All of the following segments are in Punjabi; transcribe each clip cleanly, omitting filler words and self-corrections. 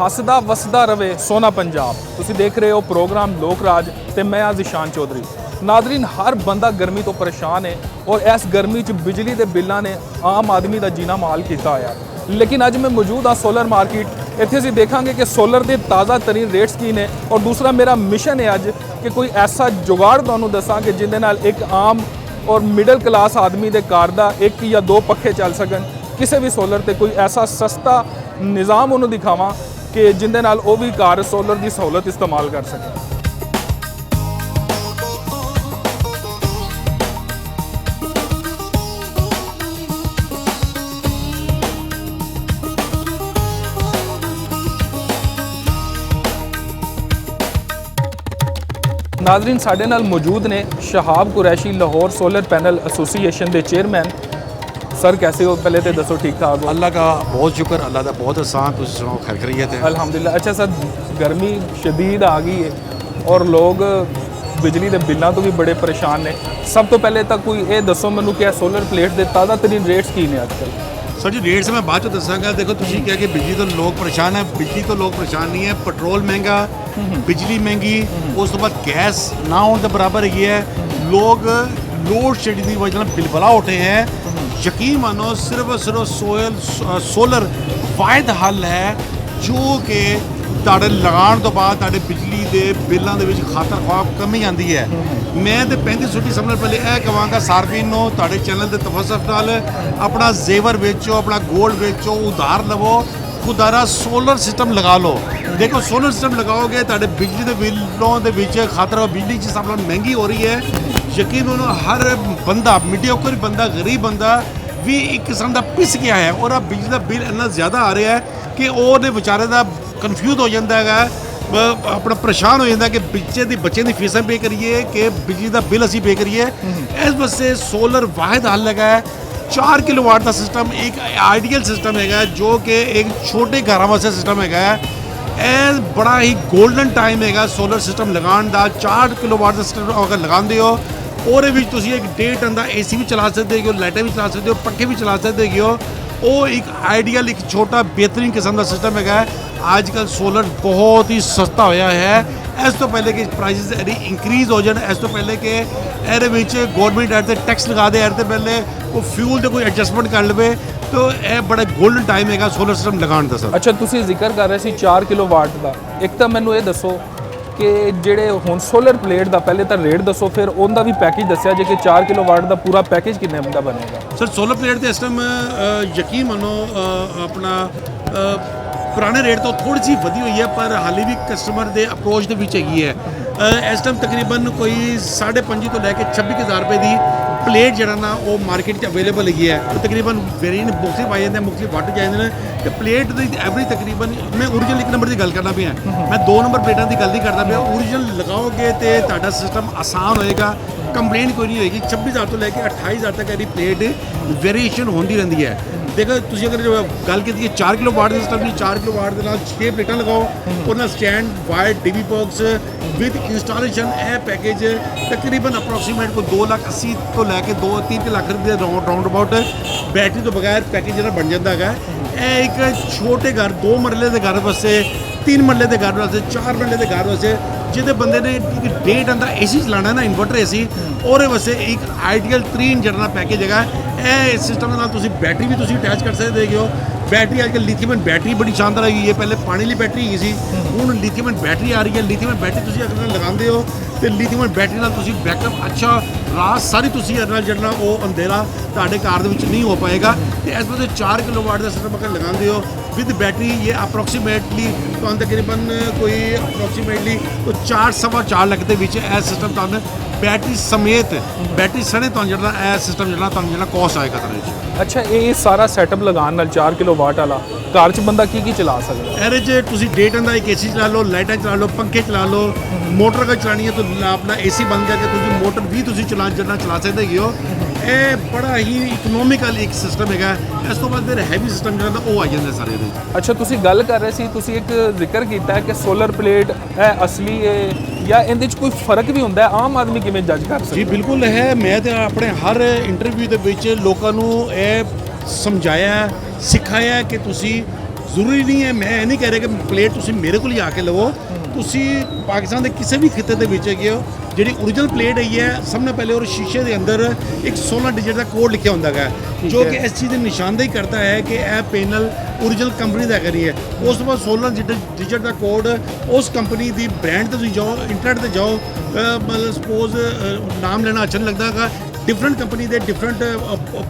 ਹੱਸਦਾ ਵਸਦਾ ਰਵੇ ਸੋਨਾ ਪੰਜਾਬ। ਤੁਸੀਂ ਦੇਖ ਰਹੇ ਹੋ ਪ੍ਰੋਗਰਾਮ ਲੋਕ ਰਾਜ ਤੇ ਮੈਂ ਆ ਜ਼ਿਸ਼ਾਨ ਚੌਧਰੀ। ਨਾਜ਼ਰੀਨ, ਹਰ ਬੰਦਾ ਗਰਮੀ ਤੋਂ ਪਰੇਸ਼ਾਨ ਹੈ ਔਰ ਇਸ ਗਰਮੀ 'ਚ ਬਿਜਲੀ ਦੇ ਬਿੱਲਾਂ ਨੇ ਆਮ ਆਦਮੀ ਦਾ ਜੀਣਾ ਮੁਹਾਲ ਕੀਤਾ ਹੋਇਆ। ਲੇਕਿਨ ਅੱਜ ਮੈਂ ਮੌਜੂਦ ਹਾਂ ਸੋਲਰ ਮਾਰਕੀਟ। ਇੱਥੇ ਅਸੀਂ ਦੇਖਾਂਗੇ ਕਿ ਸੋਲਰ ਦੇ ਤਾਜ਼ਾ ਤਰੀਨ ਰੇਟਸ ਕੀ ਨੇ ਔਰ ਦੂਸਰਾ ਮੇਰਾ ਮਿਸ਼ਨ ਹੈ ਅੱਜ ਕਿ ਕੋਈ ਐਸਾ ਜੁਗਾੜ ਤੁਹਾਨੂੰ ਦੱਸਾਂ ਕਿ ਜਿਹਦੇ ਨਾਲ ਇੱਕ ਆਮ ਔਰ ਮਿਡਲ ਕਲਾਸ ਆਦਮੀ ਦੇ ਘਰ ਦਾ 1 ਜਾਂ 2 ਪੱਖੇ ਚੱਲ ਸਕਣ। ਕਿਸੇ ਵੀ ਸੋਲਰ ਤੇ ਕੋਈ ਐਸਾ ਸਸਤਾ ਨਿਜ਼ਾਮ ਉਹਨੂੰ ਦਿਖਾਵਾਂ ਕਿ ਜਿੰਦੇ ਨਾਲ ਉਹ ਵੀ ਘਰ ਸੋਲਰ ਦੀ ਸਹੂਲਤ ਇਸਤੇਮਾਲ ਕਰ ਸਕੇ। नाजरीन, साढ़े नाल मौजूद ने Shahab Qureshi Lahore solar panel association के चेयरमैन। सर कैसे हो? पहले तो दसो ठीक ठाक हो? अल्लाह का बहुत शुक्र, अल्लाह का बहुत आसान। तुम सुनाओ, खैर खैरियत है? अल्हम्दुलिल्लाह। अच्छा सर, गर्मी शदीद आ गई है और लोग बिजली के बिलों तो भी बड़े परेशान ने। सब तो पहले तक कोई ये दसो मैनू कि सोलर प्लेट के ताज़ा तरीन रेट्स की ने आजकल? सर जी, रेट से मैं बाद में दसांगा। देखो, तुम क्या कि बिजली तो लोग परेशान है, बिजली तो लोग परेशान नहीं है। पेट्रोल महंगा, बिजली महंगी, उस तो बाद गैस ना होने के बराबर ये है। लोग लोड शेडिंग की वजह से बिलबला उठे हैं। यकीन मानो, सिर्फ और सिर्फ सोलर वाहिद हल है जो कि ਤੁਹਾਡੇ ਲਗਾਉਣ ਤੋਂ ਬਾਅਦ ਤੁਹਾਡੇ ਬਿਜਲੀ ਦੇ ਬਿੱਲਾਂ ਦੇ ਵਿੱਚ ਖਾਤਰ ਖੁਆਬ ਕਮੀ ਆਉਂਦੀ ਹੈ। ਮੈਂ ਤੇ 35 ਛੁੱਟੀ ਸਭ ਨਾਲ ਪਹਿਲੇ ਇਹ ਕਹਾਂਗਾ ਸਾਰਫੀਨ ਨੂੰ, ਤੁਹਾਡੇ ਚੈਨਲ ਦੇ ਤਫਸਫ ਨਾਲ ਆਪਣਾ ਜ਼ੇਵਰ ਵੇਚੋ, ਆਪਣਾ ਗੋਲਡ ਵੇਚੋ, ਉਧਾਰ ਲਵੋ, ਖੁਦਾਰਾ ਸੋਲਰ ਸਿਸਟਮ ਲਗਾ ਲਓ। ਦੇਖੋ, ਸੋਲਰ ਸਿਸਟਮ ਲਗਾਓਗੇ ਤੁਹਾਡੇ ਬਿਜਲੀ ਦੇ ਬਿੱਲਾਂ ਦੇ ਵਿੱਚ ਖਾਤਰ ਬਿਜਲੀ ਜਿਸ ਹਿਸਾਬ ਨਾਲ ਮਹਿੰਗੀ ਹੋ ਰਹੀ ਹੈ, ਯਕੀਨ ਉਹਨੂੰ ਹਰ ਬੰਦਾ, ਮੀਡੀਓਕਰ ਬੰਦਾ, ਗਰੀਬ ਬੰਦਾ ਵੀ ਇੱਕ ਕਿਸਮ ਦਾ ਪਿਸ ਗਿਆ ਹੈ ਔਰ ਬਿਜਲੀ ਦਾ ਬਿੱਲ ਇੰਨਾ ਜ਼ਿਆਦਾ ਆ ਰਿਹਾ ਹੈ ਕਿ ਉਹਦੇ ਵਿਚਾਰੇ ਦਾ ਕਨਫਿਊਜ਼ ਹੋ ਜਾਂਦਾ ਹੈਗਾ, ਆਪਣਾ ਪਰੇਸ਼ਾਨ ਹੋ ਜਾਂਦਾ ਕਿ ਬੱਚੇ ਦੀ ਫੀਸਾਂ ਪੇ ਕਰੀਏ ਕਿ ਬਿਜਲੀ ਦਾ ਬਿੱਲ ਅਸੀਂ ਪੇ ਕਰੀਏ। ਇਸ ਵਾਸਤੇ ਸੋਲਰ ਵਾਹਿਦ ਹੱਲ ਹੈਗਾ। 4 ਕਿਲੋਵਾਟ ਦਾ ਸਿਸਟਮ ਇੱਕ ਆਈਡੀਅਲ ਸਿਸਟਮ ਹੈਗਾ ਜੋ ਕਿ ਇੱਕ ਛੋਟੇ ਘਰਾਂ ਵਾਸਤੇ ਸਿਸਟਮ ਹੈਗਾ। ਇਹ ਬੜਾ ਹੀ ਗੋਲਡਨ ਟਾਈਮ ਹੈਗਾ ਸੋਲਰ ਸਿਸਟਮ ਲਗਾਉਣ ਦਾ। 4 ਕਿਲੋਵਾਟ ਦਾ ਸਿਸਟਮ ਅਗਰ ਲਗਾਉਂਦੇ ਹੋ, ਉਹਦੇ ਵਿੱਚ ਤੁਸੀਂ ਇੱਕ 1.5 ਟਨ ਦਾ ਏਸੀ ਵੀ ਚਲਾ ਸਕਦੇ ਹੋ, ਲਾਈਟਾਂ ਵੀ ਚਲਾ ਸਕਦੇ ਹੋ, ਪੱਖੇ ਵੀ ਚਲਾ ਸਕਦੇ ਹੋ। ਉਹ ਇੱਕ ਆਈਡੀਅਲ, ਇੱਕ ਛੋਟਾ ਬਿਹਤਰੀਨ ਕਿਸਮ ਦਾ ਸਿਸਟਮ ਹੈਗਾ। ਅੱਜ ਕੱਲ੍ਹ ਸੋਲਰ ਬਹੁਤ ਹੀ ਸਸਤਾ ਹੋਇਆ ਹੈ। ਇਸ ਤੋਂ ਪਹਿਲੇ ਕਿ ਪ੍ਰਾਈਸਿਸ ਇਹਦੀ ਇੰਕਰੀਜ਼ ਹੋ ਜਾਣ, ਇਸ ਤੋਂ ਪਹਿਲੇ ਕਿ ਇਹਦੇ ਵਿੱਚ ਗੌਰਮੈਂਟ ਇਹਦੇ ਤੇ ਟੈਕਸ ਲਗਾ ਦੇ, ਇਹਦੇ ਪਹਿਲੇ ਉਹ ਫਿਊਲ ਤੇ ਕੋਈ ਐਡਜਸਟਮੈਂਟ ਕਰ ਲਵੇ, ਤਾਂ ਇਹ ਬੜਾ ਗੋਲਡਨ ਟਾਈਮ ਹੈਗਾ ਸੋਲਰ ਸਿਸਟਮ ਲਗਾਉਣ ਦਾ। ਸਰ, ਅੱਛਾ, ਤੁਸੀਂ ਜ਼ਿਕਰ ਕਰ ਰਹੇ ਸੀ 4 ਕਿਲੋਵਾਟ ਦਾ। ਇੱਕ ਤਾਂ ਮੈਨੂੰ ਇਹ ਦੱਸੋ ਕਿ ਜਿਹੜੇ ਹੁਣ ਸੋਲਰ ਪਲੇਟ ਦਾ ਪਹਿਲੇ ਤਾਂ ਰੇਟ ਦੱਸੋ, ਫਿਰ ਉਹਦਾ ਵੀ ਪੈਕੇਜ ਦੱਸਿਆ ਜੇ ਕਿ 4 ਕਿਲੋਵਾਟ ਦਾ ਪੂਰਾ ਪੈਕੇਜ ਕਿੰਨੇ ਦਾ ਬਣੇਗਾ? ਸਰ, ਸੋਲਰ ਪਲੇਟ ਤੇ ਇਸ ਟਾਈਮ ਯਕੀਨ ਮੰਨੋ ਆਪਣਾ ਪੁਰਾਣੇ ਰੇਟ ਤੋਂ ਥੋੜ੍ਹੀ ਜਿਹੀ ਵਧੀ ਹੋਈ ਹੈ, ਪਰ ਹਾਲੇ ਵੀ ਕਸਟਮਰ ਦੇ ਅਪਰੋਚ ਦੇ ਵਿੱਚ ਹੈਗੀ ਹੈ। ਇਸ ਟਾਈਮ ਤਕਰੀਬਨ ਕੋਈ 5.5 ਤੋਂ ਲੈ ਕੇ 26,000 ਰੁਪਏ ਦੀ ਪਲੇਟ ਜਿਹੜਾ ਨਾ ਉਹ ਮਾਰਕੀਟ 'ਚ ਅਵੇਲੇਬਲ ਹੈਗੀ ਹੈ। ਤਕਰੀਬਨ ਵੇਰੀਐਂਟ ਮੁਖਤਲਿਫ ਪਾਏ ਜਾਂਦੇ, ਮੁਖਤਲਿਫ ਵੱਟ ਜਾਂਦੇ ਨੇ ਤੇ ਪਲੇਟ ਦੀ ਐਵਰੇਜ ਤਕਰੀਬਨ, ਮੈਂ ਓਰੀਜਨਲ 1 ਨੰਬਰ ਦੀ ਗੱਲ ਕਰਦਾ ਪਿਆ, ਮੈਂ 2 ਨੰਬਰ ਪਲੇਟਾਂ ਦੀ ਗੱਲ ਨਹੀਂ ਕਰਦਾ ਪਿਆ। ਓਰੀਜਨਲ ਲਗਾਓਗੇ ਤੇ ਤੁਹਾਡਾ ਸਿਸਟਮ ਆਸਾਨ ਹੋਏਗਾ, ਕੰਪਲੇਂਟ ਕੋਈ ਨਹੀਂ ਹੋਏਗੀ। 26,000 ਤੋਂ ਲੈ ਕੇ 28,000 ਤੱਕ ਇਹਦੀ ਪਲੇਟ ਵੇਰੀਏਸ਼ਨ ਹੁੰਦੀ ਰਹਿੰਦੀ ਹੈ। ਦੇਖੋ, ਤੁਸੀਂ ਅਗਰ ਗੱਲ ਕੀਤੀ 4 ਕਿਲੋ ਵਾਟ ਦੇ ਸਿਸਟਮ ਦੀ, 4 ਕਿਲੋ ਵਾਟ ਦੇ ਨਾਲ 6 ਪਲੇਟਾਂ ਲਗਾਓ, ਉਹਨਾਂ stand, wire, TV box with installation, ਇਹ ਪੈਕੇਜ ਤਕਰੀਬਨ ਅਪਰੋਕਸੀਮੇਟ ਕੋਈ 2,80,000 ਤੋਂ ਲੈ ਕੇ 2-3 ਲੱਖ ਰੁਪਏ ਦੇ ਰਾਉਂਡ ਅਬਾਊਟ ਬੈਟਰੀ ਤੋਂ ਬਗੈਰ ਪੈਕੇਜ ਜਿਹੜਾ ਬਣ ਜਾਂਦਾ ਹੈਗਾ। ਇਹ ਇੱਕ ਛੋਟੇ ਘਰ, 2 ਮਰਲੇ ਦੇ ਘਰ ਵਾਸਤੇ, 3 ਮਰਲੇ ਦੇ ਘਰ ਵਾਸਤੇ, 4 ਮਰਲੇ ਦੇ ਘਰ ਵਾਸਤੇ, ਜਿਹਦੇ ਬੰਦੇ ਨੇ ਇੱਕ 1.5 ਟਨ ਦਾ ਏਸੀ ਚਲਾਉਣਾ ਨਾ, ਇਨਵਰਟਰ ਏਸੀ, ਉਹਦੇ ਵਾਸਤੇ ਇੱਕ ਆਈਡੀਅਲ 3 ਜਿਹੜਾ ਪੈਕੇਜ ਹੈਗਾ। ਇਹ ਸਿਸਟਮ ਦੇ ਨਾਲ ਤੁਸੀਂ ਬੈਟਰੀ ਵੀ ਤੁਸੀਂ ਅਟੈਚ ਕਰ ਸਕਦੇ ਹੋ। ਬੈਟਰੀ ਅੱਜ ਕੱਲ੍ਹ ਲਿਥੀਅਮ ਬੈਟਰੀ ਬੜੀ ਸ਼ਾਨਦਾਰ ਹੈਗੀ ਹੈ। ਪਹਿਲੇ ਪਾਣੀ ਵਾਲੀ ਬੈਟਰੀ ਹੈਗੀ ਸੀ, ਹੁਣ ਲਿਥੀਅਮ ਬੈਟਰੀ ਆ ਰਹੀ ਹੈ। ਲਿਥੀਅਮ ਬੈਟਰੀ ਤੁਸੀਂ ਅਗਰ ਲਗਾਉਂਦੇ ਹੋ ਤੇ ਲਿਥੀਅਮ ਬੈਟਰੀ ਨਾਲ ਤੁਸੀਂ ਬੈਕਅਪ ਅੱਛਾ, ਰਾਤ ਸਾਰੀ ਤੁਸੀਂ ਇਹਦੇ ਨਾਲ ਜਿਹੜਾ ਉਹ ਅੰਧੇਰਾ ਤੁਹਾਡੇ ਘਰ ਦੇ ਵਿੱਚ ਨਹੀਂ ਹੋ ਪਾਏਗਾ। ਤੇ ਇਸ ਵਾਸਤੇ 4 ਕਿਲੋਵਾਟ ਦਾ ਸਿਸਟਮ ਅਗਰ ਲਗਾਉਂਦੇ ਹੋ ਵਿਦ ਬੈਟਰੀ, ਇਹ ਅਪਰੋਕਸੀਮੇਟਲੀ ਤੁਹਾਨੂੰ ਤਕਰੀਬਨ ਕੋਈ ਅਪਰੋਕਸੀਮੇਟਲੀ 4-4.5 ਲੱਖ ਦੇ ਵਿੱਚ ਇਹ ਸਿਸਟਮ ਤੁਹਾਨੂੰ ਬੈਟਰੀ ਸਮੇਤ, ਬੈਟਰੀ ਸਣੇ ਤੁਹਾਨੂੰ ਜਿਹੜਾ ਇਹ ਸਿਸਟਮ ਜਿਹੜਾ ਤੁਹਾਨੂੰ ਜਿਹੜਾ ਕੋਸਟ ਆਏਗਾ ਤੁਹਾਡੇ ਵਿੱਚ। ਅੱਛਾ, ਇਹ ਸਾਰਾ ਸੈਟਅਪ ਲਗਾਉਣ ਨਾਲ 4 ਕਿਲੋਵਾਟ ਵਾਲਾ ਘਰ 'ਚ ਬੰਦਾ ਕੀ ਚਲਾ ਸਕਦਾ? ਇਹਦੇ 'ਚ ਤੁਸੀਂ 1.5 ਟਨ ਦਾ ਇੱਕ ਏਸੀ ਚਲਾ ਲਓ, ਲਾਈਟਾਂ ਚਲਾ ਲਓ, ਪੰਖੇ ਚਲਾ ਲਓ। मोटर अगर चलानी है तो अपना एसी बंद करके तुझे मोटर भी तुझे चला सकते हो। ਇਹ ਬੜਾ ਹੀ ਇਕਨੋਮਿਕਲ ਇੱਕ ਸਿਸਟਮ ਹੈਗਾ। ਇਸ ਤੋਂ ਬਾਅਦ ਫਿਰ ਹੈਵੀ ਸਿਸਟਮ ਜਿਹੜਾ ਉਹ ਆ ਜਾਂਦਾ ਸਾਰੇ ਦੇ। ਅੱਛਾ, ਤੁਸੀਂ ਗੱਲ ਕਰ ਰਹੇ ਸੀ, ਤੁਸੀਂ ਇੱਕ ਜ਼ਿਕਰ ਕੀਤਾ ਕਿ ਸੋਲਰ ਪਲੇਟ ਇਹ ਅਸਲੀ ਹੈ ਜਾਂ ਇਹਦੇ 'ਚ ਕੋਈ ਫਰਕ ਵੀ ਹੁੰਦਾ ਹੈ? ਆਮ ਆਦਮੀ ਕਿਵੇਂ ਜੱਜ ਕਰ ਸਕਦਾ? ਜੀ ਬਿਲਕੁਲ ਹੈ। ਮੈਂ ਤਾਂ ਆਪਣੇ ਹਰ ਇੰਟਰਵਿਊ ਦੇ ਵਿੱਚ ਲੋਕਾਂ ਨੂੰ ਇਹ ਸਮਝਾਇਆ, ਸਿਖਾਇਆ ਕਿ ਤੁਸੀਂ ਜ਼ਰੂਰੀ ਨਹੀਂ ਹੈ, ਮੈਂ ਇਹ ਨਹੀਂ ਕਹਿ ਰਿਹਾ ਕਿ ਪਲੇਟ ਤੁਸੀਂ ਮੇਰੇ ਕੋਲ ਹੀ ਆ ਕੇ ਲਵੋ। ਤੁਸੀਂ ਪਾਕਿਸਤਾਨ ਦੇ ਕਿਸੇ ਵੀ ਖਿੱਤੇ ਦੇ ਵਿੱਚ ਹੈਗੇ ਹੋ, ਜਿਹੜੀ ਓਰੀਜਨਲ ਪਲੇਟ ਹੈਗੀ ਹੈ, ਸਭ ਤੋਂ ਪਹਿਲੇ ਉਹ ਸ਼ੀਸ਼ੇ ਦੇ ਅੰਦਰ ਇੱਕ 16 ਡਿਜਿਟ ਦਾ ਕੋਡ ਲਿਖਿਆ ਹੁੰਦਾ ਹੈ, ਜੋ ਕਿ ਇਸ ਚੀਜ਼ ਦੀ ਨਿਸ਼ਾਨਦੇਹੀ ਕਰਦਾ ਹੈ ਕਿ ਇਹ ਪੈਨਲ ਓਰੀਜਨਲ ਕੰਪਨੀ ਦਾ ਹੈਗਾ ਨਹੀਂ ਹੈ। ਉਸ ਤੋਂ ਬਾਅਦ 16 ਡਿਜਿਟ ਦਾ ਕੋਡ ਉਸ ਕੰਪਨੀ ਦੀ ਬ੍ਰਾਂਡ ਤੇ ਤੁਸੀਂ ਜਾਓ, ਇੰਟਰਨੈਟ ਤੇ ਜਾਓ, ਮਤਲਬ ਸਪੋਜ਼ ਨਾਮ ਲੈਣਾ ਅੱਛਾ ਨਹੀਂ ਲੱਗਦਾ ਹੈਗਾ, ਡਿਫਰੈਂਟ ਕੰਪਨੀ ਦੇ ਡਿਫਰੈਂਟ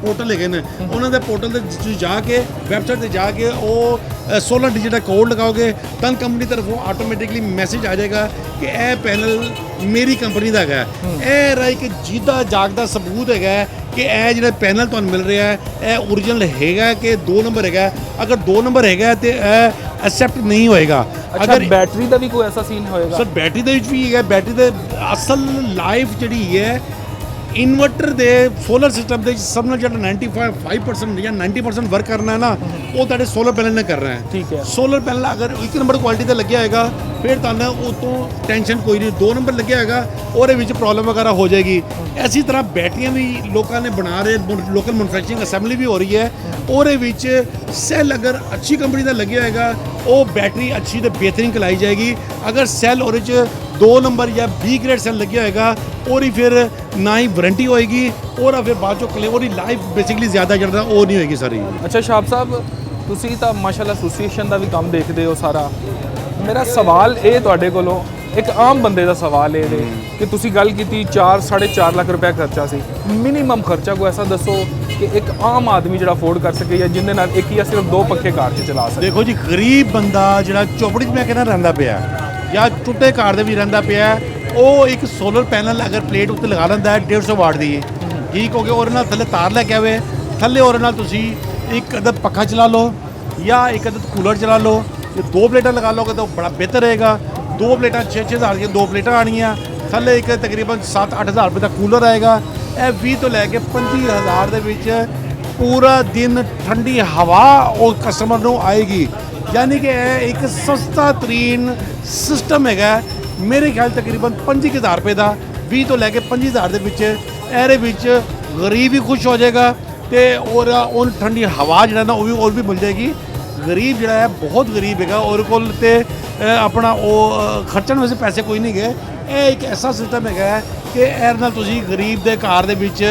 ਪੋਰਟਲ ਹੈਗੇ ਨੇ, ਉਹਨਾਂ ਦੇ ਪੋਰਟਲ ਤੇ ਤੁਸੀਂ ਜਾ ਕੇ ਵੈਬਸਾਈਟ ਤੇ ਜਾ ਕੇ ਉਹ 16 ਡਿਜਿਟ ਦਾ ਕੋਡ ਲਗਾਓਗੇ ਤਾਂ ਕੰਪਨੀ ਤਰਫੋਂ ਆਟੋਮੈਟਿਕਲੀ ਮੈਸੇਜ ਆ ਜਾਏਗਾ ਕਿ ਇਹ ਪੈਨਲ ਮੇਰੀ ਕੰਪਨੀ ਦਾ ਹੈਗਾ। ਇਹ ਰਾਈ ਕਿ ਜਿਹਦਾ ਜਾਗਦਾ ਸਬੂਤ ਹੈਗਾ ਕਿ ਇਹ ਜਿਹੜਾ ਪੈਨਲ ਤੁਹਾਨੂੰ ਮਿਲ ਰਿਹਾ ਹੈ ਇਹ ਓਰੀਜਨਲ ਹੈਗਾ ਕਿ 2 ਨੰਬਰ ਹੈਗਾ। ਅਗਰ 2 ਨੰਬਰ ਹੈਗਾ ਤੇ ਇਹ ਐਕਸੈਪਟ ਨਹੀਂ ਹੋਏਗਾ। ਅਗਰ ਬੈਟਰੀ ਦਾ ਵੀ ਕੋਈ ਐਸਾ ਸੀਨ ਹੋਏਗਾ? ਸਰ ਬੈਟਰੀ ਦੇ ਵਿੱਚ ਵੀ ਹੈਗਾ। ਬੈਟਰੀ ਦੇ ਅਸਲ ਲਾਈਫ ਜਿਹੜੀ ਹੈ ਇਨਵਰਟਰ ਦੇ ਸੋਲਰ ਸਿਸਟਮ ਦੇ ਸਭ ਨਾਲ ਜਿਹੜਾ 95% ਜਾਂ 90% ਵਰਕ ਕਰਨਾ ਹੈ ਨਾ, ਉਹ ਤੁਹਾਡੇ ਸੋਲਰ ਪੈਨਲ ਨੇ ਕਰਨਾ ਹੈ। ਠੀਕ ਹੈ। ਸੋਲਰ ਪੈਨਲ ਅਗਰ 1 ਨੰਬਰ ਕੁਆਲਿਟੀ ਦਾ ਲੱਗਿਆ ਹੋਏਗਾ ਫਿਰ ਤੁਹਾਨੂੰ ਉਹ ਤੋਂ ਟੈਨਸ਼ਨ ਕੋਈ ਨਹੀਂ। 2 ਨੰਬਰ ਲੱਗਿਆ ਹੋਏਗਾ ਉਹਦੇ ਵਿੱਚ ਪ੍ਰੋਬਲਮ ਵਗੈਰਾ ਹੋ ਜਾਏਗੀ। ਇਸੇ ਤਰ੍ਹਾਂ ਬੈਟਰੀਆਂ ਵੀ ਲੋਕਾਂ ਨੇ ਬਣਾ ਰਹੇ, ਲੋਕਲ ਮੈਨੂਫੈਕਚਰਿੰਗ ਅਸੈਂਬਲੀ ਵੀ ਹੋ ਰਹੀ ਹੈ। ਉਹਦੇ ਵਿੱਚ ਸੈੱਲ ਅਗਰ ਅੱਛੀ ਕੰਪਨੀ ਦਾ ਲੱਗਿਆ ਹੋਏਗਾ ਉਹ ਬੈਟਰੀ ਅੱਛੀ ਤੇ ਬਿਹਤਰੀਨ ਚਲਾਈ ਜਾਏਗੀ। ਅਗਰ ਸੈੱਲ ਉਹਦੇ 'ਚ 2 ਨੰਬਰ ਜਾਂ B ਗ੍ਰੇਡ ਸੈੱਲ ਲੱਗਿਆ ਹੋਏਗਾ ਉਹਦੀ ਫਿਰ ਨਾ ਹੀ ਵਾਰੰਟੀ ਹੋਏਗੀ ਔਰ ਫਿਰ ਬਾਅਦ ਚੋਂ ਉਹਦੀ ਲਾਈਫ ਬੇਸਿਕਲੀ ਜ਼ਿਆਦਾ ਜਿਹੜਾ ਉਹ ਨਹੀਂ ਹੋਏਗੀ ਸਾਰੀ। ਅੱਛਾ ਸ਼ਾਬ ਸਾਹਿਬ, ਤੁਸੀਂ ਤਾਂ ਮਾਸ਼ਾਅੱਲਾ ਐਸੋਸੀਏਸ਼ਨ ਦਾ ਵੀ ਕੰਮ ਦੇਖਦੇ ਹੋ ਸਾਰਾ। ਮੇਰਾ ਸਵਾਲ ਇਹ ਤੁਹਾਡੇ ਕੋਲੋਂ, ਇੱਕ ਆਮ ਬੰਦੇ ਦਾ ਸਵਾਲ ਇਹ ਹੈ ਕਿ ਤੁਸੀਂ ਗੱਲ ਕੀਤੀ 4-4.5 ਲੱਖ ਰੁਪਏ ਖਰਚਾ ਸੀ। ਮਿਨੀਮਮ ਖਰਚਾ ਕੋਈ ਐਸਾ ਦੱਸੋ ਕਿ ਇੱਕ ਆਮ ਆਦਮੀ ਜਿਹੜਾ ਅਫੋਰਡ ਕਰ ਸਕੇ ਜਾਂ ਜਿਹਦੇ ਨਾਲ ਇੱਕ ਜਾਂ ਸਿਰਫ 2 ਪੱਖੇ ਘਰ 'ਚ ਚਲਾ ਸਕੇ। ਦੇਖੋ ਜੀ, ਗਰੀਬ ਬੰਦਾ ਜਿਹੜਾ ਚੌਪੜੀ 'ਚ ਮੈਂ ਕਹਿੰਦਾ ਰਹਿੰਦਾ ਪਿਆ ਜਾਂ ਟੁੱਟੇ ਘਰ ਦੇ ਵੀ ਰਹਿੰਦਾ ਪਿਆ, ਉਹ ਇੱਕ ਸੋਲਰ ਪੈਨਲ ਅਗਰ ਪਲੇਟ ਉੱਤੇ ਲਗਾ ਲੈਂਦਾ ਹੈ 150 ਵਾਟ ਦੀ, ਠੀਕ ਹੋ ਗਿਆ, ਉਹਦੇ ਨਾਲ ਥੱਲੇ ਤਾਰ ਲੈ ਕੇ ਆਵੇ, ਥੱਲੇ ਉਹਦੇ ਨਾਲ ਤੁਸੀਂ ਇੱਕ ਅਦਦ ਪੱਖਾ ਚਲਾ ਲਓ ਜਾਂ ਇੱਕ ਅਦਦ ਕੂਲਰ ਚਲਾ ਲਓ। ਜੇ 2 ਪਲੇਟਾਂ ਲਗਾ ਲਓਗੇ ਤਾਂ ਬੜਾ ਬਿਹਤਰ ਰਹੇਗਾ। 2 ਪਲੇਟਾਂ 6-6 ਹਜ਼ਾਰ ਦੀਆਂ 2 ਪਲੇਟਾਂ ਆਣੀਆਂ, ਥੱਲੇ ਇੱਕ ਤਕਰੀਬਨ 7-8 ਹਜ਼ਾਰ ਰੁਪਏ ਦਾ ਕੂਲਰ ਆਏਗਾ। ਇਹ 20 ਤੋਂ ਲੈ ਕੇ 25 ਹਜ਼ਾਰ ਦੇ ਵਿੱਚ ਪੂਰਾ ਦਿਨ ਠੰਡੀ ਹਵਾ ਉਹ ਕਸਟਮਰ ਨੂੰ ਆਏਗੀ। ਯਾਨੀ ਕਿ ਇਹ ਇੱਕ ਸਸਤਾ ਤਰੀਨ ਸਿਸਟਮ ਹੈਗਾ। ਮੇਰੇ ਖਿਆਲ ਤਕਰੀਬਨ 25,000 ਰੁਪਏ ਦਾ 20 ਤੋਂ ਲੈ ਕੇ 25,000 ਦੇ ਵਿੱਚ ਇਹਦੇ ਵਿੱਚ ਗਰੀਬ ਵੀ ਖੁਸ਼ ਹੋ ਜਾਏਗਾ ਤੇ ਔਰ ਉਹ ਠੰਡੀ ਹਵਾ ਜਿਹੜਾ ਨਾ ਉਹ ਵੀ ਮਿਲ ਜਾਏਗੀ। ਗਰੀਬ ਜਿਹੜਾ ਹੈ ਬਹੁਤ ਗਰੀਬ ਹੈਗਾ, ਉਹਦੇ ਕੋਲ ਤੇ ਆਪਣਾ ਉਹ ਖਰਚਣ ਵਾਸਤੇ ਪੈਸੇ ਕੋਈ ਨਹੀਂ ਗਏ। ਇਹ ਇੱਕ ਐਸਾ ਸਿਸਟਮ ਹੈਗਾ ਕਿ ਇਹਦੇ ਨਾਲ ਤੁਸੀਂ ਗਰੀਬ ਦੇ ਘਰ ਦੇ ਵਿੱਚ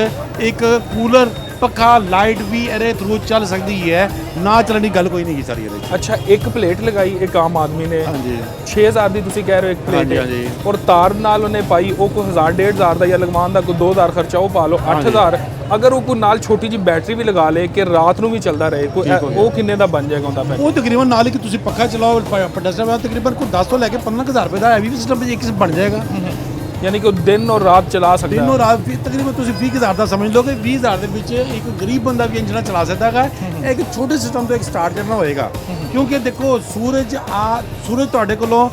ਇੱਕ ਕੂਲਰ, ਪੱਖਾ, ਲਾਈਟ ਵੀ ਇਹਦੇ ਥਰੂ ਚੱਲ ਸਕਦੀ ਹੈ, ਨਾ ਚੱਲਣ ਦੀ ਗੱਲ ਕੋਈ ਨਹੀਂ ਗੀ ਸਾਰੀ ਇਹਦੇ। ਅੱਛਾ, ਇੱਕ ਪਲੇਟ ਲਗਾਈ ਇੱਕ ਆਮ ਆਦਮੀ ਨੇ, ਹਾਂਜੀ 6000 ਦੀ ਤੁਸੀਂ ਕਹਿ ਰਹੇ ਹੋ ਇੱਕ ਪਲੇਟ, ਹਾਂਜੀ। ਔਰ ਤਾਰ ਨਾਲ ਉਹਨੇ ਪਾਈ ਉਹ ਕੋਈ 1000-1500 ਦਾ ਜਾਂ ਲਗਵਾਉਣ ਦਾ ਕੋਈ 2000 ਖਰਚਾ ਉਹ ਪਾ ਲਓ 8000। ਅਗਰ ਉਹ ਕੋਈ ਨਾਲ ਛੋਟੀ ਜਿਹੀ ਬੈਟਰੀ ਵੀ ਲਗਾ ਲੇ ਕਿ ਰਾਤ ਨੂੰ ਵੀ ਚੱਲਦਾ ਰਹੇ ਕੋਈ, ਉਹ ਕਿੰਨੇ ਦਾ ਬਣ ਜਾਏਗਾ ਉਹਦਾ ਪੈਸਾ? ਉਹ ਤਕਰੀਬਨ ਨਾਲ ਹੀ ਕਿ ਤੁਸੀਂ ਪੱਖਾ ਚਲਾਓ ਪ੍ਰੋਡਕਸ਼ਨ ਤਕਰੀਬਨ ਕੋਈ 10 ਤੋਂ ਲੈ ਕੇ 15,000 ਰੁਪਏ ਦਾ ਵੀ ਸਿਸਟਮ ਇੱਕ ਬਣ ਜਾਏਗਾ। ਯਾਨੀ ਕਿ ਉਹ ਦਿਨ ਔਰ ਰਾਤ ਚਲਾ ਸਕਦਾ, ਦਿਨ ਔਰ ਰਾਤ ਵੀ ਤਕਰੀਬਨ ਤੁਸੀਂ 20,000 ਦਾ ਸਮਝ ਲਓ ਕਿ 20,000 ਦੇ ਵਿੱਚ ਇੱਕ ਗਰੀਬ ਬੰਦਾ ਵੀ ਇੰਜਨ ਚਲਾ ਸਕਦਾ ਹੈਗਾ। ਇਹ ਇੱਕ ਛੋਟੇ ਸਿਸਟਮ ਤੋਂ ਇੱਕ ਸਟਾਰਟ ਕਰਨਾ ਹੋਏਗਾ, ਕਿਉਂਕਿ ਦੇਖੋ ਸੂਰਜ ਤੁਹਾਡੇ ਕੋਲੋਂ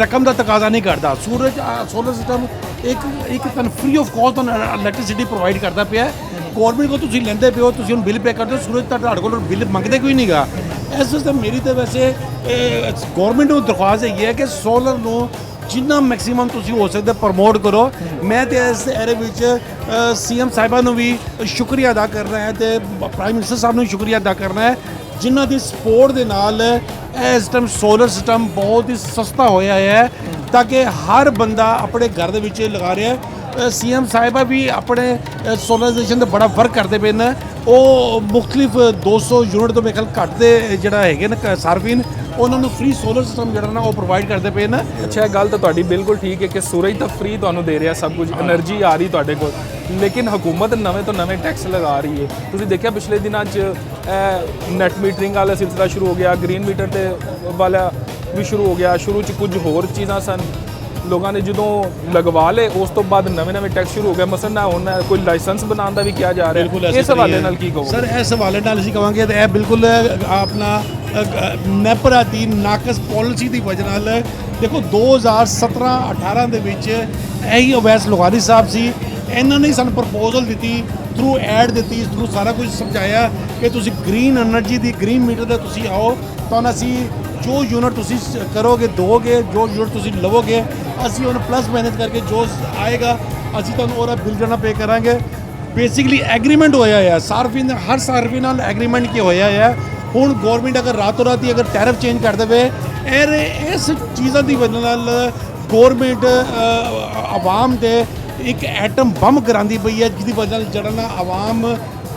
ਰਕਮ ਦਾ ਤਕਾਜ਼ਾ ਨਹੀਂ ਕਰਦਾ। ਸੋਲਰ ਸਿਸਟਮ ਇੱਕ ਤੁਹਾਨੂੰ ਫ੍ਰੀ ਆਫ ਕਾਸਟ ਤੁਹਾਨੂੰ ਇਲੈਕਟ੍ਰਿਸਿਟੀ ਪ੍ਰੋਵਾਈਡ ਕਰਦਾ ਪਿਆ। ਗੌਰਮੈਂਟ ਕੋਲ ਤੁਸੀਂ ਲੈਂਦੇ ਪਿਓ, ਤੁਸੀਂ ਹੁਣ ਬਿੱਲ ਪੇ ਕਰਦੇ ਹੋ, ਸੂਰਜ ਤੁਹਾਡੇ ਕੋਲ ਬਿੱਲ ਮੰਗਦੇ ਕੋਈ ਨਹੀਂਗਾ। ਇਸ ਸਿਸਟਮ ਮੇਰੀ ਤਾਂ ਵੈਸੇ ਗੌਰਮੈਂਟ ਨੂੰ ਦਰਖਾਸਤ ਹੈਗੀ ਹੈ ਕਿ ਸੋਲਰ ਨੂੰ ਜਿੰਨਾ ਮੈਕਸਿਮਮ ਤੁਸੀਂ ਹੋ ਸਕਦਾ ਪ੍ਰਮੋਟ ਕਰੋ। ਮੈਂ ਤੇ ਇਸ ਇਹਦੇ ਵਿੱਚ CM ਸਾਹਿਬਾਂ ਨੂੰ ਵੀ ਸ਼ੁਕਰੀਆ ਅਦਾ ਕਰਨਾ ਹੈ ਤੇ ਪ੍ਰਾਈਮ ਮਿਨਿਸਟਰ ਸਾਹਿਬ ਨੂੰ ਸ਼ੁਕਰੀਆ ਅਦਾ ਕਰਨਾ ਹੈ, ਜਿਨ੍ਹਾਂ ਦੀ ਸਪੋਰਟ ਦੇ ਨਾਲ ਇਹ ਸਿਸਟਮ ਸੋਲਰ ਸਿਸਟਮ ਬਹੁਤ ਹੀ ਸਸਤਾ ਹੋਇਆ ਹੈ ਤਾਂ ਕਿ ਹਰ ਬੰਦਾ ਆਪਣੇ ਘਰ ਦੇ ਵਿੱਚ ਲਗਾ ਰਿਹਾ। CM ਸਾਹਿਬਾ ਵੀ ਆਪਣੇ ਸੋਲਰਾਈਜੇਸ਼ਨ ਦਾ ਬੜਾ ਵਰਕ ਕਰਦੇ ਪਏ ਨੇ। ਉਹ ਮੁਖਤਲਿਫ 200 ਯੂਨਿਟ ਤੋਂ ਮੇਰੇ ਖਿਆਲ ਘੱਟ ਦੇ ਜਿਹੜਾ ਹੈਗੇ ਨੇ ਸਾਰਫੀਨ, ਉਹਨਾਂ ਨੂੰ ਫ੍ਰੀ ਸੋਲਰ ਸਿਸਟਮ ਜਿਹੜਾ ਨਾ ਉਹ ਪ੍ਰੋਵਾਈਡ ਕਰਦੇ ਪਏ ਨੇ। ਅੱਛਾ, ਇਹ ਗੱਲ ਤਾਂ ਤੁਹਾਡੀ ਬਿਲਕੁਲ ਠੀਕ ਹੈ ਕਿ ਸੂਰਜ ਤਾਂ ਫ੍ਰੀ ਤੁਹਾਨੂੰ ਦੇ ਰਿਹਾ ਸਭ ਕੁਝ, એનર્ਜੀ ਆ ਰਹੀ ਤੁਹਾਡੇ ਕੋਲ, ਲੇਕਿਨ ਹਕੂਮਤ ਨਵੇਂ ਤੋਂ ਨਵੇਂ ਟੈਕਸ ਲਗਾ ਰਹੀ ਹੈ। ਤੁਸੀਂ ਦੇਖਿਆ ਪਿਛਲੇ ਦਿਨਾਂ 'ਚ ਨੈਟ ਮੀਟਰਿੰਗ ਵਾਲਾ ਸਿਲਸਿਲਾ ਸ਼ੁਰੂ ਹੋ ਗਿਆ, ਗ੍ਰੀਨ ਮੀਟਰ ਤੇ ਵਾਲਾ ਵੀ ਸ਼ੁਰੂ ਹੋ ਗਿਆ। ਸ਼ੁਰੂ 'ਚ ਕੁਝ ਹੋਰ ਚੀਜ਼ਾਂ ਸਨ, ਲੋਕਾਂ ਨੇ ਜਦੋਂ ਲਗਵਾ ਲਏ ਉਸ ਤੋਂ ਬਾਅਦ ਨਵੇਂ ਟੈਕਸ ਸ਼ੁਰੂ ਹੋ ਗਿਆ। ਮਸਲ ਨਾ ਹੁਣ ਕੋਈ ਲਾਇਸੈਂਸ ਬਣਾਉਣ ਦਾ ਵੀ ਕਿਹਾ ਜਾ ਰਿਹਾ। ਇਸ ਹਵਾਲੇ ਨਾਲ ਕੀ ਕਹੋਗੇ? ਸਰ ਇਸ ਹਵਾਲੇ ਨਾਲ ਅਸੀਂ ਕਹਾਂਗੇ ਤਾਂ ਇਹ ਬਿਲਕੁਲ ਆਪਣਾ ਨੈਪਰਾ ਦੀ ਨਾਕਸ ਪਾਲਿਸੀ ਦੀ ਵਜ੍ਹਾ ਨਾਲ ਦੇਖੋ 2017-18 ਦੇ ਵਿੱਚ ਇਹੀ ਓਵੈਸ ਲੁਹਾਰੀ ਸਾਹਿਬ ਸੀ, ਇਹਨਾਂ ਨੇ ਸਾਨੂੰ ਪ੍ਰਪੋਜ਼ਲ ਦਿੱਤੀ, ਥਰੂ ਐਡ ਦਿੱਤੀ, ਥਰੂ ਸਾਰਾ ਕੁਝ ਸਮਝਾਇਆ ਕਿ ਤੁਸੀਂ ਗ੍ਰੀਨ એનર્ਜੀ ਦੀ ਗ੍ਰੀਨ ਮੀਟਰ ਦੇ ਤੁਸੀਂ ਆਓ, ਤਾਂ ਅਸੀਂ ਜੋ ਯੂਨਿਟ ਤੁਸੀਂ ਕਰੋਗੇ ਦੋਗੇ, ਜੋ ਯੂਨਿਟ ਤੁਸੀਂ ਲਵੋਗੇ ਅਸੀਂ ਉਹਨੂੰ ਪਲੱਸ ਮਾਈਨਸ ਕਰਕੇ ਜੋ ਆਏਗਾ ਅਸੀਂ ਤੁਹਾਨੂੰ ਉਹਦਾ ਬਿੱਲ ਜਿਹੜਾ ਪੇ ਕਰਾਂਗੇ। ਬੇਸਿਕਲੀ ਐਗਰੀਮੈਂਟ ਹੋਇਆ ਹੈ ਸਾਰਫੀ ਹਰ ਸਾਰਫੀ ਨਾਲ ਐਗਰੀਮੈਂਟ ਕੀ ਹੋਇਆ ਹੈ। ਹੁਣ ਗਵਰਨਮੈਂਟ ਅਗਰ ਰਾਤੋਂ ਰਾਤ ਹੀ ਅਗਰ ਟੈਰਿਫ ਚੇਂਜ ਕਰ ਦੇਵੇ ਇਸ ਚੀਜ਼ਾਂ ਦੀ ਵਜ੍ਹਾ ਨਾਲ ਗਵਰਨਮੈਂਟ ਆਵਾਮ ਤੇ ਇੱਕ ਐਟਮ ਬੰਬ ਕਰਾਂਦੀ ਪਈ ਹੈ, ਜਿਹਦੀ ਵਜ੍ਹਾ ਨਾਲ ਜਿਹੜਾ ਨਾ ਆਵਾਮ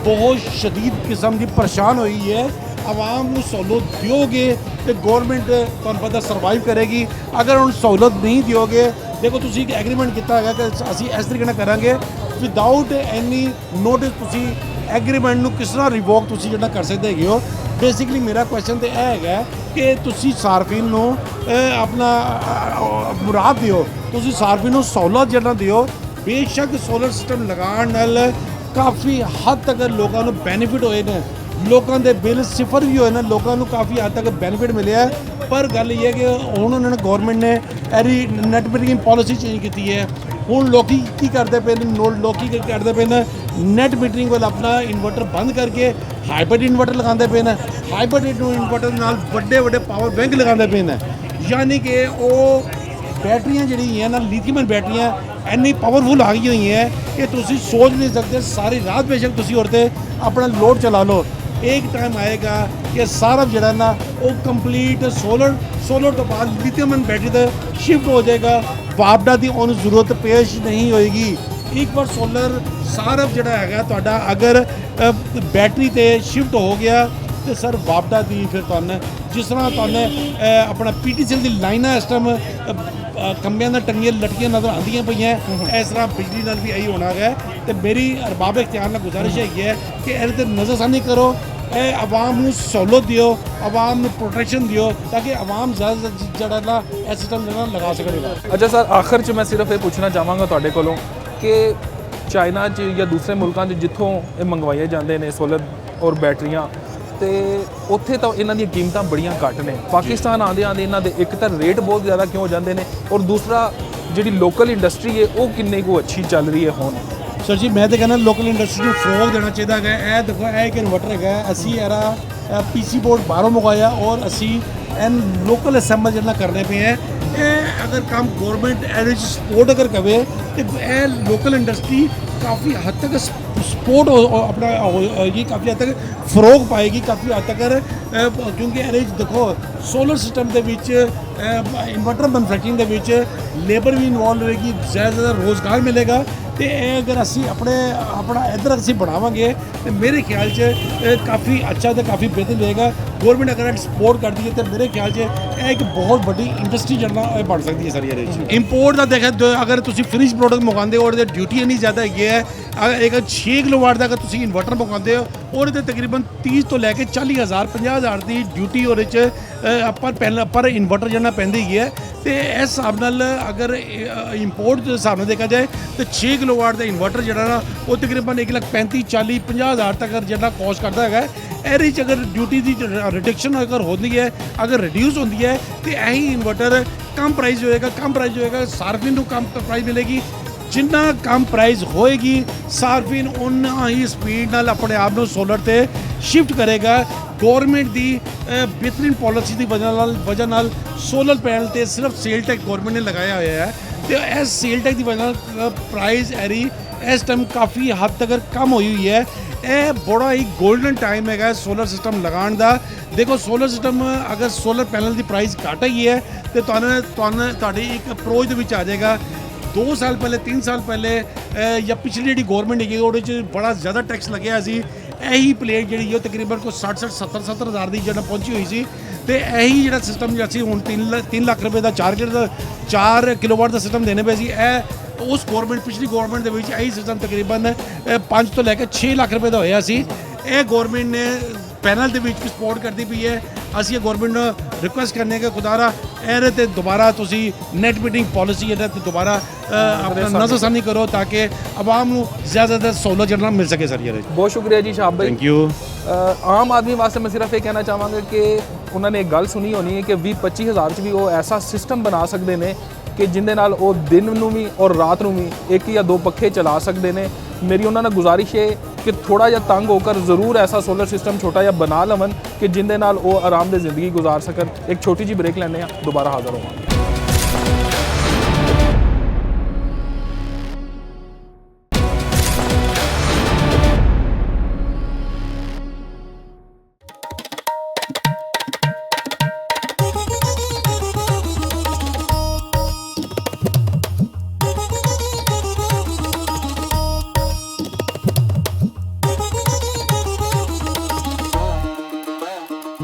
ਬਹੁਤ ਸ਼ਦੀਦ ਕਿਸਮ ਦੀ ਪਰੇਸ਼ਾਨ ਹੋਈ ਹੈ। ਆਵਾਮ ਨੂੰ ਸਹੂਲਤ ਦਿਓਗੇ ਤੇ ਗਵਰਨਮੈਂਟ ਤੁਹਾਨੂੰ ਪਤਾ ਸਰਵਾਈਵ ਕਰੇਗੀ। ਅਗਰ ਹੁਣ ਸਹੂਲਤ ਨਹੀਂ ਦਿਓਗੇ, ਦੇਖੋ ਤੁਸੀਂ ਇੱਕ ਐਗਰੀਮੈਂਟ ਕੀਤਾ ਹੈਗਾ ਕਿ ਅਸੀਂ ਇਸ ਤਰੀਕੇ ਨਾਲ ਕਰਾਂਗੇ, ਵਿਦਆਊਟ ਐਨੀ ਨੋਟਿਸ ਤੁਸੀਂ ਐਗਰੀਮੈਂਟ ਨੂੰ ਕਿਸ ਤਰ੍ਹਾਂ ਰਿਵੋਕ ਤੁਸੀਂ ਜਿਹੜਾ ਕਰ ਸਕਦੇ ਹੈਗੇ ਹੋ। ਬੇਸਿਕਲੀ ਮੇਰਾ ਕੁਐਸਚਨ ਤੇ ਇਹ ਹੈਗਾ ਕਿ ਤੁਸੀਂ ਸਾਰਫੀਨ ਨੂੰ ਆਪਣਾ ਮੁਰਾਦ ਦਿਓ, ਤੁਸੀਂ ਸਾਰਫੀਨ ਨੂੰ ਸਹੂਲਤ ਜਿਹੜਾ ਦਿਓ। ਬੇਸ਼ੱਕ ਸੋਲਰ ਸਿਸਟਮ ਲਗਾਉਣ ਨਾਲ ਕਾਫੀ ਹੱਦ ਤੱਕ ਲੋਕਾਂ ਨੂੰ ਬੈਨੀਫਿਟ ਹੋਏ ਨੇ, ਲੋਕਾਂ ਦੇ ਬਿੱਲ ਸਿਫਰ ਵੀ ਹੋਏ ਨੇ, ਲੋਕਾਂ ਨੂੰ ਕਾਫੀ ਹੱਦ ਤੱਕ ਬੈਨੀਫਿਟ ਮਿਲਿਆ। ਪਰ ਗੱਲ ਇਹ ਹੈ ਕਿ ਹੁਣ ਉਹਨਾਂ ਨੇ ਗਵਰਨਮੈਂਟ ਨੇ ਇਹਦੀ ਨੈਟ ਮੀਟਰਿੰਗ ਪਾਲਿਸੀ ਚੇਂਜ ਕੀਤੀ ਹੈ। ਹੁਣ ਲੋਕੀ ਕੀ ਕਰਦੇ ਪਏ ਨੇ, ਲੋਕੀ ਕੀ ਕਰਦੇ ਪਏ ਨੇ, ਨੈਟ ਮੀਟਰਿੰਗ ਵੱਲ ਆਪਣਾ ਇਨਵਰਟਰ ਬੰਦ ਕਰਕੇ ਹਾਈਬ੍ਰਿਡ ਇਨਵਰਟਰ ਲਗਾਉਂਦੇ ਪਏ ਨੇ। ਹਾਈਬ੍ਰਿਡ ਇਨਵਰਟਰ ਨਾਲ ਵੱਡੇ ਵੱਡੇ ਪਾਵਰ ਬੈਂਕ ਲਗਾਉਂਦੇ ਪਏ ਨੇ, ਯਾਨੀ ਕਿ ਉਹ ਬੈਟਰੀਆਂ ਜਿਹੜੀਆਂ ਨਾ ਲੀਥੀਅਮ ਬੈਟਰੀਆਂ ਇੰਨੀ ਪਾਵਰਫੁਲ ਆ ਗਈ ਹੋਈ ਹੈ ਕਿ ਤੁਸੀਂ ਸੋਚ ਨਹੀਂ ਸਕਦੇ। ਸਾਰੀ ਰਾਤ ਬੇਸ਼ੱਕ ਤੁਸੀਂ ਉਹਦੇ 'ਤੇ ਆਪਣਾ ਲੋਡ ਚਲਾ ਲਓ, ਇੱਕ ਟਾਈਮ ਆਏਗਾ ਕਿ ਸਾਰਾ ਜਿਹੜਾ ਨਾ ਉਹ ਕੰਪਲੀਟ ਸੋਲਰ ਤੋਂ ਬਾਅਦ ਲਿਥੀਅਮ ਬੈਟਰੀ 'ਤੇ ਸ਼ਿਫਟ ਹੋ ਜਾਏਗਾ। ਵਾਪਡਾ ਦੀ ਉਹਨੂੰ ਜ਼ਰੂਰਤ ਪੇਸ਼ ਨਹੀਂ ਹੋਏਗੀ। ਇੱਕ ਵਾਰ ਸੋਲਰ ਸਾਰਾ ਜਿਹੜਾ ਹੈਗਾ ਤੁਹਾਡਾ ਅਗਰ ਬੈਟਰੀ 'ਤੇ ਸ਼ਿਫਟ ਹੋ ਗਿਆ ਤੇ ਸਰ ਵਾਪਡਾ ਦੀ ਫਿਰ ਤੁਹਾਨੂੰ ਜਿਸ ਤਰ੍ਹਾਂ ਤੁਹਾਨੂੰ ਆਪਣਾ ਪੀਟੀਸੀਐਲ ਦੀ ਲਾਈਨਾਂ ਇਸ ਟਾਈਮ ਖੰਭਿਆਂ ਨਾਲ ਟੰਗੀਆਂ ਲਟਕੀਆਂ ਨਜ਼ਰ ਆਉਂਦੀਆਂ ਪਈਆਂ, ਇਸ ਤਰ੍ਹਾਂ ਬਿਜਲੀ ਨਾਲ ਵੀ ਇਹੀ ਹੋਣਾ ਹੈ। ਤੇ ਮੇਰੀ ਅਰਬਾਬ ਇਖਤਿਆਰ ਨਾਲ ਗੁਜ਼ਾਰਿਸ਼ ਹੈਗੀ ਹੈ ਕਿ ਇਹਦੇ 'ਤੇ ਨਜ਼ਰਸਾਨੀ ਕਰੋ, ਇਹ ਆਵਾਮ ਨੂੰ ਸਹੂਲਤ ਦਿਓ, ਆਵਾਮ ਨੂੰ ਪ੍ਰੋਟੈਕਸ਼ਨ ਦਿਓ ਤਾਂ ਕਿ ਆਵਾਮ ਜ਼ਿਆਦਾ ਜਿਹੜਾ ਨਾ ਇਹ ਸਿਸਟਮ ਜਿਹੜਾ ਲਗਾ ਸਕੇਗਾ। ਅੱਛਾ ਸਰ, ਆਖਰ 'ਚ ਮੈਂ ਸਿਰਫ ਇਹ ਪੁੱਛਣਾ ਚਾਹਾਂਗਾ ਤੁਹਾਡੇ ਕੋਲੋਂ ਕਿ ਚਾਈਨਾ 'ਚ ਜਾਂ ਦੂਸਰੇ ਮੁਲਕਾਂ 'ਚ ਜਿੱਥੋਂ ਇਹ ਮੰਗਵਾਏ ਜਾਂਦੇ ਨੇ ਸੋਲਰ ਔਰ ਬੈਟਰੀਆਂ, ਤੇ ਉੱਥੇ ਤਾਂ ਇਹਨਾਂ ਦੀਆਂ ਕੀਮਤਾਂ ਬੜੀਆਂ ਘੱਟ ਨੇ। ਪਾਕਿਸਤਾਨ ਆਉਂਦੇ ਇਹਨਾਂ ਦੇ ਇੱਕ ਤਾਂ ਰੇਟ ਬਹੁਤ ਜ਼ਿਆਦਾ ਕਿਉਂ ਜਾਂਦੇ ਨੇ, ਔਰ ਦੂਸਰਾ ਜਿਹੜੀ ਲੋਕਲ ਇੰਡਸਟਰੀ ਹੈ ਉਹ ਕਿੰਨੀ ਕੁ ਅੱਛੀ ਚੱਲ ਰਹੀ ਹੈ ਹੁਣ। ਸਰ ਜੀ ਮੈਂ ਤਾਂ ਕਹਿੰਦਾ ਲੋਕਲ ਇੰਡਸਟਰੀ ਨੂੰ ਫਰੋਗ ਦੇਣਾ ਚਾਹੀਦਾ ਹੈਗਾ। ਇਹ ਦੇਖੋ ਇਹ ਇੱਕ ਇਨਵਰਟਰ ਹੈਗਾ, ਅਸੀਂ ਇਹਦਾ ਪੀਸੀ ਬੋਰਡ ਬਾਹਰੋਂ ਮੰਗਵਾਇਆ ਔਰ ਅਸੀਂ ਐਨ ਲੋਕਲ ਅਸੈਂਬਲ ਜਿਹੜਾ ਕਰਨੇ ਪਏ ਹੈ। ਇਹ ਅਗਰ ਕੰਮ ਗਵਰਨਮੈਂਟ ਇਹਦੇ ਵਿੱਚ ਸਪੋਰਟ ਅਗਰ ਕਰੇ ਤੇ ਇਹ ਲੋਕਲ ਇੰਡਸਟਰੀ ਕਾਫੀ ਹੱਦ ਤੱਕ ਸਪੋਰਟ ਆਪਣਾ ਹੋਏਗੀ, ਕਾਫੀ ਹੱਦ ਤੱਕ ਫਰੋਗ ਪਾਏਗੀ ਕਾਫੀ ਹੱਦ ਤੱਕ, ਕਿਉਂਕਿ ਇਹਦੇ ਵਿੱਚ ਦੇਖੋ ਸੋਲਰ ਸਿਸਟਮ ਦੇ ਵਿੱਚ ਇਨਵਰਟਰ ਮੈਨੂਫੈਕਚਰਿੰਗ ਦੇ ਵਿੱਚ ਲੇਬਰ ਵੀ ਇਨਵੋਲਵ ਹੋਏਗੀ, ਜ਼ਿਆਦਾ ਰੋਜ਼ਗਾਰ ਮਿਲੇਗਾ। ਤੇ ਇਹ ਅਗਰ ਅਸੀਂ ਆਪਣਾ ਇੱਧਰ ਅਸੀਂ ਬਣਾਵਾਂਗੇ ਤੇ ਮੇਰੇ ਖਿਆਲ 'ਚ ਕਾਫੀ ਅੱਛਾ ਤੇ ਕਾਫੀ ਬਿਹਤਰ ਰਹੇਗਾ। ਗਵਰਨਮੈਂਟ ਅਗਰ ਸਪੋਰਟ ਕਰਦੀ ਹੈ ਤੇ ਮੇਰੇ ਖਿਆਲ 'ਚ ਇਹ ਇੱਕ ਬਹੁਤ ਵੱਡੀ ਇੰਡਸਟਰੀ ਜਿਹੜਾ ਬਣ ਸਕਦੀ ਹੈ ਸਾਰੀ ਇਹਦੇ ਵਿੱਚ। ਇੰਪੋਰਟ ਦਾ ਦੇਖਿਆ ਅਗਰ ਤੁਸੀਂ ਫਿਨਿਸ਼ ਪ੍ਰੋਡਕਟ ਮੰਗਵਾਉਂਦੇ ਹੋ ਉਹਦੇ ਡਿਊਟੀ ਇੰਨੀ ਜ਼ਿਆਦਾ ਹੈਗੀ ਹੈ। ਅਗਰ ਇੱਕ 6 ਕਿਲੋਵਾਟ ਦਾ ਅਗਰ ਤੁਸੀਂ ਇਨਵਰਟਰ ਮੰਗਵਾਉਂਦੇ ਹੋ ਉਹਦੇ 'ਤੇ ਤਕਰੀਬਨ 30 ਤੋਂ ਲੈ ਕੇ 40,000 50,000 ਦੀ ਡਿਊਟੀ ਉਹਦੇ 'ਚ ਪਰ ਇਨਵਰਟਰ ਜਿਹੜਾ ਪੈਂਦੀ ਹੈਗੀ ਹੈ। ਤੇ ਇਸ ਹਿਸਾਬ ਨਾਲ ਅਗਰ ਇੰਪੋਰਟ ਦੇ ਹਿਸਾਬ ਨਾਲ ਦੇਖਿਆ ਜਾਏ ਤਾਂ 6 ਕਿਲੋਵਾਟ ਦਾ ਇਨਵਰਟਰ ਜਿਹੜਾ ਨਾ ਉਹ ਤਕਰੀਬਨ 1,35,000 40 50,000 ਤੱਕ ਜਿਹੜਾ ਕੋਸਟ ਕਰਦਾ ਹੈਗਾ। ਇਹਦੇ 'ਚ ਅਗਰ ਡਿਊਟੀ ਦੀ ਰਿਡਕਸ਼ਨ ਅਗਰ ਹੁੰਦੀ ਹੈ, ਅਗਰ ਰਿਡਿਊਸ ਹੁੰਦੀ ਹੈ ਤੇ ਇਹੀ ਇਨਵਰਟਰ ਕਮ ਪ੍ਰਾਈਸ ਹੋਏਗਾ, ਸਾਰਫਿਨ ਨੂੰ ਕਮ ਪ੍ਰਾਈਸ ਮਿਲੇਗੀ। ਜਿੰਨਾ ਕਮ ਪ੍ਰਾਈਸ ਹੋਏਗੀ ਸਾਰਫਿਨ ਉਨਾ ਹੀ ਸਪੀਡ ਨਾਲ ਆਪਣੇ ਆਪ ਨੂੰ ਸੋਲਰ ਤੇ ਸ਼ਿਫਟ ਕਰੇਗਾ। ਗੌਰਮੈਂਟ ਦੀ ਬਿਹਤਰੀਨ ਪਾਲਿਸੀ ਦੀ ਵਜ੍ਹਾ ਨਾਲ ਸੋਲਰ ਪੈਨਲ ਤੇ ਸਿਰਫ ਸੇਲ ਟੈਕਸ ਗੌਰਮੈਂਟ ਨੇ ਲਗਾਇਆ ਹੋਇਆ ਹੈ ਤੇ ਇਸ ਸੇਲ ਟੈਕਸ ਦੀ ਵਜ੍ਹਾ ਨਾਲ ਪ੍ਰਾਈਸ ਐਰੀ ਇਸ ਟਾਈਮ ਕਾਫੀ ਹੱਦ ਤੱਕ ਕਮ ਹੋਈ ਹੈ। ਇਹ ਬੜਾ ਹੀ 골ਡਨ ਟਾਈਮ ਹੈਗਾ ਸੋਲਰ ਸਿਸਟਮ ਲਗਾਉਣ ਦਾ। ਦੇਖੋ ਸੋਲਰ ਸਿਸਟਮ ਅਗਰ ਸੋਲਰ ਪੈਨਲ ਦੀ ਪ੍ਰਾਈਸ ਘੱਟ ਹੈਗੀ ਹੈ ਤੇ ਤੁਹਾਨੂੰ ਤੁਹਾਡੀ ਇੱਕ ਅਪਰੋਚ ਦੇ ਵਿੱਚ ਆ ਜਾਏਗਾ। 2 ਸਾਲ ਪਹਿਲੇ 3 ਸਾਲ ਪਹਿਲੇ ਜਾਂ ਪਿਛਲੀ ਜਿਹੜੀ ਗੌਰਮੈਂਟ ਹੈਗੀ ਉਹਦੇ 'ਚ ਬੜਾ ਜ਼ਿਆਦਾ ਟੈਕਸ ਲੱਗਿਆ ਸੀ। ਇਹੀ ਪਲੇਟ ਜਿਹੜੀ ਉਹ ਤਕਰੀਬਨ ਕੋਈ 60-70 ਹਜ਼ਾਰ ਦੀ ਜਿਹੜਾ ਪਹੁੰਚੀ ਹੋਈ ਸੀ ਤੇ ਇਹੀ ਜਿਹੜਾ ਸਿਸਟਮ ਜਿਹੜਾ ਸੀ ਹੁਣ 3 ਲੱਖ ਰੁਪਏ ਦਾ 4 ਕਿਲੋਵਾਟ ਦਾ ਸਿਸਟਮ ਦੇਣੇ ਪਏ ਸੀ। ਇਹ ਉਸ ਪਿਛਲੀ ਗੌਰਮੈਂਟ ਦੇ ਵਿੱਚ ਇਹੀ ਸਿਸਟਮ ਤਕਰੀਬਨ 5 ਤੋਂ ਲੈ ਕੇ 6 ਲੱਖ ਰੁਪਏ ਦਾ ਹੋਇਆ ਸੀ। ਇਹ ਗੌਰਮੈਂਟ ਨੇ ਪੈਨਲ ਦੇ ਵਿੱਚ ਵੀ ਸਪੋਰਟ ਕਰਦੀ ਪਈ ਹੈ। ਅਸੀਂ ਇਹ ਗੌਰਮੈਂਟ ਨੂੰ ਰਿਕੁਐਸਟ ਕਰਨੇ ਕਿ ਖੁਦਾਰਾ ਇਹਦੇ 'ਤੇ ਦੁਬਾਰਾ ਤੁਸੀਂ ਨੈਟ ਮੀਟਰਿੰਗ ਪਾਲਿਸੀ ਇਹਦੇ 'ਤੇ ਦੁਬਾਰਾ ਆਪਣਾ ਨਜ਼ਰਸਾਨੀ ਕਰੋ ਤਾਂ ਕਿ ਆਵਾਮ ਨੂੰ ਜ਼ਿਆਦਾਤਰ ਸਹੂਲਤ ਜਿਹੜਾ ਮਿਲ ਸਕੇ। ਸਰ ਇਹਦੇ ਬਹੁਤ ਸ਼ੁਕਰੀਆ ਜੀ ਸ਼ਾਬ ਭਾਈ, ਥੈਂਕ ਯੂ। ਆਮ ਆਦਮੀ ਵਾਸਤੇ ਮੈਂ ਸਿਰਫ ਇਹ ਕਹਿਣਾ ਚਾਹਾਂਗਾ ਕਿ ਉਹਨਾਂ ਨੇ ਇੱਕ ਗੱਲ ਸੁਣੀ ਹੋਣੀ ਹੈ ਕਿ 20-25 ਹਜ਼ਾਰ 'ਚ ਵੀ ਉਹ ਐਸਾ ਸਿਸਟਮ ਬਣਾ ਸਕਦੇ ਨੇ ਕਿ ਜਿੰਦੇ ਨਾਲ ਉਹ ਦਿਨ ਨੂੰ ਵੀ ਔਰ ਰਾਤ ਨੂੰ ਵੀ 1 ਜਾਂ 2 ਪੱਖੇ ਚਲਾ ਸਕਦੇ ਨੇ। ਮੇਰੀ ਉਹਨਾਂ ਨਾਲ ਗੁਜ਼ਾਰਿਸ਼ ਹੈ ਕਿ ਥੋੜਾ ਜਿਹਾ ਤੰਗ ਹੋकर ਜ਼ਰੂਰ ਐਸਾ ਸੋਲਰ ਸਿਸਟਮ ਛੋਟਾ ਜਿਹਾ ਬਣਾ ਲਵਣ ਕਿ ਜਿੰਦੇ ਨਾਲ ਉਹ ਆਰਾਮ ਦੇ ਜ਼ਿੰਦਗੀ ਗੁਜ਼ਾਰ ਸਕਣ। ਇੱਕ ਛੋਟੀ ਜਿਹੀ ਬ੍ਰੇਕ ਲੈਂਦੇ ਆ, ਦੁਬਾਰਾ ਹਾਜ਼ਰ ਹੋਵਾਂਗੇ।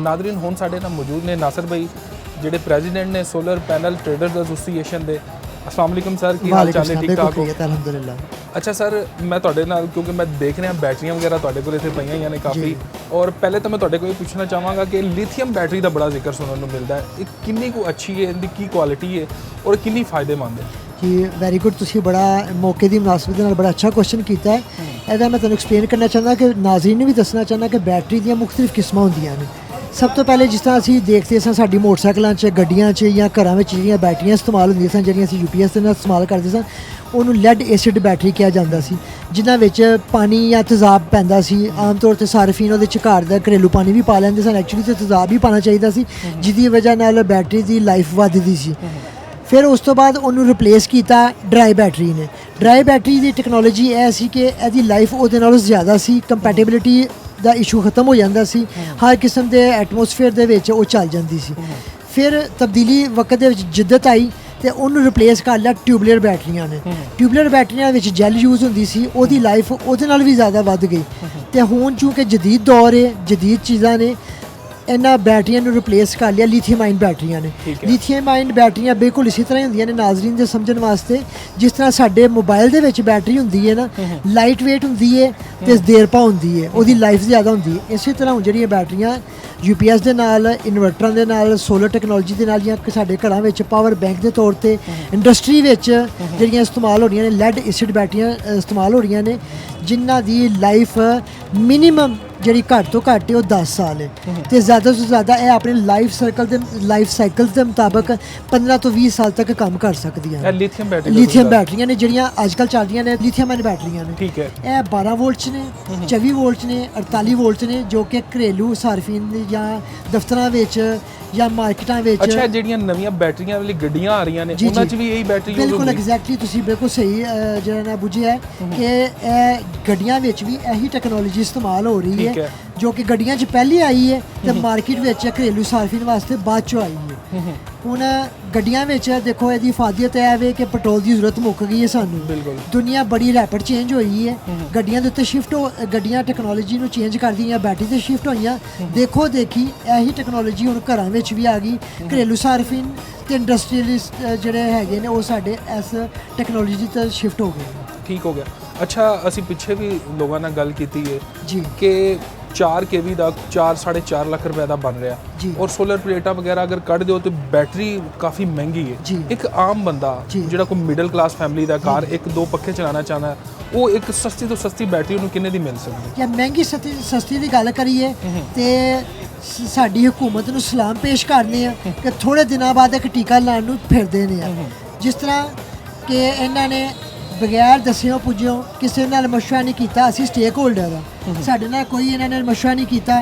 ਨਾਜ਼ਰੀਨ ਹੁਣ ਸਾਡੇ ਨਾਲ ਮੌਜੂਦ ਨੇ ਨਾਸਰ ਭਾਈ ਜਿਹੜੇ ਪ੍ਰੈਜ਼ੀਡੈਂਟ ਨੇ ਸੋਲਰ ਪੈਨਲ ਟ੍ਰੇਡਰਸ ਐਸੋਸੀਏਸ਼ਨ ਦੇ। अस्सलाम वालेकुम सर, की हाल चाल है? ठीक ठाक हो? अलहमदुलिल्लाह। अच्छा सर, मैं ਤੁਹਾਡੇ ਨਾਲ क्योंकि मैं देख रहा बैटरियां वगैरह ਤੁਹਾਡੇ ਕੋਲ ਇੱਥੇ ਪਈਆਂ ਹੀ ਨੇ ਕਾਫੀ, ਔਰ ਪਹਿਲੇ ਤਾਂ ਮੈਂ ਤੁਹਾਡੇ ਕੋਲ ਇਹ ਪੁੱਛਣਾ ਚਾਹਾਂਗਾ ਕਿ ਲਿਥੀਅਮ ਬੈਟਰੀ ਦਾ ਬੜਾ ਜ਼ਿਕਰ ਸੁਣਨ ਨੂੰ ਮਿਲਦਾ ਹੈ, ਇਹ ਕਿੰਨੀ ਕੁ ਅੱਛੀ ਹੈ, ਇਹਦੀ ਕੀ ਕੁਆਲਿਟੀ ਹੈ ਔਰ ਕਿੰਨੀ ਫਾਇਦੇਮੰਦ ਹੈ? ਜੀ ਵੈਰੀ ਗੁੱਡ, ਤੁਸੀਂ ਬੜਾ ਮੌਕੇ ਦੀ ਮੁਨਾਸਬਤ ਨਾਲ ਬੜਾ ਅੱਛਾ ਕੁਐਸਚਨ ਕੀਤਾ ਹੈ। ਇਹਦਾ ਮੈਂ ਤੁਹਾਨੂੰ ਐਕਸਪਲੇਨ ਕਰਨਾ ਚਾਹੁੰਦਾ ਕਿ ਨਾਜ਼ਰੀਨ ਨੂੰ ਵੀ ਦੱਸਣਾ ਚਾਹੁੰਦਾ ਕਿ ਬੈਟਰੀ ਦੀਆਂ ਮੁxtਲਿਫ ਕਿਸਮਾਂ ਹੁੰਦੀਆਂ ਨੇ। ਸਭ ਤੋਂ ਪਹਿਲੇ ਜਿਸ ਤਰ੍ਹਾਂ ਅਸੀਂ ਦੇਖਦੇ ਸਾਂ ਸਾਡੀ ਮੋਟਰਸਾਈਕਲਾਂ 'ਚ, ਗੱਡੀਆਂ 'ਚ ਜਾਂ ਘਰਾਂ ਵਿੱਚ ਜਿਹੜੀਆਂ ਬੈਟਰੀਆਂ ਇਸਤੇਮਾਲ ਹੁੰਦੀਆਂ ਸਨ, ਜਿਹੜੀਆਂ ਅਸੀਂ UPS ਦੇ ਨਾਲ ਇਸਤੇਮਾਲ ਕਰਦੇ ਸਾਂ, ਉਹਨੂੰ ਲੈਡ ਐਸਿਡ ਬੈਟਰੀ ਕਿਹਾ ਜਾਂਦਾ ਸੀ, ਜਿਨ੍ਹਾਂ ਵਿੱਚ ਪਾਣੀ ਜਾਂ ਤੇਜ਼ਾਬ ਪੈਂਦਾ ਸੀ। ਆਮ ਤੌਰ 'ਤੇ ਸਾਰਫੀਨ ਉਹਦੇ 'ਚ ਘਰ ਦਾ ਘਰੇਲੂ ਪਾਣੀ ਵੀ ਪਾ ਲੈਂਦੇ ਸਨ, ਐਕਚੁਅਲੀ ਤਾਂ ਤੇਜ਼ਾਬ ਵੀ ਪਾਉਣਾ ਚਾਹੀਦਾ ਸੀ, ਜਿਹਦੀ ਵਜ੍ਹਾ ਨਾਲ ਬੈਟਰੀ ਦੀ ਲਾਈਫ ਵੱਧਦੀ ਸੀ। ਫਿਰ ਉਸ ਤੋਂ ਬਾਅਦ ਉਹਨੂੰ ਰਿਪਲੇਸ ਕੀਤਾ ਡਰਾਈ ਬੈਟਰੀ ਨੇ। ਡਰਾਈ ਬੈਟਰੀ ਦੀ ਟੈਕਨੋਲੋਜੀ ਇਹ ਸੀ ਕਿ ਇਹਦੀ ਲਾਈਫ ਉਹਦੇ ਨਾਲੋਂ ਜ਼ਿਆਦਾ ਸੀ, ਕੰਪੈਟੇਬਿਲਿਟੀ ਦਾ ਇਸ਼ੂ ਖਤਮ ਹੋ ਜਾਂਦਾ ਸੀ, ਹਰ ਕਿਸਮ ਦੇ ਐਟਮੋਸਫੇਅਰ ਦੇ ਵਿੱਚ ਉਹ ਚੱਲ ਜਾਂਦੀ ਸੀ। ਫਿਰ ਤਬਦੀਲੀ ਵਕਤ ਦੇ ਵਿੱਚ ਜਿੱਦਤ ਆਈ ਤੇ ਉਹਨੂੰ ਰਿਪਲੇਸ ਕਰ ਲਿਆ ਟਿਊਬਲਰ ਬੈਟਰੀਆਂ ਨੇ। ਟਿਊਬਲਰ ਬੈਟਰੀਆਂ ਵਿੱਚ ਜੈਲ ਯੂਜ਼ ਹੁੰਦੀ ਸੀ, ਉਹਦੀ ਲਾਈਫ ਉਹਦੇ ਨਾਲ ਵੀ ਜ਼ਿਆਦਾ ਵੱਧ ਗਈ। ਤੇ ਹੁਣ ਚੂँਕਿ ਜਦੀਦ ਦੌਰ ਹੈ, ਜਦੀਦ ਚੀਜ਼ਾਂ ਨੇ, ਇਹਨਾਂ ਬੈਟਰੀਆਂ ਨੂੰ ਰਿਪਲੇਸ ਕਰ ਲਿਆ ਲੀਥੀਅਮ ਆਇਨ ਬੈਟਰੀਆਂ ਨੇ। ਲੀਥੀਅਮ ਆਇਨ ਬੈਟਰੀਆਂ ਬਿਲਕੁਲ ਇਸੇ ਤਰ੍ਹਾਂ ਹੀ ਹੁੰਦੀਆਂ ਨੇ ਨਾਜ਼ਰੀਨ ਦੇ ਸਮਝਣ ਵਾਸਤੇ, ਜਿਸ ਤਰ੍ਹਾਂ ਸਾਡੇ ਮੋਬਾਈਲ ਦੇ ਵਿੱਚ ਬੈਟਰੀ ਹੁੰਦੀ ਹੈ ਨਾ, ਲਾਈਟ ਵੇਟ ਹੁੰਦੀ ਹੈ ਤੇ ਦੇਰਪਾ ਹੁੰਦੀ ਹੈ, ਉਹਦੀ ਲਾਈਫ ਜ਼ਿਆਦਾ ਹੁੰਦੀ ਹੈ। ਇਸੇ ਤਰ੍ਹਾਂ ਹੁਣ ਜਿਹੜੀਆਂ ਬੈਟਰੀਆਂ UPS ਦੇ ਨਾਲ, ਇਨਵਰਟਰਾਂ ਦੇ ਨਾਲ, ਸੋਲਰ ਟੈਕਨੋਲੋਜੀ ਦੇ ਨਾਲ, ਜਾਂ ਸਾਡੇ ਘਰਾਂ ਵਿੱਚ ਪਾਵਰ ਬੈਂਕ ਦੇ ਤੌਰ ਤੇ, ਇੰਡਸਟਰੀ ਵਿੱਚ ਜਿਹੜੀਆਂ ਇਸਤੇਮਾਲ ਹੋ ਰਹੀਆਂ ਨੇ, ਲੈਡ ਐਸਿਡ ਬੈਟਰੀਆਂ ਇਸਤੇਮਾਲ ਹੋ ਰਹੀਆਂ ਨੇ, ਜਿਨ੍ਹਾਂ ਦੀ ਲਾਈਫ ਮਿਨੀਮਮ ਜਿਹੜੀ ਘੱਟ ਤੋਂ ਘੱਟ ਹੈ ਉਹ 10 ਸਾਲ ਹੈ ਤੇ ਜ਼ਿਆਦਾ ਤੋਂ ਜ਼ਿਆਦਾ ਇਹ ਆਪਣੇ ਲਾਈਫ ਸਾਈਕਲ ਦੇ ਮੁਤਾਬਕ 15 ਤੋਂ 20 ਸਾਲ ਤੱਕ ਕੰਮ ਕਰ ਸਕਦੀਆਂ ਨੇ। ਲਿਥੀਅਮ ਬੈਟਰੀਆਂ ਨੇ ਜਿਹੜੀਆਂ ਅੱਜ ਕੱਲ੍ਹ ਚੱਲ ਰਹੀਆਂ ਨੇ, ਲਿਥੀਅਮ ਆਇਨ ਬੈਟਰੀਆਂ ਨੇ। ਠੀਕ ਹੈ। ਇਹ 12 ਵੋਲਟ 'ਚ ਨੇ, 24 ਵੋਲਟ 'ਚ ਨੇ, 48 ਵੋਲਟ 'ਚ ਨੇ, ਜੋ ਕਿ ਘਰੇਲੂ ਸਾਰਫੀਨ ਜਾਂ ਦਫ਼ਤਰਾਂ ਵਿੱਚ ਜਾਂ ਮਾਰਕੀਟਾਂ ਵਿੱਚ। ਅੱਛਾ, ਜਿਹੜੀਆਂ ਨਵੀਆਂ ਬੈਟਰੀਆਂ ਵਾਲੀ ਗੱਡੀਆਂ ਆ ਰਹੀਆਂ ਨੇ ਉਹਨਾਂ 'ਚ ਵੀ ਇਹੀ ਬੈਟਰੀ ਯੂਜ਼ ਹੁੰਦੀ ਹੈ? ਬਿਲਕੁਲ ਐਗਜ਼ੈਕਟਲੀ, ਤੁਸੀਂ ਬਿਲਕੁਲ ਸਹੀ ਜਿਹੜਾ ਨਾ ਬੁੱਝਿਆ ਹੈ ਕਿ ਇਹ ਗੱਡੀਆਂ ਵਿੱਚ ਵੀ ਇਹੀ ਟੈਕਨੋਲੋਜੀ ਇਸਤੇਮਾਲ ਹੋ ਰਹੀ ਹੈ, ਜੋ ਕਿ ਗੱਡੀਆਂ 'ਚ ਪਹਿਲੀ ਆਈ ਹੈ ਤੇ ਮਾਰਕੀਟ ਵਿੱਚ ਘਰੇਲੂ ਸਾਰਫੀਨ ਵਾਸਤੇ ਬਾਅਦ 'ਚੋਂ ਆਈ ਹੈ। ਹੁਣ ਗੱਡੀਆਂ ਵਿੱਚ ਦੇਖੋ ਇਹਦੀ ਫਾਇਦਿਅਤ ਇਹ ਹੈ ਕਿ ਪੈਟਰੋਲ ਦੀ ਜ਼ਰੂਰਤ ਮੁੱਕ ਗਈ ਹੈ ਸਾਨੂੰ। ਦੁਨੀਆ ਬੜੀ ਰੈਪਿਡ ਚੇਂਜ ਹੋਈ ਹੈ, ਗੱਡੀਆਂ ਦੇ ਉੱਤੇ ਗੱਡੀਆਂ ਟੈਕਨੋਲੋਜੀ ਨੂੰ ਚੇਂਜ ਕਰਦੀਆਂ, ਬੈਟਰੀ ਤੇ ਸ਼ਿਫਟ ਹੋਈਆਂ। ਦੇਖੋ ਦੇਖੀ ਇਹੀ ਟੈਕਨੋਲੋਜੀ ਹੁਣ ਘਰਾਂ ਵਿੱਚ ਵੀ ਆ ਗਈ। ਘਰੇਲੂ ਸਾਰਫੀਨ ਤੇ ਇੰਡਸਟਰੀਅਲਿਸਟ ਜਿਹੜੇ ਹੈਗੇ ਨੇ ਉਹ ਸਾਡੇ ਇਸ ਟੈਕਨੋਲੋਜੀ ਤੇ ਸ਼ਿਫਟ ਹੋ ਗਏ। ਠੀਕ ਹੋ ਗਿਆ। ਅੱਛਾ, ਅਸੀਂ ਪਿੱਛੇ ਵੀ ਲੋਕਾਂ ਨਾਲ ਗੱਲ ਕੀਤੀ ਹੈ ਜੀ ਕਿ 4 kV ਦਾ 4-4.5 ਲੱਖ ਰੁਪਏ ਦਾ ਬਣ ਰਿਹਾ, ਔਰ ਸੋਲਰ ਪਲੇਟਾਂ ਵਗੈਰਾ ਅਗਰ ਕੱਢ ਦਿਓ ਤਾਂ ਬੈਟਰੀ ਕਾਫੀ ਮਹਿੰਗੀ ਹੈ। ਇੱਕ ਆਮ ਬੰਦਾ ਜਿਹੜਾ ਕੋਈ ਮਿਡਲ ਕਲਾਸ ਫੈਮਿਲੀ ਦਾ ਘਰ 1-2 ਪੱਖੇ ਚਲਾਉਣਾ ਚਾਹੁੰਦਾ, ਉਹ ਇੱਕ ਸਸਤੀ ਤੋਂ ਸਸਤੀ ਬੈਟਰੀ ਉਹਨੂੰ ਕਿੰਨੇ ਦੀ ਮਿਲ ਸਕਦੀ? ਜਾਂ ਮਹਿੰਗੀ ਸਸਤੀ ਦੀ ਗੱਲ ਕਰੀਏ ਤੇ ਸਾਡੀ ਹਕੂਮਤ ਨੂੰ ਸਲਾਮ ਪੇਸ਼ ਕਰਨੇ ਆ ਕਿ ਥੋੜੇ ਦਿਨਾਂ ਬਾਅਦ ਇੱਕ ਟੀਕਾ ਲਾਉਣ ਨੂੰ ਫਿਰਦੇ ਨੇ ਆ। ਜਿਸ ਤਰ੍ਹਾਂ ਕਿ ਇਹਨਾਂ ਨੇ ਬਗੈਰ ਦੱਸਿਓ ਪੁੱਜਿਓ ਕਿਸੇ ਨਾਲ ਮਸ਼ਵਰਾ ਨਹੀਂ ਕੀਤਾ। ਅਸੀਂ ਸਟੇਕ ਹੋਲਡਰ ਆ, ਸਾਡੇ ਨਾਲ ਕੋਈ ਇਹਨਾਂ ਨੇ ਮਸ਼ਵਰਾ ਨਹੀਂ ਕੀਤਾ।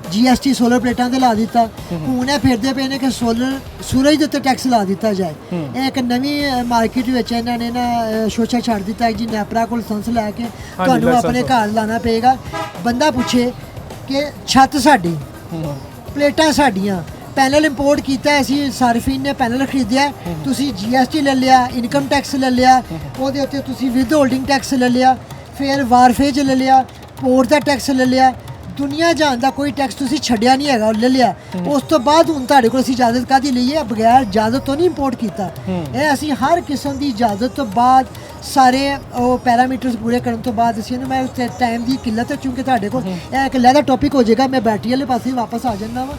GST ਸੋਲਰ ਪਲੇਟਾਂ ਤੇ ਲਾ ਦਿੱਤਾ। ਹੁਣ ਇਹ ਫਿਰਦੇ ਪਏ ਨੇ ਕਿ ਸੂਰਜ ਦੇ ਉੱਤੇ ਟੈਕਸ ਲਾ ਦਿੱਤਾ ਜਾਏ। ਇਹ ਇੱਕ ਨਵੀਂ ਮਾਰਕੀਟ ਵਿੱਚ ਇਹਨਾਂ ਨੇ ਨਾ ਸ਼ੋਸ਼ਾ ਛੱਡ ਦਿੱਤਾ ਜੀ, ਨੈਪਰਾ ਕੋਲ ਲਾਇਸੈਂਸ ਲੈ ਕੇ ਤੁਹਾਨੂੰ ਆਪਣੇ ਘਰ ਲਾਣਾ ਪਏਗਾ। ਬੰਦਾ ਪੁੱਛੇ ਕਿ ਛੱਤ ਸਾਡੀ, ਪਲੇਟਾਂ ਸਾਡੀਆਂ, ਪੈਨਲ ਇੰਪੋਰਟ ਕੀਤਾ, ਅਸੀਂ ਸਾਰਫੀਨ ਨੇ ਪੈਨਲ ਖਰੀਦਿਆ, ਤੁਸੀਂ GST ਲੈ ਲਿਆ, ਇਨਕਮ ਟੈਕਸ ਲੈ ਲਿਆ, ਉਹਦੇ ਉੱਤੇ ਤੁਸੀਂ ਵਿਦ ਹੋਲਡਿੰਗ ਟੈਕਸ ਲੈ ਲਿਆ, ਫਿਰ ਵਾਰਫੇਜ ਲੈ ਲਿਆ, ਪੋਰਟ ਦਾ ਟੈਕਸ ਲੈ ਲਿਆ, ਦੁਨੀਆ ਜਹਾਨ ਦਾ ਕੋਈ ਟੈਕਸ ਤੁਸੀਂ ਛੱਡਿਆ ਨਹੀਂ ਹੈਗਾ, ਲੈ ਲਿਆ। ਉਸ ਤੋਂ ਬਾਅਦ ਹੁਣ ਤੁਹਾਡੇ ਕੋਲ ਅਸੀਂ ਇਜਾਜ਼ਤ ਕਾਹਦੀ ਲਈਏ? ਬਗੈਰ ਇਜਾਜ਼ਤ ਤੋਂ ਨਹੀਂ ਇੰਪੋਰਟ ਕੀਤਾ। ਇਹ ਅਸੀਂ ਹਰ ਕਿਸਮ ਦੀ ਇਜਾਜ਼ਤ ਤੋਂ ਬਾਅਦ ਸਾਰੇ ਉਹ ਪੈਰਾਮੀਟਰਸ ਪੂਰੇ ਕਰਨ ਤੋਂ ਬਾਅਦ ਅਸੀਂ ਇਹਨੂੰ, ਮੈਂ ਟਾਈਮ ਦੀ ਕਿੱਲਤ ਹੈ ਚੂँਕਿ ਤੁਹਾਡੇ ਕੋਲ ਇਹ ਇੱਕ ਲਹਿਦਾ ਟੌਪਿਕ ਹੋ ਜਾਏਗਾ, ਮੈਂ ਬੈਟਰੀ ਵਾਲੇ ਪਾਸੇ ਵਾਪਸ ਆ ਜਾਂਦਾ ਵਾ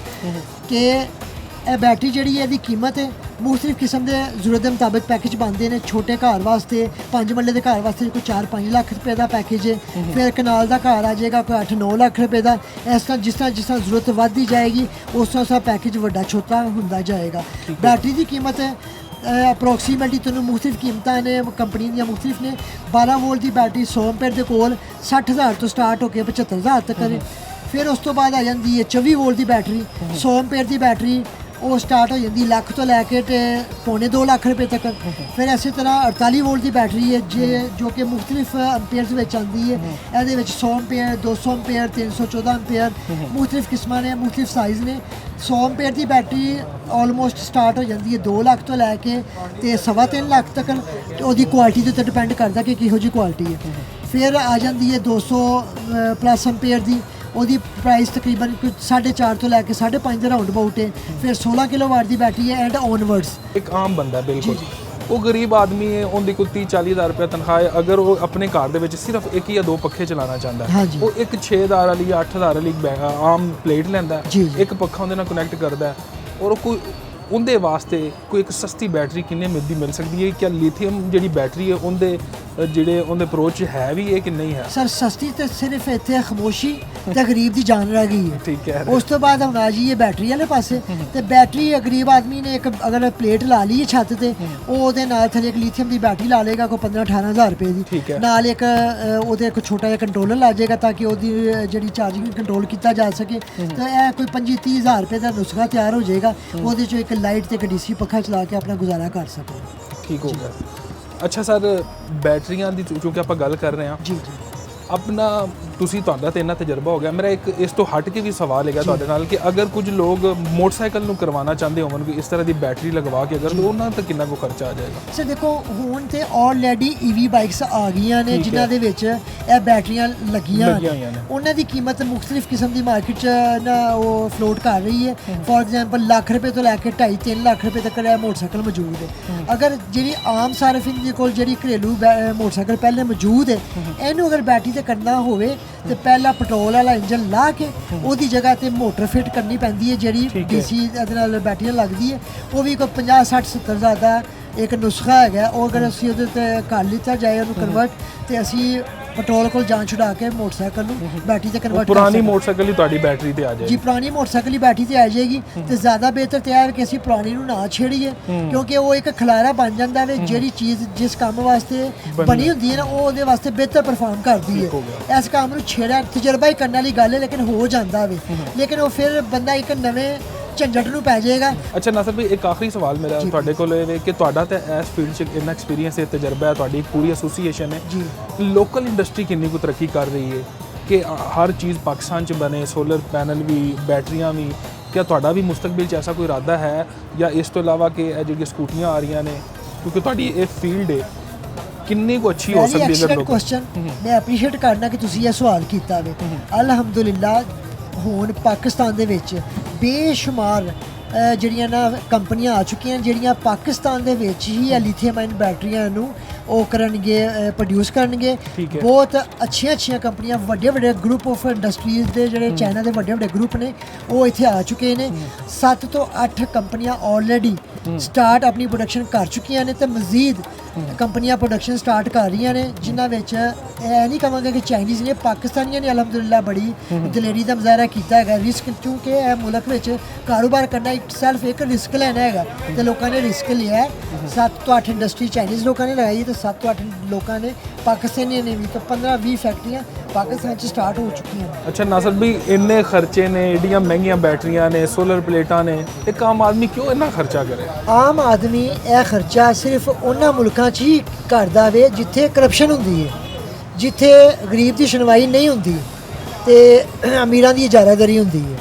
ਕਿ ਇਹ ਬੈਟਰੀ ਜਿਹੜੀ ਹੈ ਇਹਦੀ ਕੀਮਤ ਹੈ ਮੁਖਤਲਿਫ ਕਿਸਮ ਦੇ ਜ਼ਰੂਰਤ ਦੇ ਮੁਤਾਬਕ ਪੈਕੇਜ ਬਣਦੇ ਨੇ। ਛੋਟੇ ਘਰ ਵਾਸਤੇ 5 ਮਰਲੇ ਦੇ ਘਰ ਵਾਸਤੇ ਕੋਈ 4-5 ਲੱਖ ਰੁਪਏ ਦਾ ਪੈਕੇਜ ਹੈ। ਫਿਰ ਕਨਾਲ ਦਾ ਘਰ ਆ ਜਾਏਗਾ ਕੋਈ 8-9 ਲੱਖ ਰੁਪਏ ਦਾ। ਇਸ ਤਰ੍ਹਾਂ ਜਿਸ ਤਰ੍ਹਾਂ ਜ਼ਰੂਰਤ ਵੱਧਦੀ ਜਾਏਗੀ ਉਸ ਤਰ੍ਹਾਂ ਪੈਕੇਜ ਵੱਡਾ ਛੋਟਾ ਹੁੰਦਾ ਜਾਏਗਾ। ਬੈਟਰੀ ਦੀ ਕੀਮਤ ਅਪਰੋਕਸੀਮੇਟਲੀ ਤੁਹਾਨੂੰ ਮੁਖਤਲਿਫ ਕੀਮਤਾਂ ਨੇ, ਕੰਪਨੀ ਦੀਆਂ ਮੁਖਤਲਿਫ ਨੇ। 12 ਵੋਲਟ ਦੀ ਬੈਟਰੀ 100 ਐਂਪੀਅਰ ਦੇ ਕੋਲ 60,000 ਤੋਂ ਸਟਾਰਟ ਹੋ ਕੇ 75,000 ਤੱਕ ਹੈ। ਫਿਰ ਉਸ ਤੋਂ ਬਾਅਦ ਆ ਜਾਂਦੀ ਹੈ 24 ਵੋਲਟ ਦੀ ਬੈਟਰੀ 100 ਐਂਪੀਅਰ ਦੀ ਬੈਟਰੀ, ਉਹ ਸਟਾਰਟ ਹੋ ਜਾਂਦੀ ਲੱਖ ਤੋਂ ਲੈ ਕੇ ਤੇ ਪੌਣੇ 2 ਲੱਖ ਰੁਪਏ ਤੱਕ। ਫਿਰ ਇਸੇ ਤਰ੍ਹਾਂ 48 ਵੋਲਟ ਦੀ ਬੈਟਰੀ ਹੈ ਜੋ ਕਿ ਮੁਖਤਲਿਫ ਐਂਪੀਅਰਸ ਵਿੱਚ ਆਉਂਦੀ ਹੈ। ਇਹਦੇ ਵਿੱਚ 100 ਐਂਪੀਅਰ, 200 ਐਂਪੀਅਰ, 314 ਐਂਪੀਅਰ ਮੁਖਤਲਿਫ ਕਿਸਮਾਂ ਨੇ, ਮੁਖਤਲਿਫ ਸਾਈਜ਼ ਨੇ। 100 ਐਂਪੀਅਰ ਦੀ ਬੈਟਰੀ ਆਲਮੋਸਟ ਸਟਾਰਟ ਹੋ ਜਾਂਦੀ ਹੈ 2 ਲੱਖ ਤੋਂ ਲੈ ਕੇ ਤੇ 3.25 ਲੱਖ ਤੱਕ। ਉਹਦੀ ਕੁਆਲਿਟੀ ਦੇ ਉੱਤੇ ਡਿਪੈਂਡ ਕਰਦਾ ਕਿ ਕਿਹੋ ਜਿਹੀ ਕੁਆਲਿਟੀ ਹੈ। ਫਿਰ ਆ ਜਾਂਦੀ ਹੈ 200 ਪਲੱਸ ਐਂਪੀਅਰ ਦੀ, ਉਹਦੀ ਪ੍ਰਾਈਸ ਤਕਰੀਬਨ ਕੁਝ 4.5 ਤੋਂ ਲੈ ਕੇ 5.5 ਦੇ ਰਾਉਂਡ ਅਬਾਊਟ ਹੈ। ਫਿਰ 16 ਕਿਲੋਵਾਟ ਦੀ ਬੈਟਰੀ ਹੈ ਐਂਡ ਔਨਵਰਡਸ। ਇੱਕ ਆਮ ਬੰਦਾ ਬਿਲਕੁਲ, ਉਹ ਗਰੀਬ ਆਦਮੀ ਹੈ, ਉਹਦੀ ਕੋਈ 30-40 ਹਜ਼ਾਰ ਰੁਪਏ ਤਨਖਾਹ ਹੈ, ਅਗਰ ਉਹ ਆਪਣੇ ਘਰ ਦੇ ਵਿੱਚ ਸਿਰਫ 1 ਜਾਂ 2 ਪੱਖੇ ਚਲਾਉਣਾ ਚਾਹੁੰਦਾ ਹੈ, ਹਾਂਜੀ। ਉਹ ਇੱਕ 6000 ਵਾਲੀ ਜਾਂ 8000 ਵਾਲੀ ਆਮ ਪਲੇਟ ਲੈਂਦਾ ਹੈ, ਜੀ, ਜੀ। ਇੱਕ ਪੱਖਾ ਉਹਦੇ ਨਾਲ ਕਨੈਕਟ ਕਰਦਾ ਹੈ, ਔਰ ਉਹ ਕੋਈ ਉਹਦੇ ਵਾਸਤੇ ਕੋਈ ਇੱਕ ਸਸਤੀ ਬੈਟਰੀ ਕਿੰਨੇ ਮਿਲ ਸਕਦੀ ਹੈ? ਕਿ ਲੀਥੀਅਮ ਜਿਹੜੀ ਬੈਟਰੀ ਹੈ ਉਹਦੇ ਜਿਹੜੇ ਉਹਦੇ ਅਪਰੋਚ ਹੈ ਵੀ ਹੈ ਕਿ ਨਹੀਂ ਹੈ? ਸਰ ਸਸਤੀ ਤੇ ਸਿਰਫ ਇੱਥੇ ਖਾਮੋਸ਼ੀ ਤੇ ਗਰੀਬ ਦੀ ਜਾਨ ਰਹਿ ਗਈ ਹੈ। ਠੀਕ ਹੈ। ਉਸ ਤੋਂ ਬਾਅਦ ਹੁਣ ਆ ਜਾਈਏ ਬੈਟਰੀ ਵਾਲੇ ਪਾਸੇ, ਤੇ ਬੈਟਰੀ ਗਰੀਬ ਆਦਮੀ ਨੇ ਇੱਕ ਅਗਰ ਪਲੇਟ ਲਾ ਲਈ ਹੈ ਛੱਤ ਤੇ, ਉਹ ਉਹਦੇ ਨਾਲ ਥੱਲੇ ਇੱਕ ਲੀਥੀਅਮ ਦੀ ਬੈਟਰੀ ਲਾ ਲੇਗਾ ਕੋਈ 15-18 ਹਜ਼ਾਰ ਰੁਪਏ ਦੀ। ਠੀਕ ਹੈ। ਨਾਲ ਇੱਕ ਉਹਦੇ ਇੱਕ ਛੋਟਾ ਜਿਹਾ ਕੰਟਰੋਲਰ ਲਾ ਜਾਏਗਾ ਤਾਂ ਕਿ ਉਹਦੀ ਜਿਹੜੀ ਚਾਰਜਿੰਗ ਕੰਟਰੋਲ ਕੀਤਾ ਜਾ ਸਕੇ। ਤਾਂ ਇਹ ਕੋਈ 25-30 ਹਜ਼ਾਰ ਰੁਪਏ ਦਾ ਨੁਸਖਾ ਤਿਆਰ ਹੋ ਜਾਏਗਾ, ਉਹਦੇ ਚੋਂ ਇੱਕ ਲਾਈਟ ਤੇ ਇੱਕ ਡੀਸੀ ਪੱਖਾ ਚਲਾ ਕੇ ਆਪਣਾ ਗੁਜ਼ਾਰਾ ਕਰ ਸਕੋ। ਠੀਕ ਹੋ ਗਿਆ। ਅੱਛਾ ਸਰ, ਬੈਟਰੀਆਂ ਦੀ ਕਿਉਂਕਿ ਆਪਾਂ ਗੱਲ ਕਰ ਰਹੇ ਹਾਂ, ਜੀ ਜੀ ਆਪਣਾ ਤੁਹਾਡਾ ਤੇ ਇੰਨਾ ਤਜਰਬਾ ਹੋ ਗਿਆ, ਮੇਰਾ ਇੱਕ ਇਸ ਤੋਂ ਹਟ ਕੇ ਵੀ ਸਵਾਲ ਹੈਗਾ ਤੁਹਾਡੇ ਨਾਲ ਕਿ ਅਗਰ ਕੁਝ ਲੋਕ ਮੋਟਰਸਾਈਕਲ ਨੂੰ ਕਰਵਾਉਣਾ ਚਾਹੁੰਦੇ ਹੋਣ ਕਿ ਇਸ ਤਰ੍ਹਾਂ ਦੀ ਬੈਟਰੀ ਲਗਵਾ ਕੇ, ਅਗਰ ਤਾਂ ਉਹਨਾਂ ਤਾਂ ਕਿੰਨਾ ਕੁ ਖਰਚਾ ਆ ਜਾਏਗਾ? ਸਰ ਦੇਖੋ, ਹੁਣ ਤੇ ਆਲਰੇਡੀ ਈਵੀ ਬਾਈਕਸ ਆ ਗਈਆਂ ਨੇ ਜਿਨ੍ਹਾਂ ਦੇ ਵਿੱਚ ਇਹ ਬੈਟਰੀਆਂ ਲੱਗੀਆਂ ਹੋਈਆਂ ਨੇ। ਉਹਨਾਂ ਦੀ ਕੀਮਤ ਮੁxtਲਿਫ ਕਿਸਮ ਦੀ ਮਾਰਕੀਟ 'ਚ ਨਾ ਉਹ ਫਲੋਟ ਕਰ ਰਹੀ ਹੈ। ਫੋਰ ਐਗਜ਼ਾਮਪਲ ਲੱਖ ਰੁਪਏ ਤੋਂ ਲੈ ਕੇ 2.5-3 ਲੱਖ ਰੁਪਏ ਤੱਕ ਇਹ ਮੋਟਰਸਾਈਕਲ ਮੌਜੂਦ ਹੈ। ਅਗਰ ਜਿਹੜੀ ਆਮ ਸਾਰਫਿਨ ਦੇ ਕੋਲ ਜਿਹੜੀ ਘਰੇਲੂ ਮੋਟਰਸਾਈਕਲ ਪਹਿਲੇ ਮੌਜੂਦ ਹੈ, ਇਹਨੂੰ ਅਗਰ ਬੈਟਰੀ ਤੇ ਕਰਨਾ ਹੋਵੇ ਤੇ ਪਹਿਲਾਂ ਪੈਟਰੋਲ ਵਾਲਾ ਇੰਜਨ ਲਾ ਕੇ ਉਹਦੀ ਜਗ੍ਹਾ ਤੇ ਮੋਟਰ ਫਿੱਟ ਕਰਨੀ ਪੈਂਦੀ ਹੈ ਜਿਹੜੀ ਡੀਸੀ ਇਹਦੇ ਨਾਲ ਬੈਟਰੀ ਲੱਗਦੀ ਹੈ। ਉਹ ਵੀ ਕੋਈ 50-60-70 ਹਜ਼ਾਰ ਦਾ ਇੱਕ ਨੁਸਖਾ ਹੈਗਾ। ਉਹ ਅਗਰ ਅਸੀਂ ਉਹਦੇ ਤੇ ਕਰ ਲਿੱਤਾ ਜਾਏ ਉਹਨੂੰ ਕਨਵਰਟ, ਤੇ ਅਸੀਂ ਪੈਟਰੋਲ ਕੋਲ ਜਾਨ ਛੁਡਾ ਕੇ ਮੋਟਰਸਾਈਕਲ ਨੂੰ ਬੈਟਰੀ ਤੇ ਕਨਵਰਟ ਕਰ ਸਕਦੇ। ਪੁਰਾਣੀ ਮੋਟਰਸਾਈਕਲ ਹੀ ਤੁਹਾਡੀ ਬੈਟਰੀ ਤੇ ਆ ਜਾਏਗੀ? ਜੀ, ਪੁਰਾਣੀ ਮੋਟਰਸਾਈਕਲ ਹੀ ਬੈਟਰੀ ਤੇ ਆ ਜਾਏਗੀ। ਤੇ ਜ਼ਿਆਦਾ ਬਿਹਤਰ ਤੇ ਹੈ ਕਿ ਅਸੀਂ ਪੁਰਾਣੀ ਨੂੰ ਨਾ ਛੇੜੀਏ, ਕਿਉਂਕਿ ਉਹ ਇੱਕ ਖਲਾਰਾ ਬਣ ਜਾਂਦਾ ਹੈ। ਜਿਹੜੀ ਚੀਜ਼ ਜਿਸ ਕੰਮ ਵਾਸਤੇ ਬਣੀ ਹੁੰਦੀ ਹੈ ਨਾ, ਉਹ ਉਹਦੇ ਵਾਸਤੇ ਬਿਹਤਰ ਪਰਫਾਰਮ ਕਰਦੀ ਹੈ। ਇਸ ਕੰਮ ਨੂੰ ਛੇੜਿਆ ਤਜਰਬਾ ਹੀ ਕਰਨ ਵਾਲੀ ਗੱਲ ਹੈ, ਲੇਕਿਨ ਹੋ ਜਾਂਦਾ ਵੇ, ਲੇਕਿਨ ਉਹ ਫਿਰ ਬੰਦਾ ਇੱਕ ਨਵੇਂ ਝੰਜਟ ਨੂੰ ਪੈ ਜਾਏਗਾ। ਅੱਛਾ ਨਾਸਰ ਭਾਈ, ਇੱਕ ਆਖਰੀ ਸਵਾਲ ਮੇਰਾ ਤੁਹਾਡੇ ਕੋਲ ਇਹ ਹੈ ਕਿ ਤੁਹਾਡਾ ਤਾਂ ਇਸ ਫੀਲਡ 'ਚ ਇੰਨਾ ਐਕਸਪੀਰੀਅੰਸ ਹੈ, ਤਜਰਬਾ ਹੈ, ਤੁਹਾਡੀ ਪੂਰੀ ਐਸੋਸੀਏਸ਼ਨ ਹੈ ਜੀ। ਲੋਕਲ ਇੰਡਸਟਰੀ ਕਿੰਨੀ ਕੁ ਤਰੱਕੀ ਕਰ ਰਹੀ ਹੈ ਕਿ ਹਰ ਚੀਜ਼ ਪਾਕਿਸਤਾਨ 'ਚ ਬਣੇ, ਸੋਲਰ ਪੈਨਲ ਵੀ, ਬੈਟਰੀਆਂ ਵੀ? क्या ਤੁਹਾਡਾ ਵੀ ਮੁਸਤਕਬਲ 'ਚ ਐਸਾ ਕੋਈ ਇਰਾਦਾ ਹੈ, ਜਾਂ ਇਸ ਤੋਂ ਇਲਾਵਾ ਕਿ ਇਹ ਜਿਹੜੀਆਂ ਸਕੂਟੀਆਂ ਆ ਰਹੀਆਂ ਨੇ, ਕਿਉਂਕਿ ਤੁਹਾਡੀ ਇਹ ਫੀਲਡ ਹੈ ਕਿੰਨੀ ਕੁ ਅੱਛੀ ਹੋ ਸਕਦੀ ਹੈ? ਅਗਰ ਲੋਕ ਮੈਂ ਐਪਰੀਸ਼ੀਏਟ ਕਰਨਾ ਕਿ ਤੁਸੀਂ ਇਹ ਸਵਾਲ ਕੀਤਾ ਵੇ। ਅਲਹਮਦੁਲਿਲਾ ਹੁਣ ਪਾਕਿਸਤਾਨ ਦੇ ਵਿੱਚ ਬੇਸ਼ੁਮਾਰ ਜਿਹੜੀਆਂ ਨਾ ਕੰਪਨੀਆਂ ਆ ਚੁੱਕੀਆਂ ਜਿਹੜੀਆਂ ਪਾਕਿਸਤਾਨ ਦੇ ਵਿੱਚ ਹੀ ਲਿਥੀਅਮ ਆਇਨ ਬੈਟਰੀਆਂ ਨੂੰ ਉਹ ਕਰਨਗੇ, ਪ੍ਰੋਡਿਊਸ ਕਰਨਗੇ। ਬਹੁਤ ਅੱਛੀਆਂ ਕੰਪਨੀਆਂ, ਵੱਡੇ ਗਰੁੱਪ ਆਫ ਇੰਡਸਟਰੀਜ਼ ਦੇ ਜਿਹੜੇ ਚਾਈਨਾ ਦੇ ਵੱਡੇ ਗਰੁੱਪ ਨੇ, ਉਹ ਇੱਥੇ ਆ ਚੁੱਕੇ ਨੇ। 7 ਤੋਂ 8 ਕੰਪਨੀਆਂ ਆਲਰੇਡੀ ਸਟਾਰਟ ਆਪਣੀ ਪ੍ਰੋਡਕਸ਼ਨ ਕਰ ਚੁੱਕੀਆਂ ਨੇ, ਤੇ ਮਜ਼ੀਦ ਕੰਪਨੀਆਂ ਪ੍ਰੋਡਕਸ਼ਨ ਸਟਾਰਟ ਕਰ ਰਹੀਆਂ ਨੇ, ਜਿਨ੍ਹਾਂ ਵਿੱਚ ਇਹ ਨਹੀਂ ਕਹਾਂਗੇ ਕਿ ਚਾਈਨੀਜ਼ ਨੇ, ਪਾਕਿਸਤਾਨੀਆਂ ਨੇ ਅਲਹਮਦੁਲਿਲਾ ਬੜੀ ਦਲੇਰੀ ਦਾ ਮੁਜ਼ਾਹਰਾ ਕੀਤਾ ਹੈਗਾ। ਰਿਸਕ, ਕਿਉਂਕਿ ਇਹ ਮੁਲਕ ਵਿੱਚ ਕਾਰੋਬਾਰ ਕਰਨਾ ਸੈਲਫ ਇੱਕ ਰਿਸਕ ਲੈਣਾ ਹੈਗਾ, ਤੇ ਲੋਕਾਂ ਨੇ ਰਿਸਕ ਲਿਆ ਹੈ। 7 ਤੋਂ 8 ਇੰਡਸਟਰੀ ਚਾਈਨੀਜ਼ ਲੋਕਾਂ ਨੇ ਲਗਾਈ, ਤੇ 7 ਤੋਂ 8 ਲੋਕਾਂ ਨੇ ਪਾਕਿਸਤਾਨੀਆਂ ਨੇ ਵੀ। ਤਾਂ 15-20 ਫੈਕਟਰੀਆਂ ਪਾਕਿਸਤਾਨ 'ਚ ਸਟਾਰਟ ਹੋ ਚੁੱਕੀਆਂ ਨੇ। ਅੱਛਾ ਨਾਸਰ ਵੀ, ਇੰਨੇ ਖਰਚੇ ਨੇ, ਏਡੀਆਂ ਮਹਿੰਗੀਆਂ ਬੈਟਰੀਆਂ ਨੇ, ਸੋਲਰ ਪਲੇਟਾਂ ਨੇ, ਇੱਕ ਆਮ ਆਦਮੀ ਕਿਉਂ ਇੰਨਾ ਖਰਚਾ ਕਰੇ? ਆਮ ਆਦਮੀ ਇਹ ਖਰਚਾ ਸਿਰਫ ਉਹਨਾਂ ਮੁਲਕਾਂ 'ਚ ਹੀ ਕਰਦਾ ਵੇ ਜਿੱਥੇ ਕਰਪਸ਼ਨ ਹੁੰਦੀ ਹੈ, ਜਿੱਥੇ ਗਰੀਬ ਦੀ ਸੁਣਵਾਈ ਨਹੀਂ ਹੁੰਦੀ ਤੇ ਅਮੀਰਾਂ ਦੀ ਇਜਾਰਾਦਾਰੀ ਹੁੰਦੀ ਹੈ।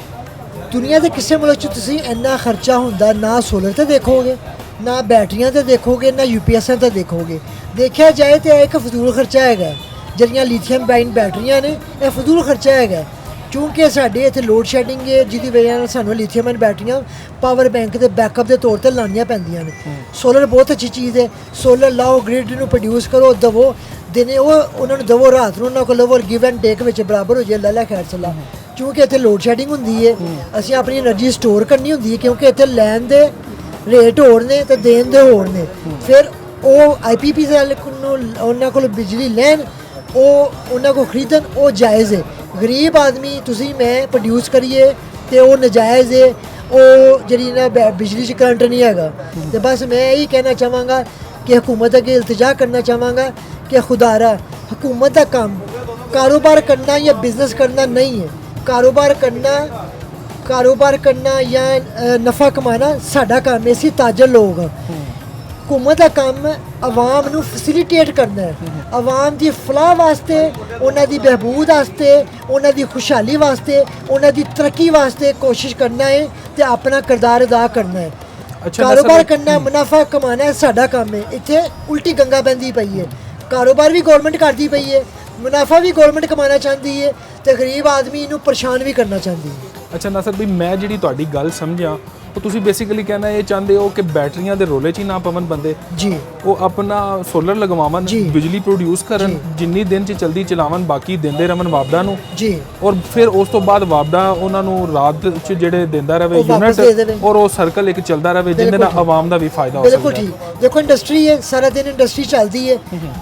ਦੁਨੀਆ ਦੇ ਕਿਸੇ ਮੁਲਕ 'ਚ ਤੁਸੀਂ ਇੰਨਾ ਖਰਚਾ ਹੁੰਦਾ ਨਾ ਸੋਲਰ ਤੇ ਦੇਖੋਗੇ, ਨਾ ਬੈਟਰੀਆਂ ਤੇ ਦੇਖੋਗੇ, ਨਾ UPSਾਂ ਤੇ ਦੇਖੋਗੇ। ਦੇਖਿਆ ਜਾਏ ਤਾਂ ਇਹ ਇੱਕ ਫਜ਼ੂਲ ਖਰਚਾ ਹੈਗਾ। ਜਿਹੜੀਆਂ ਲਿਥੀਅਮ ਆਇਨ ਬੈਟਰੀਆਂ ਨੇ, ਇਹ ਫਜ਼ੂਲ ਖਰਚਾ ਹੈਗਾ, ਕਿਉਂਕਿ ਸਾਡੇ ਇੱਥੇ ਲੋਡ ਸ਼ੈਡਿੰਗ ਹੈ, ਜਿਹਦੀ ਵਜ੍ਹਾ ਨਾਲ ਸਾਨੂੰ ਲਿਥੀਅਮ ਆਇਨ ਬੈਟਰੀਆਂ ਪਾਵਰ ਬੈਂਕ ਦੇ ਬੈਕਅਪ ਦੇ ਤੌਰ ਤੇ ਲਾਉਣੀਆਂ ਪੈਂਦੀਆਂ ਨੇ। ਸੋਲਰ ਬਹੁਤ ਅੱਛੀ ਚੀਜ਼ ਹੈ, ਸੋਲਰ ਲਾਓ, ਗ੍ਰਿਡ ਨੂੰ ਪ੍ਰੋਡਿਊਸ ਕਰੋ, ਦਵੋ, ਦਿਨੇ ਉਹਨਾਂ ਨੂੰ ਦਵੋ, ਰਾਤ ਨੂੰ ਉਹਨਾਂ ਕੋਲ ਲਵੋ, ਗਿਵ ਐਂਡ ਟੇਕ ਵਿੱਚ ਬਰਾਬਰ ਹੋ ਜਾਏ, ਲੱਲਾ ਖੈਰ ਚਲਾ। ਕਿਉਂਕਿ ਇੱਥੇ ਲੋਡ ਸ਼ੈਡਿੰਗ ਹੁੰਦੀ ਹੈ, ਅਸੀਂ ਆਪਣੀ એનર્ਜੀ ਸਟੋਰ ਕਰਨੀ ਹੁੰਦੀ ਹੈ, ਕਿਉਂਕਿ ਇੱਥੇ ਲੈਣ ਦੇ ਰੇਟ ਹੋਰ ਨੇ ਤੇ ਦੇਣ ਦੇ ਹੋਰ ਨੇ। ਫਿਰ ਉਹ IPP ਨੂੰ ਉਹਨਾਂ ਕੋਲ ਬਿਜਲੀ ਲੈਣ, ਉਹ ਉਹਨਾਂ ਕੋਲ ਖਰੀਦਣ, ਉਹ ਜਾਇਜ਼ ਹੈ। ਗਰੀਬ ਆਦਮੀ ਤੁਸੀਂ ਮੈਂ ਪ੍ਰੋਡਿਊਸ ਕਰੀਏ ਤੇ ਉਹ ਨਜਾਇਜ਼ ਹੈ, ਉਹ ਜਿਹੜੀ ਨਾ ਬਿਜਲੀ 'ਚ ਕਰੰਟ ਨਹੀਂ ਹੈਗਾ। ਤੇ ਬਸ ਮੈਂ ਇਹੀ ਕਹਿਣਾ ਚਾਹਾਂਗਾ ਕਿ ਹੁਕੂਮਤ ਅੱਗੇ ਇਲਤਜਾ ਕਰਨਾ ਚਾਹਾਂਗਾ ਕਿ ਖੁਦਾਰਾ, हुकूमत का काम कारोबार करना या बिज़नेस करना नहीं है। कारोबार करना या नफ़ा कमाना साडा काम है, असीं ताजर लोग हाँ। हुकूमत का काम आवाम नूं फैसिलिटेट करना है, आवाम की फलाह वास्ते, उन्हां दी बहबूद वास्ते, उन्हां दी खुशहाली वास्ते, उन्हां दी तरक्की वास्ते कोशिश करना है ते अपना किरदार अदा करना है। कारोबार करना, मुनाफा कमाना है साडा काम है। इत्थे उल्टी गंगा बहंदी पई है, कारोबार भी गौरमेंट करती पई है ਮੁਨਾਫਾ ਵੀ ਗਵਰਨਮੈਂਟ ਕਮਾਉਣਾ ਚਾਹੁੰਦੀ ਹੈ ਤੇ ਗਰੀਬ ਆਦਮੀ ਨੂੰ ਪਰੇਸ਼ਾਨ ਵੀ ਕਰਨਾ ਚਾਹੁੰਦੀ ਹੈ। ਅੱਛਾ ਨਾਸਰ ਵੀ ਮੈਂ ਜਿਹੜੀ ਤੁਹਾਡੀ ਗੱਲ ਸਮਝਿਆ ਉਹ ਤੁਸੀਂ ਬੇਸਿਕਲੀ ਕਹਿਣਾ ਇਹ ਚਾਹੁੰਦੇ ਹੋ ਕਿ ਬੈਟਰੀਆਂ ਦੇ ਰੋਲੇ 'ਚ ਹੀ ਨਾ ਪਵਨ ਬੰਦੇ ਜੀ ਉਹ ਆਪਣਾ ਸੋਲਰ ਲਗਵਾਵਣ ਜੀ। ਬਿਜਲੀ ਪ੍ਰੋਡਿਊਸ ਕਰਨ ਜਿੰਨੀ ਦਿਨ 'ਚ ਚਲਦੀ ਚਲਾਵਣ ਬਾਕੀ ਦਿੰਦੇ ਰਵਣ ਵਾਪਡਾ ਨੂੰ ਜੀ ਔਰ ਫਿਰ ਉਸ ਤੋਂ ਬਾਅਦ ਵਾਪਡਾ ਉਹਨਾਂ ਨੂੰ ਰਾਤ 'ਚ ਜਿਹੜੇ ਦਿੰਦਾ ਰਵੇ ਉਹ ਵਾਪਸ ਦੇ ਦੇਵੇ। ਯੂਨਿਟ ਔਰ ਉਹ ਸਰਕਲ ਇੱਕ ਚੱਲਦਾ ਰਵੇ ਜਿਹਦੇ ਨਾਲ ਆਵਾਮ ਦਾ ਵੀ ਫਾਇਦਾ ਹੋ ਬਿਲਕੁਲ ਸਕਦਾ ਠੀਕ। ਦੇਖੋ ਇੰਡਸਟਰੀ ਹੈ, ਸਾਰਾ ਦਿਨ ਇੰਡਸਟਰੀ ਚੱਲਦੀ ਹੈ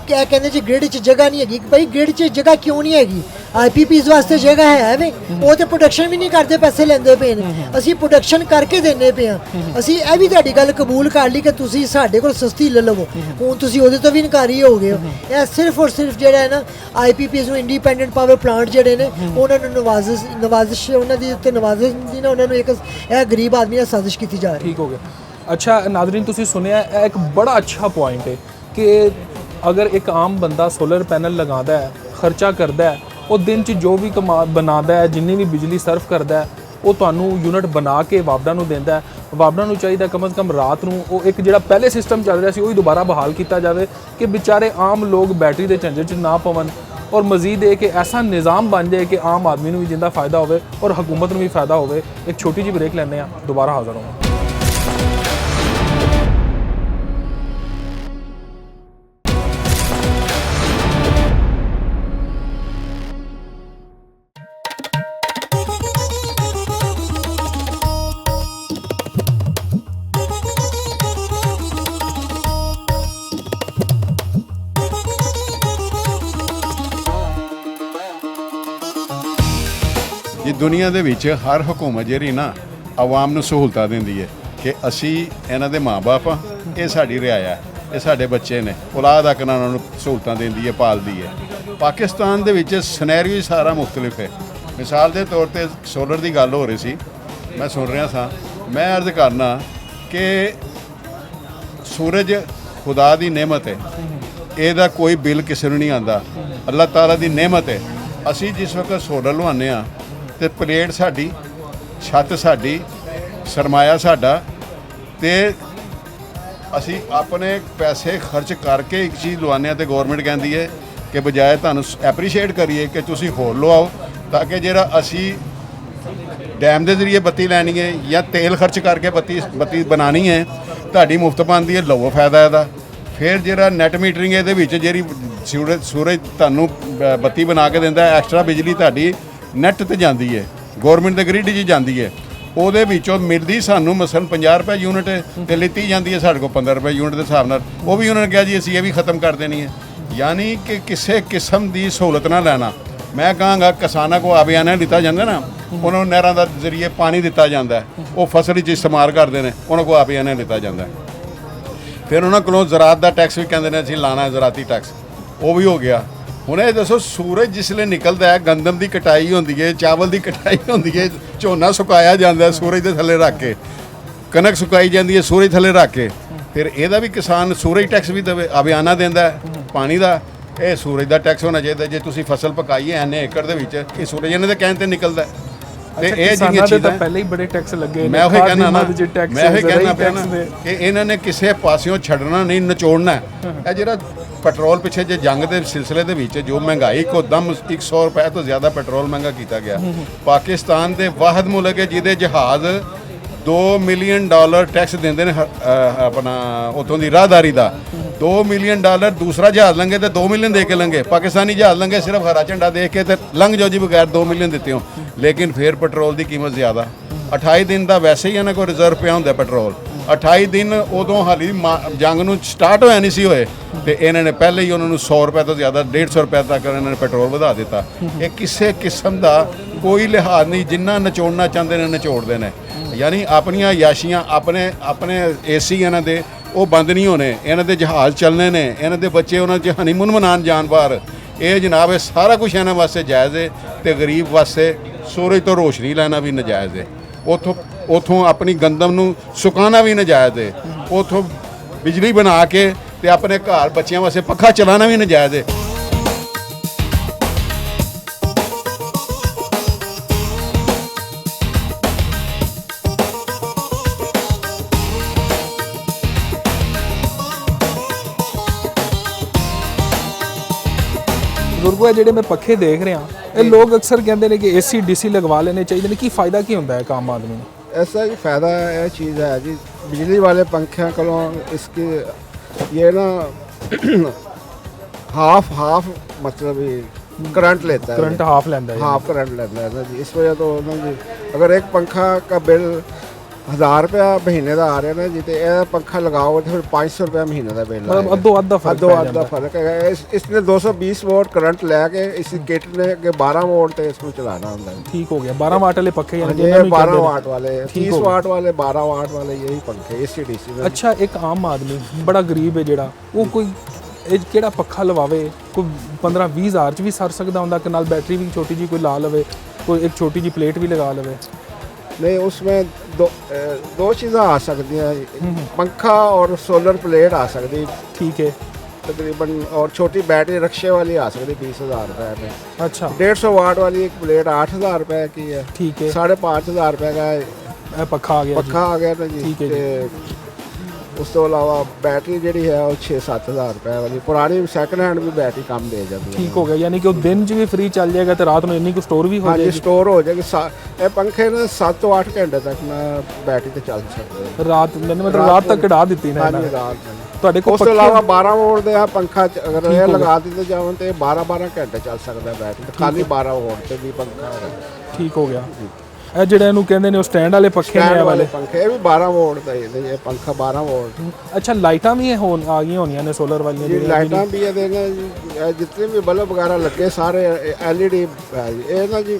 ਕਿ ਇਹ ਕਹਿੰਦੇ ਜੀ ਗ੍ਰਿਡ 'ਚ ਜਗ੍ਹਾ ਨਹੀਂ ਹੈਗੀ। ਭਾਈ ਗ੍ਰਿਡ 'ਚ ਜਗ੍ਹਾ ਕਿਉਂ ਨਹੀਂ ਹੈਗੀ? ਆਈਪੀਪੀਜ਼ ਵਾਸਤੇ ਜਗ੍ਹਾ ਹੈ ਵੇ, ਉਹ ਤੇ ਪ੍ਰੋਡਕਸ਼ਨ ਵੀ ਨਹੀਂ ਕਰਦੇ, ਪੈਸੇ ਲੈਂਦੇ ਪਏ ਨੇ। ਅਸੀਂ ਪ੍ਰੋਡਕਸ਼ਨ ਕਰਕੇ ਦਿੰਦੇ ਪਏ ਹਾਂ। ਅਸੀਂ ਇਹ ਵੀ ਤੁਹਾਡੀ ਗੱਲ ਕਬੂਲ ਕਰ ਲਈ ਕਿ ਤੁਸੀਂ ਸਾਡੇ ਕੋਲ ਸਸਤੀ ਲੈ ਲਵੋ, ਹੁਣ ਤੁਸੀਂ ਉਹਦੇ ਤੋਂ ਵੀ ਇਨਕਾਰੀ ਹੋ ਗਏ ਹੋ। ਇਹ ਸਿਰਫ ਔਰ ਸਿਰਫ ਜਿਹੜਾ ਹੈ ਨਾ ਆਈਪੀਪੀਜ਼ ਨੂੰ ਇੰਡੀਪੈਂਡੈਂਟ ਪਾਵਰ ਪਲਾਂਟ ਜਿਹੜੇ ਨੇ ਉਹਨਾਂ ਨੂੰ ਨਵਾਜ਼ਿਸ਼ ਉਹਨਾਂ ਦੀ ਉੱਤੇ ਨਵਾਜ਼ਿਸ਼ ਦੀ ਨਾ ਉਹਨਾਂ ਨੂੰ ਇੱਕ ਇਹ ਗਰੀਬ ਆਦਮੀ ਨਾਲ ਸਾਜ਼ਿਸ਼ ਕੀਤੀ ਜਾ ਰਹੀ ਹੈ। ਠੀਕ ਹੋ ਗਿਆ। ਅੱਛਾ ਨਾਜ਼ਰੀਨ ਤੁਸੀਂ ਸੁਣਿਆ ਇਹ ਇੱਕ ਬੜਾ ਅੱਛਾ ਪੁਆਇੰਟ ਹੈ ਕਿ ਅਗਰ ਇੱਕ ਆਮ ਬੰਦਾ ਸੋਲਰ ਪੈਨਲ ਲਗਾਉਂਦਾ ਹੈ, ਖਰਚਾ ਕਰਦਾ ਹੈ, ਉਹ ਦਿਨ 'ਚ ਜੋ ਵੀ ਬਣਾਉਂਦਾ ਹੈ, ਜਿੰਨੀ ਵੀ ਬਿਜਲੀ ਸਰਵ ਕਰਦਾ ਹੈ, ਉਹ ਤੁਹਾਨੂੰ ਯੂਨਿਟ ਬਣਾ ਕੇ ਵਾਪਡਾ ਨੂੰ ਦਿੰਦਾ ਹੈ। ਵਾਪਡਾ ਨੂੰ ਚਾਹੀਦਾ ਕਮ ਸੇ ਕਮ ਰਾਤ ਨੂੰ ਉਹ ਇੱਕ ਜਿਹੜਾ ਪਹਿਲੇ ਸਿਸਟਮ ਚੱਲ ਰਿਹਾ ਸੀ ਉਹ ਹੀ ਦੁਬਾਰਾ ਬਹਾਲ ਕੀਤਾ ਜਾਵੇ ਕਿ ਵਿਚਾਰੇ ਆਮ ਲੋਕ ਬੈਟਰੀ ਦੇ ਝੰਜਟ 'ਚ ਨਾ ਪਵਨ ਔਰ ਮਜ਼ੀਦ ਇਹ ਕਿ ਐਸਾ ਨਿਜ਼ਾਮ ਬਣ ਜਾਏ ਕਿ ਆਮ ਆਦਮੀ ਨੂੰ ਵੀ ਜਿੰਦਾ ਫਾਇਦਾ ਹੋਵੇ ਔਰ ਹਕੂਮਤ ਨੂੰ ਵੀ ਫਾਇਦਾ ਹੋਵੇ। ਇੱਕ ਛੋਟੀ ਜਿਹੀ ਬ੍ਰੇਕ ਲੈਂਦੇ ਹਾਂ, ਦੁਬਾਰਾ ਹਾਜ਼ਰ ਹੋਵਾਂ। ਜੀ ਦੁਨੀਆ ਦੇ ਵਿੱਚ ਹਰ ਹਕੂਮਤ ਜਿਹੜੀ ਨਾ ਆਵਾਮ ਨੂੰ ਸਹੂਲਤਾਂ ਦਿੰਦੀ ਹੈ ਕਿ ਅਸੀਂ ਇਹਨਾਂ ਦੇ ਮਾਂ-ਬਾਪ ਆ, ਇਹ ਸਾਡੀ ਰਿਆਇਆ ਹੈ, ਇਹ ਸਾਡੇ ਬੱਚੇ ਨੇ, ਔਲਾਦ ਤੱਕ ਉਹਨਾਂ ਨੂੰ ਸਹੂਲਤਾਂ ਦਿੰਦੀ ਹੈ, ਪਾਲਦੀ ਹੈ। ਪਾਕਿਸਤਾਨ ਦੇ ਵਿੱਚ ਸਿਨੈਰੀਓ ਹੀ ਸਾਰਾ ਮੁਖਤਲਿਫ ਹੈ। ਮਿਸਾਲ ਦੇ ਤੌਰ ਤੇ ਸੋਲਰ ਦੀ ਗੱਲ ਹੋ ਰਹੀ ਸੀ, ਮੈਂ ਸੁਣ ਰਿਹਾ ਸਾਂ। ਮੈਂ ਅਰਜ਼ ਕਰਨਾ ਕਿ ਸੂਰਜ ਖੁਦਾ ਦੀ ਨਿਮਤ ਹੈ, ਇਹਦਾ ਕੋਈ ਬਿੱਲ ਕਿਸੇ ਨੂੰ ਨਹੀਂ ਆਉਂਦਾ, ਅੱਲਾਹ ਤਾਲਾ ਦੀ ਨਿਮਤ ਹੈ। ਅਸੀਂ ਜਿਸ ਵਕਤ ਸੋਲਰ ਲਵਾਉਂਦੇ ਹਾਂ ਤੇ ਪਲੇਟ ਸਾਡੀ, ਛੱਤ ਸਾਡੀ, ਸਰਮਾਇਆ ਸਾਡਾ, ਤੇ ਅਸੀਂ ਆਪਣੇ ਪੈਸੇ ਖਰਚ ਕਰਕੇ ਇੱਕ ਚੀਜ਼ ਲਵਾਉਂਦੇ ਹਾਂ ਤੇ ਗੌਰਮੈਂਟ ਕਹਿੰਦੀ ਹੈ ਕਿ ਬਜਾਏ ਤੁਹਾਨੂੰ ਐਪਰੀਸ਼ੀਏਟ ਕਰੀਏ ਕਿ ਤੁਸੀਂ ਹੋਰ ਲਵਾਓ ਤਾਂ ਕਿ ਜਿਹੜਾ ਅਸੀਂ ਡੈਮ ਦੇ ਜ਼ਰੀਏ ਬੱਤੀ ਲੈਣੀ ਹੈ ਜਾਂ ਤੇਲ ਖਰਚ ਕਰਕੇ ਬੱਤੀ ਬਣਾਉਣੀ ਹੈ ਤੁਹਾਡੀ ਮੁਫਤ ਬਣਦੀ ਹੈ, ਲਵੋ ਫਾਇਦਾ ਇਹਦਾ। ਫਿਰ ਜਿਹੜਾ ਨੈਟ ਮੀਟਰਿੰਗ ਇਹਦੇ ਵਿੱਚ ਜਿਹੜੀ ਸੂਰਜ ਤੁਹਾਨੂੰ ਬੱਤੀ ਬਣਾ ਕੇ ਦਿੰਦਾ, ਐਕਸਟਰਾ ਬਿਜਲੀ ਤੁਹਾਡੀ ਨੈੱਟ ਤੇ ਜਾਂਦੀ ਹੈ, ਗੌਰਮੈਂਟ ਦੇ ਗ੍ਰਿਡ 'ਚ ਜਾਂਦੀ ਹੈ, ਉਹਦੇ ਵਿੱਚੋਂ ਮਿਲਦੀ ਸਾਨੂੰ ਮਸਲਨ 50 ਰੁਪਏ ਯੂਨਿਟ ਤੇ ਲਿੱਤੀ ਜਾਂਦੀ ਹੈ ਸਾਡੇ ਕੋਲ 15 ਰੁਪਏ ਯੂਨਿਟ ਦੇ ਹਿਸਾਬ ਨਾਲ। ਉਹ ਵੀ ਉਹਨਾਂ ਨੇ ਕਿਹਾ ਜੀ ਅਸੀਂ ਇਹ ਵੀ ਖਤਮ ਕਰ ਦੇਣੀ ਹੈ। ਯਾਨੀ ਕਿ ਕਿਸੇ ਕਿਸਮ ਦੀ ਸਹੂਲਤ ਨਾ ਲੈਣਾ। ਮੈਂ ਕਹਾਂਗਾ ਕਿਸਾਨਾਂ ਕੋ ਆਬਿਆਨਾ ਲਿੱਤਾ ਜਾਂਦਾ ਨਾ, ਉਹਨਾਂ ਨੂੰ ਨਹਿਰਾਂ ਦਾ ਜ਼ਰੀਏ ਪਾਣੀ ਦਿੱਤਾ ਜਾਂਦਾ, ਉਹ ਫਸਲ 'ਚ ਇਸਤੇਮਾਲ ਕਰਦੇ ਨੇ, ਉਹਨਾਂ ਕੋ ਆਬਿਆਨਾ ਲਿੱਤਾ ਜਾਂਦਾ। ਫਿਰ ਉਹਨਾਂ ਕੋਲੋਂ ਜ਼ਰਾਤ ਦਾ ਟੈਕਸ ਵੀ ਕਹਿੰਦੇ ਨੇ ਅਸੀਂ ਲਾਣਾ, ਜ਼ਰਾਤੀ ਟੈਕਸ, ਉਹ ਵੀ ਹੋ ਗਿਆ। ਹੁਣ ਇਹ ਦੱਸੋ ਸੂਰਜ ਜਿਸਲੇ ਨਿਕਲਦਾ ਹੈ, ਗੰਦਮ ਦੀ ਕਟਾਈ ਹੁੰਦੀ ਹੈ, ਚਾਵਲ ਦੀ ਕਟਾਈ ਹੁੰਦੀ ਹੈ, ਝੋਨਾ ਸੁਕਾਇਆ ਜਾਂਦਾ ਸੂਰਜ ਦੇ ਥੱਲੇ ਰੱਖ ਕੇ, ਕਣਕ ਸੁਕਾਈ ਜਾਂਦੀ ਹੈ ਸੂਰਜ ਥੱਲੇ ਰੱਖ ਕੇ, ਫਿਰ ਇਹਦਾ ਵੀ ਕਿਸਾਨ ਸੂਰਜ ਟੈਕਸ ਵੀ ਦੇਵੇ, ਆਬਿਆਨਾ ਦਿੰਦਾ ਪਾਣੀ ਦਾ। ਇਹ ਸੂਰਜ ਦਾ ਟੈਕਸ ਹੋਣਾ ਚਾਹੀਦਾ। ਜੇ ਤੁਸੀਂ ਫਸਲ ਪਕਾਈ ਹੈ ਐਨੇ ਏਕੜ ਦੇ ਵਿੱਚ, ਇਹ ਸੂਰਜ ਇਹਨਾਂ ਦੇ ਕਹਿਣ ਤੇ ਨਿਕਲਦਾ। ਤੇ ਇਹ ਜਿਹੜੀਆਂ ਚੀਜ਼ਾਂ ਪਹਿਲੇ ਹੀ ਬੜੇ ਟੈਕਸ ਲੱਗੇ, ਮੈਂ ਉਹੀ ਕਹਿਣਾ ਨਾ, ਮੈਂ ਉਹੀ ਕਹਿਣਾ ਪਿਆ ਨਾ ਕਿ ਇਹਨਾਂ ਨੇ ਕਿਸੇ ਪਾਸਿਓਂ ਛੱਡਣਾ ਨਹੀਂ, ਨਿਚੋੜਨਾ। ਇਹ ਜਿਹੜਾ ਪੈਟਰੋਲ ਪਿੱਛੇ ਜੇ ਜੰਗ ਦੇ ਸਿਲਸਿਲੇ ਦੇ ਵਿੱਚ ਜੋ ਮਹਿੰਗਾਈ ਇੱਕੋਦਮ 100 ਰੁਪਏ ਤੋਂ ਜ਼ਿਆਦਾ ਪੈਟਰੋਲ ਮਹਿੰਗਾ ਕੀਤਾ ਗਿਆ। ਪਾਕਿਸਤਾਨ ਦੇ ਵਾਹਿਦ ਮੁਲਕ ਹੈ ਜਿਹਦੇ ਜਹਾਜ਼ $2 ਮਿਲੀਅਨ ਟੈਕਸ ਦਿੰਦੇ ਨੇ ਆਪਣਾ ਉੱਥੋਂ ਦੀ ਰਾਹਦਾਰੀ ਦਾ। $2 ਮਿਲੀਅਨ ਦੂਸਰਾ ਜਹਾਜ਼ ਲੰਘੇ ਤੇ 2 ਮਿਲੀਅਨ ਦੇ ਕੇ ਲੰਘੇ, ਪਾਕਿਸਤਾਨੀ ਜਹਾਜ਼ ਲੰਘੇ ਸਿਰਫ ਹਰਾ ਝੰਡਾ ਦੇਖ ਕੇ ਤੇ ਲੰਘ ਜਾਓ ਜੀ ਬਗੈਰ 2 ਮਿਲੀਅਨ ਦਿੱਤੇ ਹੋ। ਲੇਕਿਨ ਫਿਰ ਪੈਟਰੋਲ ਦੀ ਕੀਮਤ ਜ਼ਿਆਦਾ। 28 ਦਿਨ ਦਾ ਵੈਸੇ ਹੀ ਇਹਨਾਂ ਕੋਲ ਰਿਜ਼ਰਵ ਪਿਆ ਹੁੰਦਾ ਪੈਟਰੋਲ। 28 ਦਿਨ ਉਦੋਂ ਹਾਲੀ ਜੰਗ ਨੂੰ ਸਟਾਰਟ ਹੋਇਆ ਨਹੀਂ ਸੀ ਹੋਏ ਤੇ ਇਹਨਾਂ ਨੇ ਪਹਿਲੇ ਹੀ ਉਹਨਾਂ ਨੂੰ 100 ਰੁਪਏ ਤੋਂ ਜ਼ਿਆਦਾ 150 ਰੁਪਏ ਤੱਕ ਇਹਨਾਂ ਨੇ ਪੈਟਰੋਲ ਵਧਾ ਦਿੱਤਾ। ਇਹ ਕਿਸੇ ਕਿਸਮ ਦਾ ਕੋਈ ਲਿਹਾਜ਼ ਨਹੀਂ, ਜਿੰਨਾ ਨਚੋੜਨਾ ਚਾਹੁੰਦੇ ਨੇ ਨਚੋੜਦੇ ਨੇ। ਯਾਨੀ ਆਪਣੀਆਂ ਯਾਸ਼ੀਆਂ, ਆਪਣੇ ਏਸੀ ਇਹਨਾਂ ਦੇ ਉਹ ਬੰਦ ਨਹੀਂ ਹੋਣੇ, ਇਹਨਾਂ ਦੇ ਜਹਾਜ਼ ਚੱਲਣੇ ਨੇ, ਇਹਨਾਂ ਦੇ ਬੱਚੇ ਉਹਨਾਂ 'ਚ ਹਨੀਮੂਨ ਮਨਾਉਣ ਜਾਣ ਬਾਹਰ। ਇਹ ਜਨਾਬ ਇਹ ਸਾਰਾ ਕੁਝ ਇਹਨਾਂ ਵਾਸਤੇ ਜਾਇਜ਼ ਹੈ ਤੇ ਗਰੀਬ ਵਾਸਤੇ ਸੂਰਜ ਤੋਂ ਰੋਸ਼ਨੀ ਲੈਣਾ ਵੀ ਨਜਾਇਜ਼ ਹੈ। ਉਥੋਂ ਆਪਣੀ ਗੰਦਮ ਨੂੰ ਸੁਕਾਉਣਾ ਵੀ ਨਜਾਇਜ਼ ਹੈ। ਉਥੋਂ ਬਿਜਲੀ ਬਣਾ ਕੇ ਤੇ ਆਪਣੇ ਘਰ ਬੱਚਿਆਂ ਵਾਸਤੇ ਪੱਖਾ ਚਲਾਉਣਾ ਵੀ ਨਜਾਇਜ਼ ਹੈ। ਬਜ਼ੁਰਗੋ ਇਹ ਜਿਹੜੇ ਮੈਂ ਪੱਖੇ ਦੇਖ ਰਿਹਾ ਇਹ ਲੋਕ ਅਕਸਰ ਕਹਿੰਦੇ ਨੇ ਕਿ AC DC ਲਗਵਾ ਲੈਣੇ ਚਾਹੀਦੇ ਨੇ, ਕੀ ਫਾਇਦਾ ਕੀ ਹੁੰਦਾ ਹੈ ਇੱਕ ਆਮ ਆਦਮੀ ਨੂੰ? ऐसा ही फ़ायदा है चीज़ है जी, बिजली वाले पंखे को इसके ये ना हाफ मतलब ये करंट लेता है, ਕਰੰਟ ਹਾਫ ਲੈਂਦਾ ਹੈ हाफ करंट लेता है ना जी। इस वजह तो ना जी अगर एक पंखा का बिल 1000 रुपया महीने का आ रहा है ना जी, तो यह पंखा लगाओ तो फिर 500 रुपया महीने का बिल मतलब अद्धो अद्धा फर्क अद्धो पै अद्धा जाता फर्क है। इसने 220 वोल्ट करंट लैके इसी किट ने के 12 वोल्ट तो इसको चलाना होता है। ठीक हो गया 12 वाट वाले पक्के यानी ये जिन्होंने 12 वाट वाले, ठीक 30 हो वाट वाले, 12 वाट वाले यही पंखे AC DC में। अच्छा एक आम आदमी बड़ा गरीब है ਜਿਹੜਾ ਉਹ ਕੋਈ ਇਹ ਕਿਹੜਾ ਪੱਖਾ ਲਵਾਵੇ, ਕੋਈ 15-20 ਹਜ਼ਾਰ ਚ ਵੀ ਸਰ ਸਕਦਾ ਹੁੰਦਾ ਕਿ ਨਾਲ ਬੈਟਰੀ ਵੀ ਛੋਟੀ ਜੀ ਕੋਈ ਲਾ ਲਵੇ, ਕੋਈ ਇੱਕ ਛੋਟੀ ਜੀ ਪਲੇਟ ਵੀ ਲਗਾ ਲਵੇ? नहीं उसमें दो चीज़ें आ सकती हैं, पंखा और सोलर प्लेट आ सकती ठीक है तकरीबन, और छोटी बैटरी रक्शे वाली आ सकती 20,000 रुपये में। अच्छा 150 वाट वाली एक प्लेट 8,000 रुपये की है, ठीक है 5,500 रुपये का ਇਹ ਪੱਖਾ ਆ ਗਿਆ ਜੀ। पक्खा आ गया था जी। ठीक है ते उस तो अलावा बैटरी जी है वो 6-7 हज़ार रुपये वाली पुरानी सेकंड हैंड भी बैटरी कम दे जाती है। ठीक हो गया यानी कि वो दिन च भी फ्री चल जाएगा तो रात में इन्नी को स्टोर भी हो हाँ जी जाएगी? स्टोर हो जाएगी। ये पंखे ना 7 ਤੋਂ 8 घंटे तक ना बैटरी तो चल सकते हैं। ਰਾਤ ਮੈਨੂੰ ਮਤਲਬ ਰਾਤ ਤੱਕ ਕਢਾ ਦਿੱਤੀ ਨਾ हाँ ਇਹਨਾਂ जी ਨੇ। रात में। ਤੁਹਾਡੇ ਕੋਲ ਉਸ ਤੋਂ ਇਲਾਵਾ 12 ਵੋਲਟ ਦਾ ਪੰਖਾ ਅਗਰ ਠੀਕ ਇਹ ਹੋ ਗਿਆ। ਲਗਾ ਦਿੱਤੇ ਜਾਵਣ ਤੇ 12 ਘੰਟੇ ਚੱਲ ਸਕਦਾ ਬੈਟਰੀ ਤੇ, ਖਾਲੀ 12 ਵੋਲਟ ਤੇ ਵੀ ਪੰਖਾ ਹੈ। ਠੀਕ ਹੋ ਗਿਆ। ਇਹ ਜਿਹੜੇ ਇਹਨੂੰ ਕਹਿੰਦੇ ਨੇ ਉਹ ਸਟੈਂਡ ਵਾਲੇ ਪੱਖੇ ਨੇ ਸਟੈਂਡ ਇਹ ਵਾਲੇ? ਪੰਖੇ ਇਹ ਵੀ 12 ਵੋਲਟ ਦਾ ਹੀ ਹੈ, ਇਹ ਪੰਖਾ 12 ਵੋਲਟ। ਅੱਛਾ ਲਾਈਟਾਂ ਵੀ ਆ ਗਈਆਂ ਹੋਣੀਆਂ ਨੇ ਸੋਲਰ ਵਾਲੀਆਂ ਜੀ ਜਿਹੜੀਆਂ ਲਾਈਟਾਂ ਵੀ ਇਹਦੇ ਨਾਲ ਜੀ, ਇਹ ਜਿਤਨੇ ਵੀ ਬਲਬ ਵਗੈਰਾ ਲੱਗੇ ਸਾਰੇ LED ਹੈ ਜੀ। ਇਹ ਨਾ ਜੀ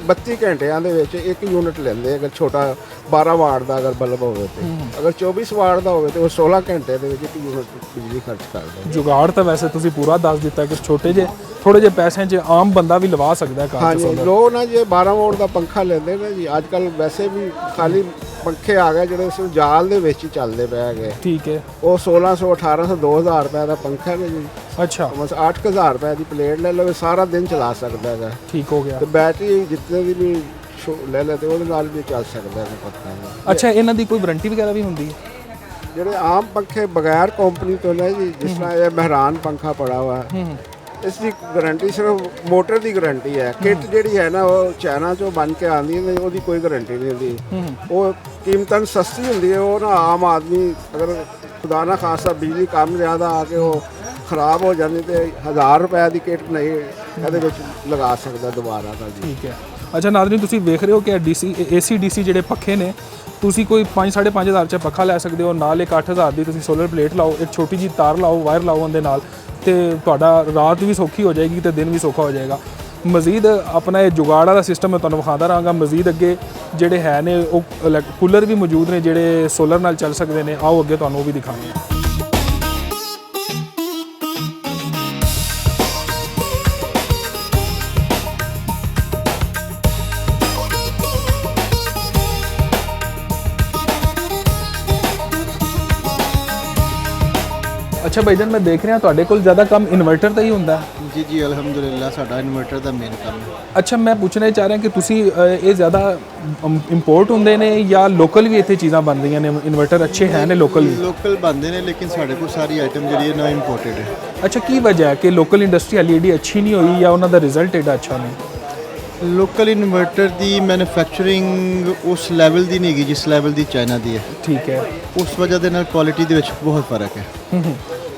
32 ਘੰਟਿਆਂ ਦੇ ਵਿੱਚ ਇੱਕ ਯੂਨਿਟ ਲੈਂਦੇ ਅਗਰ ਛੋਟਾ 12 ਵਾਟ ਦਾ ਅਗਰ ਬਲਬ ਹੋਵੇ ਤੇ, ਅਗਰ 24 ਵਾਟ ਦਾ ਹੋਵੇ ਤੇ ਉਹ 16 ਘੰਟੇ ਦੇ ਵਿੱਚ ਇੱਕ ਯੂਨਿਟ ਬਿਜਲੀ ਖਰਚ ਕਰਦਾ। ਜੁਗਾੜ ਤਾਂ ਵੈਸੇ ਤੁਸੀਂ ਪੂਰਾ ਦੱਸ ਦਿੱਤਾ ਕਿ ਛੋਟੇ ਜੇ ਥੋੜੇ ਜਿਹੇ ਪੈਸਿਆਂ 'ਚ ਆਮ ਬੰਦਾ ਵੀ ਲਵਾ ਸਕਦਾ ਹੈ ਘਰ 'ਚ ਹਾਂਜੀ solar। ਲੋਕ ਨਾ ਜੇ 12 ਵੋਲਟ ਦਾ ਪੰਖਾ ਲੈਂਦੇ ਨੇ ਜੀ, ਅੱਜ ਕੱਲ ਵੈਸੇ ਵੀ ਖਾਲੀ ਪੰਖੇ ਆ ਗਏ ਜਿਹੜੇ ਸਿਰਫ ਜਾਲ ਦੇ ਵਿੱਚ ਹੀ ਚੱਲਦੇ ਪਏ ਹੈਗੇ। ਠੀਕ ਹੈ ਉਹ 1600 1800 2000 ਰੁਪਏ ਦਾ ਪੰਖਾ ਹੈ ਜੀ, ਅੱਛਾ ਬਸ 8000 ਰੁਪਏ ਦੀ ਪਲੇਟ ਲੈ ਲਵੇ ਸਾਰਾ ਦਿਨ ਚਲਾ ਸਕਦਾ ਹੈਗਾ। ਠੀਕ ਹੋ ਗਿਆ। ਤੇ ਬੈਟਰੀ ਜਿੱਤੇ ਦੀ ਵੀ ਲੈ ਲੈ ਤੇ ਉਹਦੇ ਨਾਲ ਵੀ ਚੱਲ ਸਕਦਾ ਹੈ ਪੰਖਾ। ਅੱਛਾ ਇਹਨਾਂ ਦੀ ਕੋਈ ਵਾਰੰਟੀ ਵਗੈਰਾ ਵੀ ਹੁੰਦੀ ਹੈ? ਜਿਹੜੇ ਆਮ ਪੰਖੇ ਬਗੈਰ ਕੰਪਨੀ ਤੋਂ ਨੇ ਜੀ, ਜਿਸ ਤਰ੍ਹਾਂ ਇਹ ਮਹਿਰਾਨ ਪੰਖਾ ਪੜਾ ਹੋਇਆ ਹੈ, ਇਸ ਦੀ ਗਾਰੰਟੀ ਸਿਰਫ ਮੋਟਰ ਦੀ ਗਾਰੰਟੀ ਹੈ। ਕਿੱਟ ਜਿਹੜੀ ਹੈ ਨਾ ਉਹ ਚਾਈਨਾ ਚੋਂ ਬਣ ਕੇ ਆਉਂਦੀ ਹੈ, ਉਹਦੀ ਕੋਈ ਗਾਰੰਟੀ ਨਹੀਂ ਹੁੰਦੀ। ਉਹ ਕੀਮਤਨ ਸਸਤੀ ਹੁੰਦੀ ਹੈ। ਉਹ ਨਾ ਆਮ ਆਦਮੀ ਅਗਰ ਖੁਦਾ ਨਾ ਖਾਸਾ ਬਿਜਲੀ ਕੰਮ ਜ਼ਿਆਦਾ ਆ ਕੇ ਉਹ ਖਰਾਬ ਹੋ ਜਾਂਦੀ ਤੇ 1000 ਰੁਪਏ ਦੀ ਕਿੱਟ ਨਹੀਂ ਇਹਦੇ ਵਿੱਚ ਲਗਾ ਸਕਦਾ ਦੁਬਾਰਾ ਦਾ ਜੀ। ਠੀਕ ਹੈ। ਅੱਛਾ ਨਾਜ਼ਰੀਨ ਤੁਸੀਂ ਵੇਖ ਰਹੇ ਹੋ ਕਿ AC DC ਜਿਹੜੇ ਪੱਖੇ ਨੇ ਤੁਸੀਂ ਕੋਈ 5-5.5 ਹਜ਼ਾਰ 'ਚ ਪੱਖਾ ਲੈ ਸਕਦੇ ਹੋ, ਨਾਲ ਇੱਕ 8000 ਦੀ ਤੁਸੀਂ ਸੋਲਰ ਪਲੇਟ ਲਾਓ, ਇੱਕ ਛੋਟੀ ਜੀ ਤਾਰ ਲਾਓ, ਵਾਇਰ ਲਾਓ ਉਹਦੇ ਨਾਲ, ਤੇ ਤੁਹਾਡਾ ਰਾਤ ਵੀ ਸੌਖੀ ਹੋ ਜਾਏਗੀ ਤੇ ਦਿਨ ਵੀ ਸੌਖਾ ਹੋ ਜਾਏਗਾ। ਮਜ਼ੀਦ ਆਪਣਾ ਇਹ ਜੁਗਾੜ ਵਾਲਾ ਸਿਸਟਮ ਮੈਂ ਤੁਹਾਨੂੰ ਵਿਖਾਉਂਦਾ ਰਹਾਂਗਾ। ਮਜ਼ੀਦ ਅੱਗੇ ਜਿਹੜੇ ਹੈ ਨੇ ਉਹ ਕੂਲਰ ਵੀ ਮੌਜੂਦ ਨੇ ਜਿਹੜੇ ਸੋਲਰ ਨਾਲ ਚੱਲ ਸਕਦੇ ਨੇ। ਆਓ ਅੱਗੇ ਤੁਹਾਨੂੰ ਉਹ ਵੀ ਦਿਖਾਉਂਦੇ ਹਾਂ। ਅੱਛਾ ਭਾਈਜਾਨ ਮੈਂ ਦੇਖ ਰਿਹਾ ਤੁਹਾਡੇ ਕੋਲ ਜ਼ਿਆਦਾ ਕੰਮ ਇਨਵਰਟਰ ਦਾ ਹੀ ਹੁੰਦਾ ਹੈ? ਜੀ ਜੀ ਅਲਹਮਦੁਲਿਲਾ ਸਾਡਾ ਇਨਵਰਟਰ ਦਾ ਮੇਨ ਕੰਮ ਹੈ। ਅੱਛਾ ਮੈਂ ਪੁੱਛਣਾ ਚਾਹ ਰਿਹਾ ਕਿ ਤੁਸੀਂ ਇਹ ਜ਼ਿਆਦਾ ਇੰਪੋਰਟ ਹੁੰਦੇ ਨੇ ਜਾਂ ਲੋਕਲ ਵੀ ਇੱਥੇ ਚੀਜ਼ਾਂ ਬਣ ਰਹੀਆਂ ਨੇ? ਇਨਵਰਟਰ ਅੱਛੇ ਹੈ ਨੇ ਲੋਕਲ ਵੀ? ਲੋਕਲ ਬਣਦੇ ਨੇ ਲੇਕਿਨ ਸਾਡੇ ਕੋਲ ਸਾਰੀ ਆਈਟਮ ਜਿਹੜੀ ਹੈ ਨਾ ਇੰਪੋਰਟਡ ਹੈ। ਅੱਛਾ ਕੀ ਵਜ੍ਹਾ ਹੈ ਕਿ ਲੋਕਲ ਇੰਡਸਟਰੀ ਹਾਲੀ ਏਡੀ ਅੱਛੀ ਨਹੀਂ ਹੋਈ ਜਾਂ ਉਹਨਾਂ ਦਾ ਰਿਜ਼ਲਟ ਏਡਾ ਅੱਛਾ ਨਹੀਂ? ਲੋਕਲ ਇਨਵਰਟਰ ਦੀ ਮੈਨੂਫੈਕਚਰਿੰਗ ਉਸ ਲੈਵਲ ਦੀ ਨਹੀਂ ਹੈਗੀ ਜਿਸ ਲੈਵਲ ਦੀ ਚਾਈਨਾ ਦੀ ਹੈ। ਠੀਕ ਹੈ। ਉਸ ਵਜ੍ਹਾ ਦੇ ਨਾਲ ਕੁਆਲਿਟੀ ਦੇ ਵਿੱਚ ਬਹੁਤ ਫਰਕ ਹੈ।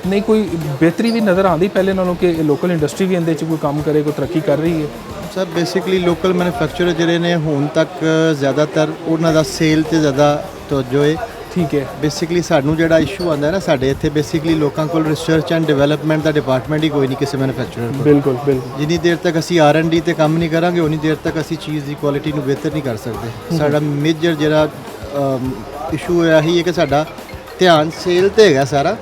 ਨਹੀਂ ਕੋਈ ਬਿਹਤਰੀ ਵੀ ਨਜ਼ਰ ਆਉਂਦੀ ਪਹਿਲੇ ਨਾਲੋਂ ਕਿ ਲੋਕਲ ਇੰਡਸਟਰੀ ਵੀ ਇਹਦੇ 'ਚ ਕੋਈ ਕੰਮ ਕਰੇ, ਕੋਈ ਤਰੱਕੀ ਕਰ ਰਹੀ ਹੈ? ਸਰ ਬੇਸਿਕਲੀ ਲੋਕਲ ਮੈਨੂਫੈਕਚਰਰ ਜਿਹੜੇ ਨੇ ਹੁਣ ਤੱਕ ਜ਼ਿਆਦਾਤਰ ਉਹਨਾਂ ਦਾ ਸੇਲ ਤੇ ਜ਼ਿਆਦਾ ਤਵੱਜੋ ਹੈ। ਠੀਕ ਹੈ। ਬੇਸਿਕਲੀ ਸਾਨੂੰ ਜਿਹੜਾ ਇਸ਼ੂ ਆਉਂਦਾ ਹੈ ਨਾ ਸਾਡੇ ਇੱਥੇ ਬੇਸਿਕਲੀ ਲੋਕਾਂ ਕੋਲ ਰਿਸਰਚ ਐਂਡ ਡਿਵੈਲਪਮੈਂਟ ਦਾ ਡਿਪਾਰਟਮੈਂਟ ਹੀ ਕੋਈ ਨਹੀਂ ਕਿਸੇ ਮੈਨੂਫੈਕਚਰਰ ਕੋਲ। ਬਿਲਕੁਲ ਬਿਲਕੁਲ। ਜਿੰਨੀ ਦੇਰ ਤੱਕ ਅਸੀਂ R&D ਤੇ ਕੰਮ ਨਹੀਂ ਕਰਾਂਗੇ ਉਨੀ ਦੇਰ ਤੱਕ ਅਸੀਂ ਚੀਜ਼ ਦੀ ਕੁਆਲਿਟੀ ਨੂੰ ਬਿਹਤਰ ਨਹੀਂ ਕਰ ਸਕਦੇ। ਸਾਡਾ ਮੇਜਰ ਜਿਹੜਾ ਇਸ਼ੂ ਹੈ ਹੀ ਹੈ ਕਿ ਸਾਡਾ ਧਿਆਨ ਸੇਲ ਤੇ ਹੈਗਾ ਸਾਰਾ,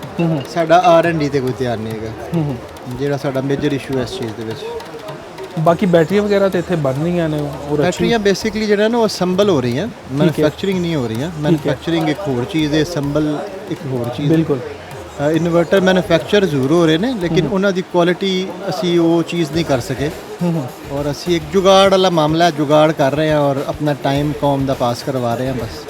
ਸਾਡਾ R&D ਤੇ ਕੋਈ ਧਿਆਨ ਨਹੀਂ ਹੈਗਾ, ਜਿਹੜਾ ਸਾਡਾ ਮੇਜਰ ਇਸ਼ੂ ਹੈ ਇਸ ਚੀਜ਼ ਦੇ ਵਿੱਚ। ਬਾਕੀ ਬੈਟਰੀਆਂ ਵਗੈਰਾ ਤੇ ਇੱਥੇ ਬਣ ਰਹੀਆਂ ਨੇ ਔਰ ਬੈਟਰੀਆਂ ਬੇਸਿਕਲੀ ਜਿਹੜਾ ਨਾ ਉਹ ਅਸੈਂਬਲ ਹੋ ਰਹੀਆਂ, ਮੈਨੂਫੈਕਚਰਿੰਗ ਨਹੀਂ ਹੋ ਰਹੀਆਂ। ਮੈਨੂਫੈਕਚਰਿੰਗ ਇੱਕ ਹੋਰ ਚੀਜ਼ ਹੈ, ਅਸੈਂਬਲ ਇੱਕ ਹੋਰ ਚੀਜ਼ ਹੈ। ਬਿਲਕੁਲ। ਇਨਵਰਟਰ ਮੈਨੂਫੈਕਚਰ ਜ਼ਰੂਰ ਹੋ ਰਹੇ ਨੇ ਲੇਕਿਨ ਉਹਨਾਂ ਦੀ ਕੁਆਲਿਟੀ ਅਸੀਂ ਉਹ ਚੀਜ਼ ਨਹੀਂ ਕਰ ਸਕੇ ਔਰ ਅਸੀਂ ਇੱਕ ਜੁਗਾੜ ਵਾਲਾ ਮਾਮਲਾ ਜੁਗਾੜ ਕਰ ਰਹੇ ਹਾਂ ਔਰ ਆਪਣਾ ਟਾਈਮ ਕੌਮ ਦਾ ਪਾਸ ਕਰਵਾ ਰਹੇ ਹਾਂ ਬਸ।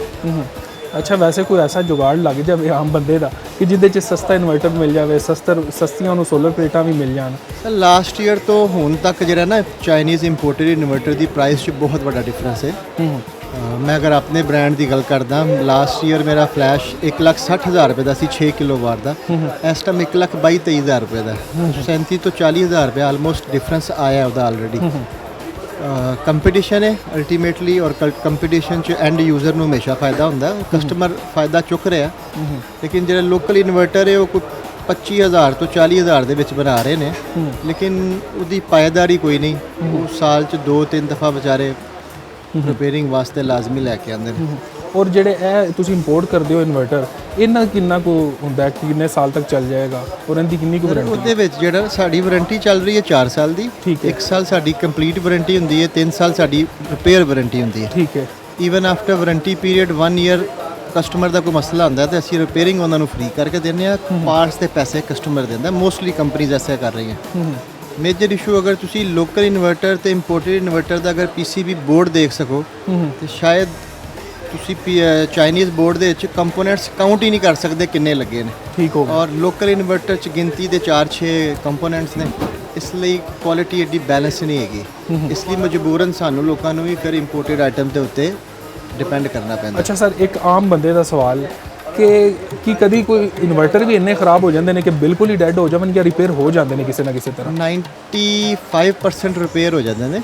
ਅੱਛਾ ਵੈਸੇ ਕੋਈ ਐਸਾ ਜੁਗਾੜ ਲੱਗ ਜਾਵੇ ਆਮ ਬੰਦੇ ਦਾ ਕਿ ਜਿਹਦੇ 'ਚ ਸਸਤਾ ਇਨਵਰਟਰ ਮਿਲ ਜਾਵੇ, ਸਸਤੀਆਂ ਨੂੰ ਸੋਲਰ ਪਲੇਟਾਂ ਵੀ ਮਿਲ ਜਾਣ? ਸਰ ਲਾਸਟ ਈਅਰ ਤੋਂ ਹੁਣ ਤੱਕ ਜਿਹੜਾ ਨਾ ਚਾਈਨੀਜ਼ ਇੰਪੋਰਟਡ ਇਨਵਰਟਰ ਦੀ ਪ੍ਰਾਈਸ 'ਚ ਬਹੁਤ ਵੱਡਾ ਡਿਫਰੈਂਸ ਹੈ। ਮੈਂ ਅਗਰ ਆਪਣੇ ਬ੍ਰਾਂਡ ਦੀ ਗੱਲ ਕਰਦਾ, ਲਾਸਟ ਈਅਰ ਮੇਰਾ ਫਲੈਸ਼ 1,60,000 ਰੁਪਏ ਦਾ ਸੀ 6 ਕਿਲੋਵਾਟ ਦਾ, ਇਸ ਟਾਈਮ 1,22,000 ਰੁਪਏ ਦਾ, 37 ਤੋਂ 40,000 ਰੁਪਏ ਆਲਮੋਸਟ ਡਿਫਰੈਂਸ ਆਇਆ ਉਹਦਾ ਆਲਰੇਡੀ। ਕੰਪੀਟੀਸ਼ਨ ਹੈ ਅਲਟੀਮੇਟਲੀ, ਔਰ ਕੰਪੀਟੀਸ਼ਨ 'ਚ ਐਂਡ ਯੂਜ਼ਰ ਨੂੰ ਹਮੇਸ਼ਾ ਫਾਇਦਾ ਹੁੰਦਾ, ਕਸਟਮਰ ਫਾਇਦਾ ਚੁੱਕ ਰਿਹਾ। ਲੇਕਿਨ ਜਿਹੜਾ ਲੋਕਲ ਇਨਵਰਟਰ ਹੈ ਉਹ ਕੋਈ 25,000 ਤੋਂ 40,000 ਦੇ ਵਿੱਚ ਬਣਾ ਰਹੇ ਨੇ, ਲੇਕਿਨ ਉਹਦੀ ਪਾਇਦਾਰੀ ਕੋਈ ਨਹੀਂ। ਉਹ ਸਾਲ 'ਚ 2-3 ਦਫਾ ਵਿਚਾਰੇ ਰਿਪੇਅਰਿੰਗ ਵਾਸਤੇ ਲਾਜ਼ਮੀ ਲੈ ਕੇ ਆਉਂਦੇ ਨੇ। ਔਰ ਜਿਹੜੇ ਇਹ ਤੁਸੀਂ ਇੰਪੋਰਟ ਕਰਦੇ ਹੋ ਇਨਵਰਟਰ, ਇਹਨਾਂ ਕਿੰਨਾ ਕੁ ਹੁੰਦਾ, ਕਿੰਨੇ ਸਾਲ ਤੱਕ ਚੱਲ ਜਾਏਗਾ, ਔਰ ਇਹਦੀ ਕਿੰਨੀ ਕੁ ਵਾਰੰਟੀ? ਉਹਦੇ ਵਿੱਚ ਜਿਹੜਾ ਸਾਡੀ ਵਾਰੰਟੀ ਚੱਲ ਰਹੀ ਹੈ 4 ਸਾਲ ਦੀ, ਠੀਕ ਹੈ। 1 ਸਾਲ ਸਾਡੀ ਕੰਪਲੀਟ ਵਾਰੰਟੀ ਹੁੰਦੀ ਹੈ, 3 ਸਾਲ ਸਾਡੀ ਰਿਪੇਅਰ ਵਾਰੰਟੀ ਹੁੰਦੀ ਹੈ। ਠੀਕ ਹੈ। Even after warranty period 1 year customer ਦਾ ਕੋਈ ਮਸਲਾ ਹੁੰਦਾ ਤਾਂ ਅਸੀਂ ਰਿਪੇਅਰਿੰਗ ਉਹਨਾਂ ਨੂੰ ਫ੍ਰੀ ਕਰਕੇ ਦਿੰਦੇ ਹਾਂ, ਪਾਰਟਸ ਦੇ ਪੈਸੇ ਕਸਟਮਰ ਦਿੰਦਾ। ਮੋਸਟਲੀ ਕੰਪਨੀਜ਼ ਐਸਾ ਕਰ ਰਹੀਆਂ। ਮੇਜਰ ਇਸ਼ੂ ਅਗਰ ਤੁਸੀਂ ਲੋਕਲ ਇਨਵਰਟਰ ਤੇ ਇੰਪੋਰਟਡ ਇਨਵਰਟਰ ਦਾ ਅਗਰ PCB ਬੋਰਡ ਦੇਖ ਸਕੋ ਤੇ ਸ਼ਾਇਦ ਤੁਸੀਂ ਚਾਈਨੀਜ਼ ਬੋਰਡ ਦੇ ਵਿੱਚ ਕੰਪੋਨੈਂਟਸ ਕਾਊਂਟ ਹੀ ਨਹੀਂ ਕਰ ਸਕਦੇ ਕਿੰਨੇ ਲੱਗੇ ਨੇ। ਠੀਕ ਹੋ ਗਿਆ। ਔਰ ਲੋਕਲ ਇਨਵਰਟਰ 'ਚ ਗਿਣਤੀ ਦੇ 4-6 ਕੰਪੋਨੈਂਟਸ ਨੇ, ਇਸ ਲਈ ਕੁਆਲਿਟੀ ਐਡੀ ਬੈਲੈਂਸ ਨਹੀਂ ਹੈਗੀ। ਇਸ ਲਈ ਮਜਬੂਰਨ ਸਾਨੂੰ ਲੋਕਾਂ ਨੂੰ ਵੀ ਫਿਰ ਇੰਪੋਰਟਡ ਆਈਟਮ ਦੇ ਉੱਤੇ ਡਿਪੈਂਡ ਕਰਨਾ ਪੈਂਦਾ। ਅੱਛਾ ਸਰ, ਇੱਕ ਆਮ ਬੰਦੇ ਦਾ ਸਵਾਲ ਕਿ ਕਦੀ ਕੋਈ ਇਨਵਰਟਰ ਵੀ ਇੰਨੇ ਖਰਾਬ ਹੋ ਜਾਂਦੇ ਨੇ ਕਿ ਬਿਲਕੁਲ ਹੀ ਡੈਡ ਹੋ ਜਾਵਣ, ਜਾਂ ਰਿਪੇਅਰ ਹੋ ਜਾਂਦੇ ਨੇ ਕਿਸੇ ਨਾ ਕਿਸੇ ਤਰ੍ਹਾਂ? 95% ਰਿਪੇਅਰ ਹੋ ਜਾਂਦੇ ਨੇ।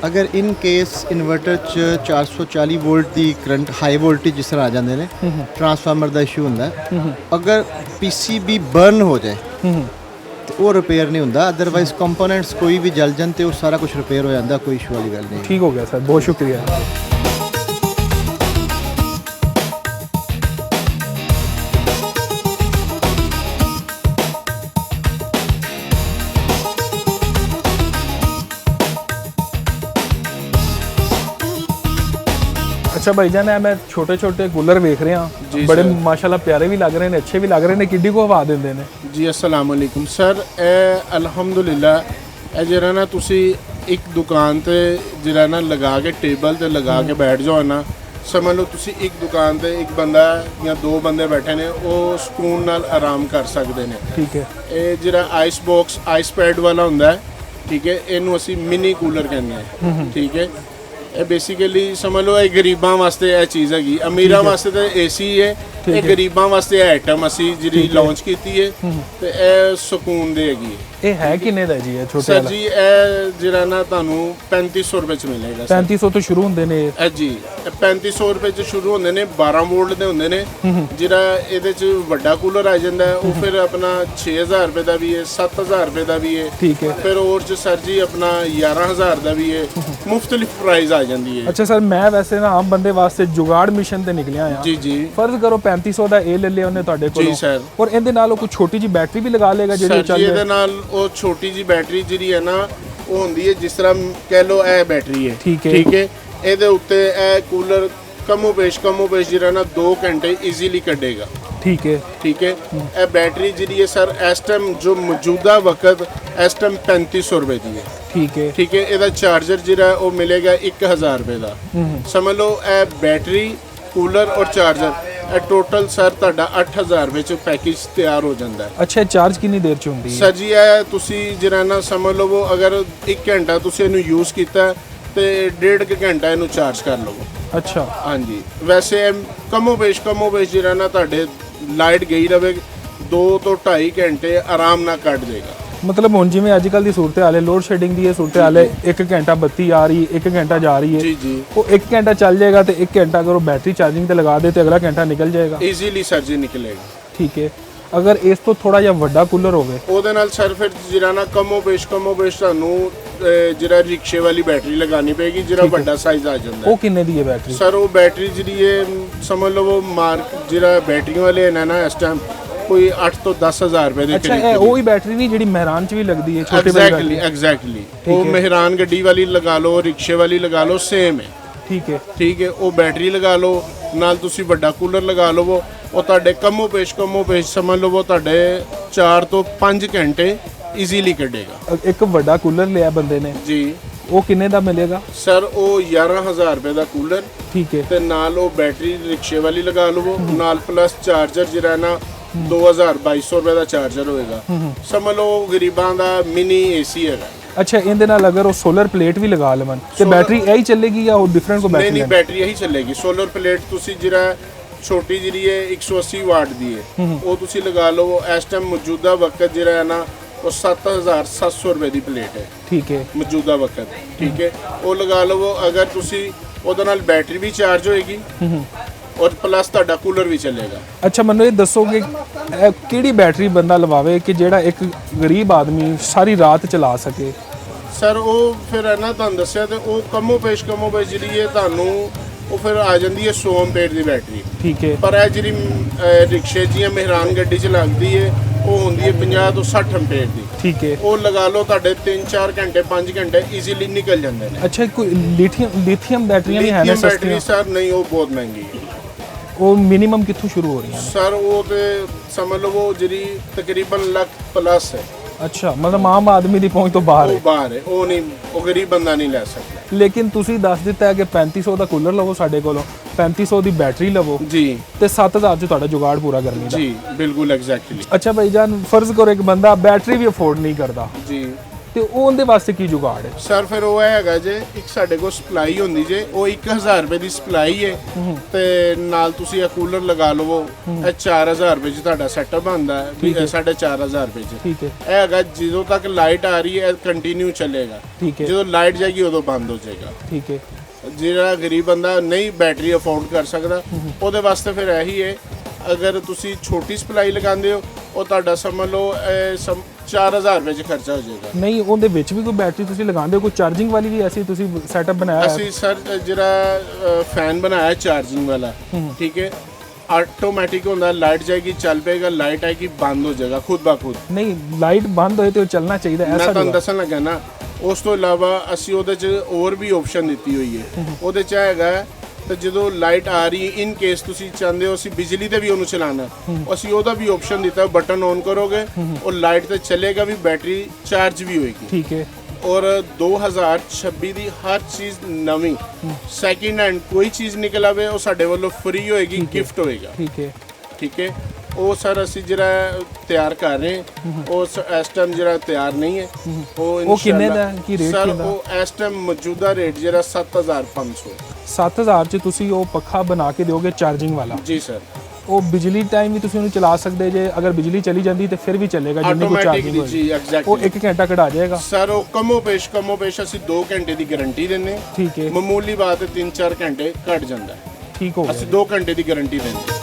ਅਗਰ ਇਨ ਕੇਸ ਇਨਵਰਟਰ 'ਚ 440 ਵੋਲਟ ਦੀ ਕਰੰਟ, ਹਾਈ ਵੋਲਟੇਜ ਜਿਸ ਤਰ੍ਹਾਂ ਆ ਜਾਂਦੇ ਨੇ, ਟਰਾਂਸਫਾਰਮਰ ਦਾ ਇਸ਼ੂ ਹੁੰਦਾ, ਅਗਰ PCB ਬਰਨ ਹੋ ਜਾਏ ਤੇ ਉਹ ਰਿਪੇਅਰ ਨਹੀਂ ਹੁੰਦਾ। ਅਦਰਵਾਈਜ਼ ਕੰਪੋਨੈਂਟਸ ਕੋਈ ਵੀ ਜਲ ਜਾਣ ਤੇ ਉਹ ਸਾਰਾ ਕੁਝ ਰਿਪੇਅਰ ਹੋ ਜਾਂਦਾ, ਕੋਈ ਇਸ਼ੂ ਵਾਲੀ ਗੱਲ ਨਹੀਂ। ਠੀਕ ਹੋ ਗਿਆ ਸਰ, ਬਹੁਤ ਸ਼ੁਕਰੀਆ। अच्छा भाईजान, मैं छोटे छोटे कूलर वेख रहे हैं, बड़े माशाल्लाह प्यारे भी लग रहे हैं, अच्छे भी लग रहे हैं, किड्डी को हवा देंदे ने जी। अस्सलाम वालेकुम सर, ਇਹ ਅਲਹਮਦੁਲਿਲਾ ਇਹ ਜਿਹੜਾ ਨਾ ਤੁਸੀਂ ਇੱਕ ਦੁਕਾਨ ਤੇ ਜਿਹੜਾ ਨਾ ਲਗਾ ਕੇ ਟੇਬਲ ਤੇ ਲਗਾ ਕੇ ਬੈਠ ਜਾਓ ਨਾ, ਸਮਝ ਲਓ ਤੁਸੀਂ ਇੱਕ ਦੁਕਾਨ ਤੇ ਇੱਕ ਬੰਦਾ ਜਾਂ 2 ਬੰਦੇ ਬੈਠੇ ਨੇ, ਉਹ ਸਕੂਨ ਨਾਲ ਆਰਾਮ ਕਰ ਸਕਦੇ ਨੇ। ਠੀਕ ਹੈ। ਇਹ ਜਿਹੜਾ ਆਈਸ ਬਾਕਸ, ਆਈਸ ਪੈਡ ਵਾਲਾ ਹੁੰਦਾ ਹੈ, ਠੀਕ ਹੈ, ਇਹਨੂੰ ਅਸੀਂ ਮਿਨੀ ਕੂਲਰ ਕਹਿੰਦੇ ਹਾਂ। ਠੀਕ ਹੈ। ਇਹ ਬੇਸਿਕਲੀ ਸਮਝ ਲਓ ਇਹ ਗਰੀਬਾਂ ਵਾਸਤੇ ਇਹ ਚੀਜ਼ ਹੈਗੀ, ਅਮੀਰਾਂ ਵਾਸਤੇ ਤਾਂ AC ਹੈ, ਇਹ ਗਰੀਬਾਂ ਵਾਸਤੇ ਇਹ ਆਈਟਮ ਅਸੀਂ ਜਿਹੜੀ ਲਾਂਚ ਕੀਤੀ ਹੈ ਤੇ ਇਹ ਸਕੂਨ ਦੇ ਹੈਗੀ ਹੈ। ਇਹ ਹੈ ਕਿੰਨੇ ਦਾ ਜੀ ਇਹ ਛੋਟੇ ਸਰ ਵਾਲਾ? ਜੀ ਇਹ ਜਿਹੜਾ ਨਾ ਤੁਹਾਨੂੰ 3500 ਰੁਪਏ ਚ ਮਿਲੇਗਾ। 3500 ਤੋਂ ਸ਼ੁਰੂ ਹੁੰਦੇ ਨੇ ਇਹ ਜੀ, ਇਹ 3500 ਰੁਪਏ ਚ ਸ਼ੁਰੂ ਹੁੰਦੇ ਨੇ, 12 ਵੋਲਟ ਦੇ ਹੁੰਦੇ ਨੇ। ਜਿਹੜਾ ਇਹਦੇ ਚ ਵੱਡਾ ਕੂਲਰ ਆ ਜਾਂਦਾ ਹੈ ਉਹ ਫਿਰ ਆਪਣਾ 6000 ਰੁਪਏ ਦਾ ਵੀ ਹੈ, 7000 ਰੁਪਏ ਦਾ ਵੀ ਹੈ। ਠੀਕ ਹੈ। ਫਿਰ ਹੋਰ ਚ ਸਰ ਜੀ ਆਪਣਾ 11000 ਦਾ ਵੀ ਹੈ, ਮੁxtਲਿਫ ਪ੍ਰਾਈਸ ਆ ਜਾਂਦੀ ਹੈ। ਅੱਛਾ ਸਰ, ਮੈਂ ਵੈਸੇ ਨਾ ਆਮ ਬੰਦੇ ਵਾਸਤੇ ਜੁਗਾੜ ਮਿਸ਼ਨ ਤੇ ਨਿਕਲਿਆ ਆ। ਜੀ ਜੀ। ਫਰਜ਼ ਕਰੋ 3500 ਦਾ ਇਹ ਲੈ ਲਿਆ ਉਹਨੇ ਤੁਹਾਡੇ ਕੋਲੋਂ, ਸਰ। ਔਰ ਇਹਦੇ ਨਾਲ ਉਹ ਕੋਈ ਛੋਟੀ ਜੀ ਬੈਟਰੀ ਵੀ ਲਗਾ ਲੇਗਾ ਜਿਹੜੀ ਸਰ ਜੀ ਇਹਦੇ ਨਾਲ ਉਹ ਛੋਟੀ ਜੀ ਬੈਟਰੀ ਜਿਹੜੀ ਹੈ ਨਾ, ਉਹ ਹੁੰਦੀ ਹੈ ਜਿਸ ਤਰ੍ਹਾਂ ਕਹਿ ਲਓ ਇਹ ਬੈਟਰੀ ਹੈ। ਠੀਕ ਹੈ। ਠੀਕ ਹੈ। ਇਹਦੇ ਉੱਤੇ ਇਹ ਕੂਲਰ ਕਮੋ ਪੇਸ਼ ਜਿਹੜਾ ਨਾ 2 ਘੰਟੇ ਈਜ਼ੀਲੀ ਕੱਢੇਗਾ। ਠੀਕ ਹੈ। ਠੀਕ ਹੈ। ਇਹ ਬੈਟਰੀ ਜਿਹੜੀ ਹੈ ਸਰ ਇਸ ਟਾਈਮ ਜੋ ਮੌਜੂਦਾ ਵਕਤ ਇਸ ਟਾਈਮ 3500 ਰੁਪਏ ਦੀ ਹੈ। ਠੀਕ ਹੈ। ਠੀਕ ਹੈ। ਇਹਦਾ ਚਾਰਜਰ ਜਿਹੜਾ ਉਹ ਮਿਲੇਗਾ 1000 ਰੁਪਏ ਦਾ। ਸਮਝ ਲਓ ਇਹ ਬੈਟਰੀ, ਕੂਲਰ ਔਰ ਚਾਰਜਰ, ਇਹ ਟੋਟਲ ਸਰ ਤੁਹਾਡਾ 8000 ਵਿੱਚ ਪੈਕੇਜ ਤਿਆਰ ਹੋ ਜਾਂਦਾ ਹੈ। ਅੱਛਾ, ਚਾਰਜ ਕਿੰਨੀ ਦੇਰ ਚ ਹੁੰਦੀ ਹੈ? ਸਰ ਜੀ ਇਹ ਤੁਸੀਂ ਜਿਹੜਾ ਨਾ ਸਮਝ ਲਵੋ, ਅਗਰ 1 ਘੰਟਾ ਤੁਸੀਂ ਇਹਨੂੰ ਯੂਜ਼ ਕੀਤਾ ਤੇ 1.5 ਘੰਟਾ ਇਹਨੂੰ ਚਾਰਜ ਕਰ ਲਵੋ। ਅੱਛਾ। ਹਾਂਜੀ। ਵੈਸੇ ਕਮੋ ਪੇਸ਼ ਜਿਹੜਾ ਨਾ ਤੁਹਾਡੇ ਲਾਈਟ ਗਈ ਰਵੇ 2 ਤੋਂ 2.5 ਘੰਟੇ ਆਰਾਮ ਨਾਲ ਕੱਢ ਦੇਗਾ। ਮਤਲਬ ਹੁਣ ਜਿਵੇਂ ਅੱਜ ਕੱਲ ਦੀ ਸੂਰਤ ਹਾਲ ਹੈ, ਲੋਡ ਸ਼ੈਡਿੰਗ ਦੀ ਇਹ ਸੂਰਤ ਹਾਲ ਹੈ, 1 ਘੰਟਾ ਬੱਤੀ ਆ ਰਹੀ, 1 ਘੰਟਾ ਜਾ ਰਹੀ ਹੈ, ਜੀ ਜੀ, ਉਹ 1 ਘੰਟਾ ਚੱਲ ਜਾਏਗਾ ਤੇ 1 ਘੰਟਾ ਅਗਰ ਉਹ ਬੈਟਰੀ ਚਾਰजिंग ਤੇ ਲਗਾ ਦੇ ਤੇ ਅਗਲਾ ਘੰਟਾ ਨਿਕਲ ਜਾਏਗਾ ਈਜ਼ੀਲੀ ਸਰ ਜੀ ਨਿਕਲੇਗਾ। ਠੀਕ ਹੈ। ਅਗਰ ਇਸ ਤੋਂ ਥੋੜਾ ਜਿਹਾ ਵੱਡਾ ਕੂਲਰ ਹੋਵੇ ਉਹਦੇ ਨਾਲ ਸਰ ਫਿਰ ਜਿਹੜਾ ਨਾ ਕਮੋ ਪੇਸ਼ ਤੁਹਾਨੂੰ ਜਿਹੜਾ ਰਿਕਸ਼ੇ ਵਾਲੀ ਬੈਟਰੀ ਲਗਾਉਣੀ ਪਏਗੀ, ਜਿਹੜਾ ਵੱਡਾ ਸਾਈਜ਼ ਆ ਜਾਂਦਾ। ਉਹ ਕਿੰਨੇ ਦੀ ਹੈ ਬੈਟਰੀ? ਸਰ ਉਹ ਬੈਟਰੀ ਜਿਹੜੀ ਹੈ ਸਮਝ ਲਓ ਜਿਹੜਾ ਬੈਟਰੀਆਂ ਵਾਲੇ ਨੇ ਨਾ ਇਸ ਟਾਈਮ ਕੋਈ 8 ਤੋਂ 10000 ਰੁਪਏ ਦੇ ਅੱਛਾ, ਇਹ ਉਹੀ ਬੈਟਰੀ ਨਹੀਂ ਜਿਹੜੀ ਮਹਿਰਾਨ ਚ ਵੀ ਲੱਗਦੀ ਹੈ ਛੋਟੇ ਵਾਲੀ? ਐਗਜ਼ੈਕਟਲੀ ਉਹ ਮਹਿਰਾਨ ਗੱਡੀ ਵਾਲੀ ਲਗਾ ਲਓ, ਰਿਕਸ਼ੇ ਵਾਲੀ ਲਗਾ ਲਓ, ਸੇਮ ਹੈ। ਠੀਕ ਹੈ। ਠੀਕ ਹੈ। ਉਹ ਬੈਟਰੀ ਲਗਾ ਲਓ, ਨਾਲ ਤੁਸੀਂ ਵੱਡਾ ਕੂਲਰ ਲਗਾ ਲਵੋ, ਉਹ ਤੁਹਾਡੇ ਕਮੋ ਪੇਸ਼ ਸਮਝ ਲਵੋ ਤੁਹਾਡੇ 4 ਤੋਂ 5 ਘੰਟੇ ਈਜ਼ੀਲੀ ਕੱਢੇਗਾ। ਇੱਕ ਵੱਡਾ ਕੂਲਰ ਲਿਆ ਬੰਦੇ ਨੇ ਜੀ, ਉਹ ਕਿੰਨੇ ਦਾ ਮਿਲੇਗਾ? ਸਰ ਉਹ 11000 ਰੁਪਏ ਦਾ ਕੂਲਰ। ਠੀਕ ਹੈ। ਤੇ ਨਾਲ ਉਹ ਬੈਟਰੀ ਰਿਕਸ਼ੇ ਵਾਲੀ ਲਗਾ ਲਵੋ, ਨਾਲ ਪਲੱਸ ਚਾਰਜਰ ਜਿਹੜਾ ਨਾ 2200 ਰੁਪਏ ਦਾ ਚਾਰਜਰ ਹੋਏਗਾ। ਸਮਝ ਲਓ ਗਰੀਬਾਂ ਦਾ ਮਿਨੀ ਏਸੀ ਹੈਗਾ। ਅੱਛਾ, ਇਹਦੇ ਨਾਲ ਅਗਰ ਉਹ ਸੋਲਰ ਪਲੇਟ ਵੀ ਲਗਾ ਲਵਣ ਤੇ ਬੈਟਰੀ ਇਹੀ ਚੱਲੇਗੀ ਜਾਂ ਉਹ ਡਿਫਰੈਂਟ ਕੋ ਨਹੀਂ ਬੈਟਰੀ ਨਹੀਂ, ਬੈਟਰੀ ਇਹੀ ਚੱਲੇਗੀ। ਸੋਲਰ ਪਲੇਟ ਤੁਸੀਂ ਜਿਹੜਾ ਛੋਟੀ ਜਿਹੜੀ ਹੈ 180 ਵਾਟ ਦੀ ਹੈ, ਉਹ ਤੁਸੀਂ ਲਗਾ ਲਓ। ਇਸ ਟਾਈਮ ਮੌਜੂਦਾ ਵਕਤ ਜਿਹੜਾ ਹੈ ਨਾ ਉਹ 7700 ਰੁਪਏ ਦੀ ਪਲੇਟ ਹੈ ਠੀਕ ਹੈ। ਮੌਜੂਦਾ ਵਕਤ, ਠੀਕ ਹੈ। ਉਹ ਲਗਾ ਲਓ, ਅਗਰ ਤੁਸੀਂ ਉਹਦੇ ਨਾਲ ਬੈਟਰੀ ਵੀ ਚਾਰਜ ਹੋਏਗੀ ਔਰ ਪਲੱਸ ਤੁਹਾਡਾ ਕੂਲਰ ਵੀ ਚੱਲੇਗਾ। ਅੱਛਾ, ਮੈਨੂੰ ਇਹ ਦੱਸੋਗੇ ਇਹ ਕਿਹੜੀ ਬੈਟਰੀ ਬੰਦਾ ਲਵਾਵੇ ਕਿ ਜਿਹੜਾ ਇੱਕ ਗਰੀਬ ਆਦਮੀ ਸਾਰੀ ਰਾਤ ਚਲਾ ਸਕੇ? ਸਰ ਉਹ ਫਿਰ ਹੈ ਨਾ, ਤੁਹਾਨੂੰ ਦੱਸਿਆ ਤੇ ਉਹ ਕਮੋ ਪੇਸ਼ ਜਿਹੜੀ ਹੈ ਤੁਹਾਨੂੰ ਉਹ ਫਿਰ ਆ ਜਾਂਦੀ ਹੈ 100 ਐਂਪੀਅਰ ਦੀ ਬੈਟਰੀ। ਠੀਕ ਹੈ। ਪਰ ਇਹ ਜਿਹੜੀ ਰਿਕਸ਼ੇ ਦੀਆਂ ਮਹਿਰਾਨ ਗੱਡੀ ਚ ਲੱਗਦੀ ਹੈ ਉਹ ਹੁੰਦੀ ਹੈ 50 ਤੋਂ 60 ਐਂਪੀਅਰ ਦੀ। ਠੀਕ ਹੈ। ਉਹ ਲਗਾ ਲਓ ਤੁਹਾਡੇ 3-4 ਘੰਟੇ 5 ਘੰਟੇ ਈਜ਼ੀਲੀ ਨਿਕਲ ਜਾਂਦੇ ਨੇ। ਅੱਛਾ, ਕੋਈ ਲਿਥੀਅਮ ਬੈਟਰੀਆਂ ਵੀ ਹੈ ਨਾ ਲਿਥੀਅਮ ਸਸਤੀਆਂ? ਬੈਟਰੀ ਸਰ ਨਹੀਂ, ਉਹ ਬਹੁਤ ਮਹਿੰਗੀ ਹੈ। ਉਹ ਮਿਨੀਮਮ ਕਿੱਥੋਂ ਸ਼ੁਰੂ ਹੋ ਰਹੀਆਂ ਨੇ? ਸਰ ਉਹ ਤੇ ਸਮਝ ਲਓ ਉਹ ਜਿਹੜੀ ਤਕਰੀਬਨ ਲੱਖ ਪਲੱਸ ਹੈ। ਅੱਛਾ, ਮਤਲਬ ਆਮ ਆਦਮੀ ਦੀ ਪਹੁੰਚ ਤੋਂ ਬਾਹਰ ਉਹ ਹੈ। ਬਾਹਰ ਹੈ, ਉਹ ਨਹੀਂ, ਉਹ ਗਰੀਬ ਬੰਦਾ ਨਹੀਂ ਲੈ ਸਕਦਾ। ਲੇਕਿਨ ਤੁਸੀਂ ਦੱਸ ਦਿੱਤਾ ਹੈ ਕਿ 3500 ਦਾ ਕੂਲਰ ਲਵੋ ਸਾਡੇ ਕੋਲੋਂ, 3500 ਦੀ ਬੈਟਰੀ ਲਵੋ ਜੀ ਤੇ 7000 ਚ ਤੁਹਾਡਾ ਜੁਗਾੜ ਪੂਰਾ ਗਰਮੀ ਦਾ। ਜੀ ਬਿਲਕੁਲ ਐਗਜ਼ੈਕਟਲੀ। ਅੱਛਾ ਭਾਈ ਜਾਨ, ਫਰਜ਼ ਕਰੋ ਇੱਕ ਬੰਦਾ ਬੈਟਰੀ ਵੀ ਅਫੋਰਡ ਨਹੀਂ ਕਰਦਾ ਜੀ ਤੇ ਉਹ ਉਹਦੇ ਵਾਸਤੇ ਕੀ ਜੁਗਾੜ ਹੈ? ਸਰ ਫਿਰ ਉਹ ਹੈਗਾ ਜੇ ਇੱਕ ਸਾਡੇ ਕੋਲ ਸਪਲਾਈ ਹੁੰਦੀ ਜੇ, ਉਹ 1000 ਰੁਪਏ ਦੀ ਸਪਲਾਈ ਹੈ ਤੇ ਨਾਲ ਤੁਸੀਂ ਇਹ ਕੂਲਰ ਲਗਾ ਲਵੋ। ਇਹ 4000 ਰੁਪਏ 'ਚ ਤੁਹਾਡਾ ਸੈਟਅਪ ਆਉਂਦਾ ਹੈ, 4500 ਰੁਪਏ 'ਚ। ਠੀਕ ਹੈ। ਇਹ ਹੈਗਾ ਜਦੋਂ ਤੱਕ ਲਾਈਟ ਆ ਰਹੀ ਹੈ ਇਹ ਕੰਟੀਨਿਊ ਚੱਲੇਗਾ। ਠੀਕ ਹੈ। ਜਦੋਂ ਲਾਈਟ ਜਾਏਗੀ ਉਦੋਂ ਬੰਦ ਹੋ ਜਾਏਗਾ। ਠੀਕ ਹੈ। ਜਿਹੜਾ ਗਰੀਬ ਬੰਦਾ ਨਹੀਂ ਬੈਟਰੀ ਅਫੋਰਡ ਕਰ ਸਕਦਾ ਉਹਦੇ ਵਾਸਤੇ ਫਿਰ ਇਹੀ ਹੈ, ਅਗਰ ਤੁਸੀਂ ਛੋਟੀ ਸਪਲਾਈ ਲਗਾਉਂਦੇ ਹੋ ਉਹ ਤੁਹਾਡਾ ਸਮਝ ਲਓ 4000 ਰੁਪਏ 'ਚ ਖਰਚਾ ਹੋ ਜਾਏਗਾ। ਨਹੀਂ, ਉਹਦੇ ਵਿੱਚ ਵੀ ਕੋਈ ਬੈਟਰੀ ਤੁਸੀਂ ਲਗਾਉਂਦੇ ਹੋ? ਕੋਈ ਚਾਰਜਿੰਗ ਵਾਲੀ ਵੀ ਐਸੀ ਤੁਸੀਂ ਸੈਟਅਪ ਬਣਾਇਆ ਹੈ? ਅਸੀਂ ਸਰ ਜਿਹੜਾ ਫੈਨ ਬਣਾਇਆ ਚਾਰਜਿੰਗ ਵਾਲਾ, ਠੀਕ ਹੈ, ਆਟੋਮੈਟਿਕ ਹੁੰਦਾ, ਲਾਈਟ ਜਾਏਗੀ ਚੱਲ ਪਏਗਾ, ਲਾਈਟ ਆਏਗੀ ਬੰਦ ਹੋ ਜਾਏਗਾ ਖੁਦ ਬਾ ਖੁਦ। ਨਹੀਂ, ਲਾਈਟ ਬੰਦ ਹੋਏ ਤੇ ਉਹ ਚੱਲਣਾ ਚਾਹੀਦਾ, ਮੈਂ ਐਸਾ ਤੁਹਾਨੂੰ ਦੱਸਣ ਲੱਗਾ ਨਾ। ਉਸ ਤੋਂ ਇਲਾਵਾ ਅਸੀਂ ਉਹਦੇ 'ਚ ਹੋਰ ਵੀ ਆਪਸ਼ਨ ਦਿੱਤੀ ਹੋਈ ਹੈ। ਉਹਦੇ 'ਚ ਹੈਗਾ ਤੇ ਜਦੋਂ ਲਾਈਟ ਆ ਰਹੀ ਹੈ, ਇਨ ਕੇਸ ਤੁਸੀਂ ਚਾਹੁੰਦੇ ਹੋ ਅਸੀਂ ਬਿਜਲੀ ਤੇ ਵੀ ਉਹਨੂੰ ਚਲਾਉਣਾ, ਅਸੀਂ ਉਹਦਾ ਵੀ ਆਪਸ਼ਨ ਦਿੱਤਾ। ਬਟਨ ਔਨ ਕਰੋਗੇ ਉਹ ਲਾਈਟ ਤੇ ਚੱਲੇਗਾ ਵੀ, ਬੈਟਰੀ ਚਾਰਜ ਵੀ ਹੋਏਗੀ। ਠੀਕ ਹੈ। ਔਰ 2026 ਦੀ ਹਰ ਚੀਜ਼ ਨਵੀਂ ਸੈਕਿੰਡ ਹੈਂਡ ਕੋਈ ਚੀਜ਼ ਨਿਕਲ ਆਵੇ ਉਹ ਸਾਡੇ ਵੱਲੋਂ ਫ੍ਰੀ ਹੋਏਗੀ, ਗਿਫਟ ਹੋਏਗਾ। ਠੀਕ ਹੈ। ਠੀਕ ਹੈ। ਉਹ ਸਰ ਅਸੀਂ ਜਿਹੜਾ ਤਿਆਰ ਕਰ ਰਹੇ ਉਹ ਇਸ ਟਾਈਮ ਜਿਹੜਾ ਤਿਆਰ ਨਹੀਂ ਹੈ। ਉਹ ਕਿੰਨੇ ਦਾ ਹੈ? ਕੀ ਰੇਟ ਸਰ ਕਿੰਦਾ? ਉਹ ਇਸ ਟਾਈਮ ਮੌਜੂਦਾ ਰੇਟ ਜਿਹੜਾ 7500। 7000 ਚ ਤੁਸੀਂ ਉਹ ਪੱਖਾ ਬਣਾ ਕੇ ਦਿਓਗੇ ਚਾਰਜਿੰਗ ਵਾਲਾ? ਜੀ ਸਰ। ਉਹ ਬਿਜਲੀ ਟਾਈਮ ਵੀ ਤੁਸੀਂ ਉਹਨੂੰ ਚਲਾ ਸਕਦੇ ਜੇ, ਅਗਰ ਬਿਜਲੀ ਚਲੀ ਜਾਂਦੀ ਤੇ ਫਿਰ ਵੀ ਚੱਲੇਗਾ ਜਿੰਨੀ ਕੋ ਚਾਰਜਿੰਗ ਹੋਵੇ? ਜੀ ਉਹ ਐਗਜ਼ੈਕਟਲੀ। 1 ਘੰਟਾ ਕਢਾ ਜਾਏਗਾ? ਸਰ ਉਹ ਕਮੋ ਪੇਸ਼ ਅਸੀਂ 2 ਘੰਟੇ ਦੀ ਗਾਰੰਟੀ ਦਿੰਨੇ। ਠੀਕ ਹੈ। ਮਾਮੂਲੀ ਬਾਤ ਹੈ 3-4 ਘੰਟੇ ਘਟ ਜਾਂਦਾ ਹੈ। ਠੀਕ ਹੋ ਅਸੀਂ ਗਿਆ। 2 ਘੰਟੇ ਦੀ ਗਾਰੰਟੀ ਦਿੰਦੇ।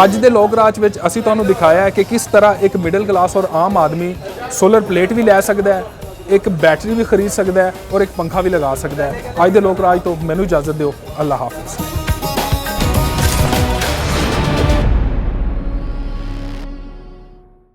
ਅੱਜ ਦੇ ਲੋਕ ਰਾਜ ਵਿੱਚ ਅਸੀਂ ਤੁਹਾਨੂੰ ਦਿਖਾਇਆ ਹੈ ਕਿ ਕਿਸ ਤਰ੍ਹਾਂ ਇੱਕ ਮਿਡਲ ਕਲਾਸ ਔਰ ਆਮ ਆਦਮੀ ਸੋਲਰ ਪਲੇਟ ਵੀ ਲੈ ਸਕਦਾ ਹੈ, ਇੱਕ ਬੈਟਰੀ ਵੀ ਖਰੀਦ ਸਕਦਾ ਹੈ ਔਰ ਇੱਕ ਪੰਖਾ ਵੀ ਲਗਾ ਸਕਦਾ ਹੈ। ਅੱਜ ਦੇ ਲੋਕ ਰਾਜ ਤੋਂ ਮੈਨੂੰ ਇਜਾਜ਼ਤ ਦਿਓ। ਅੱਲਾ ਹਾਫਿਜ਼।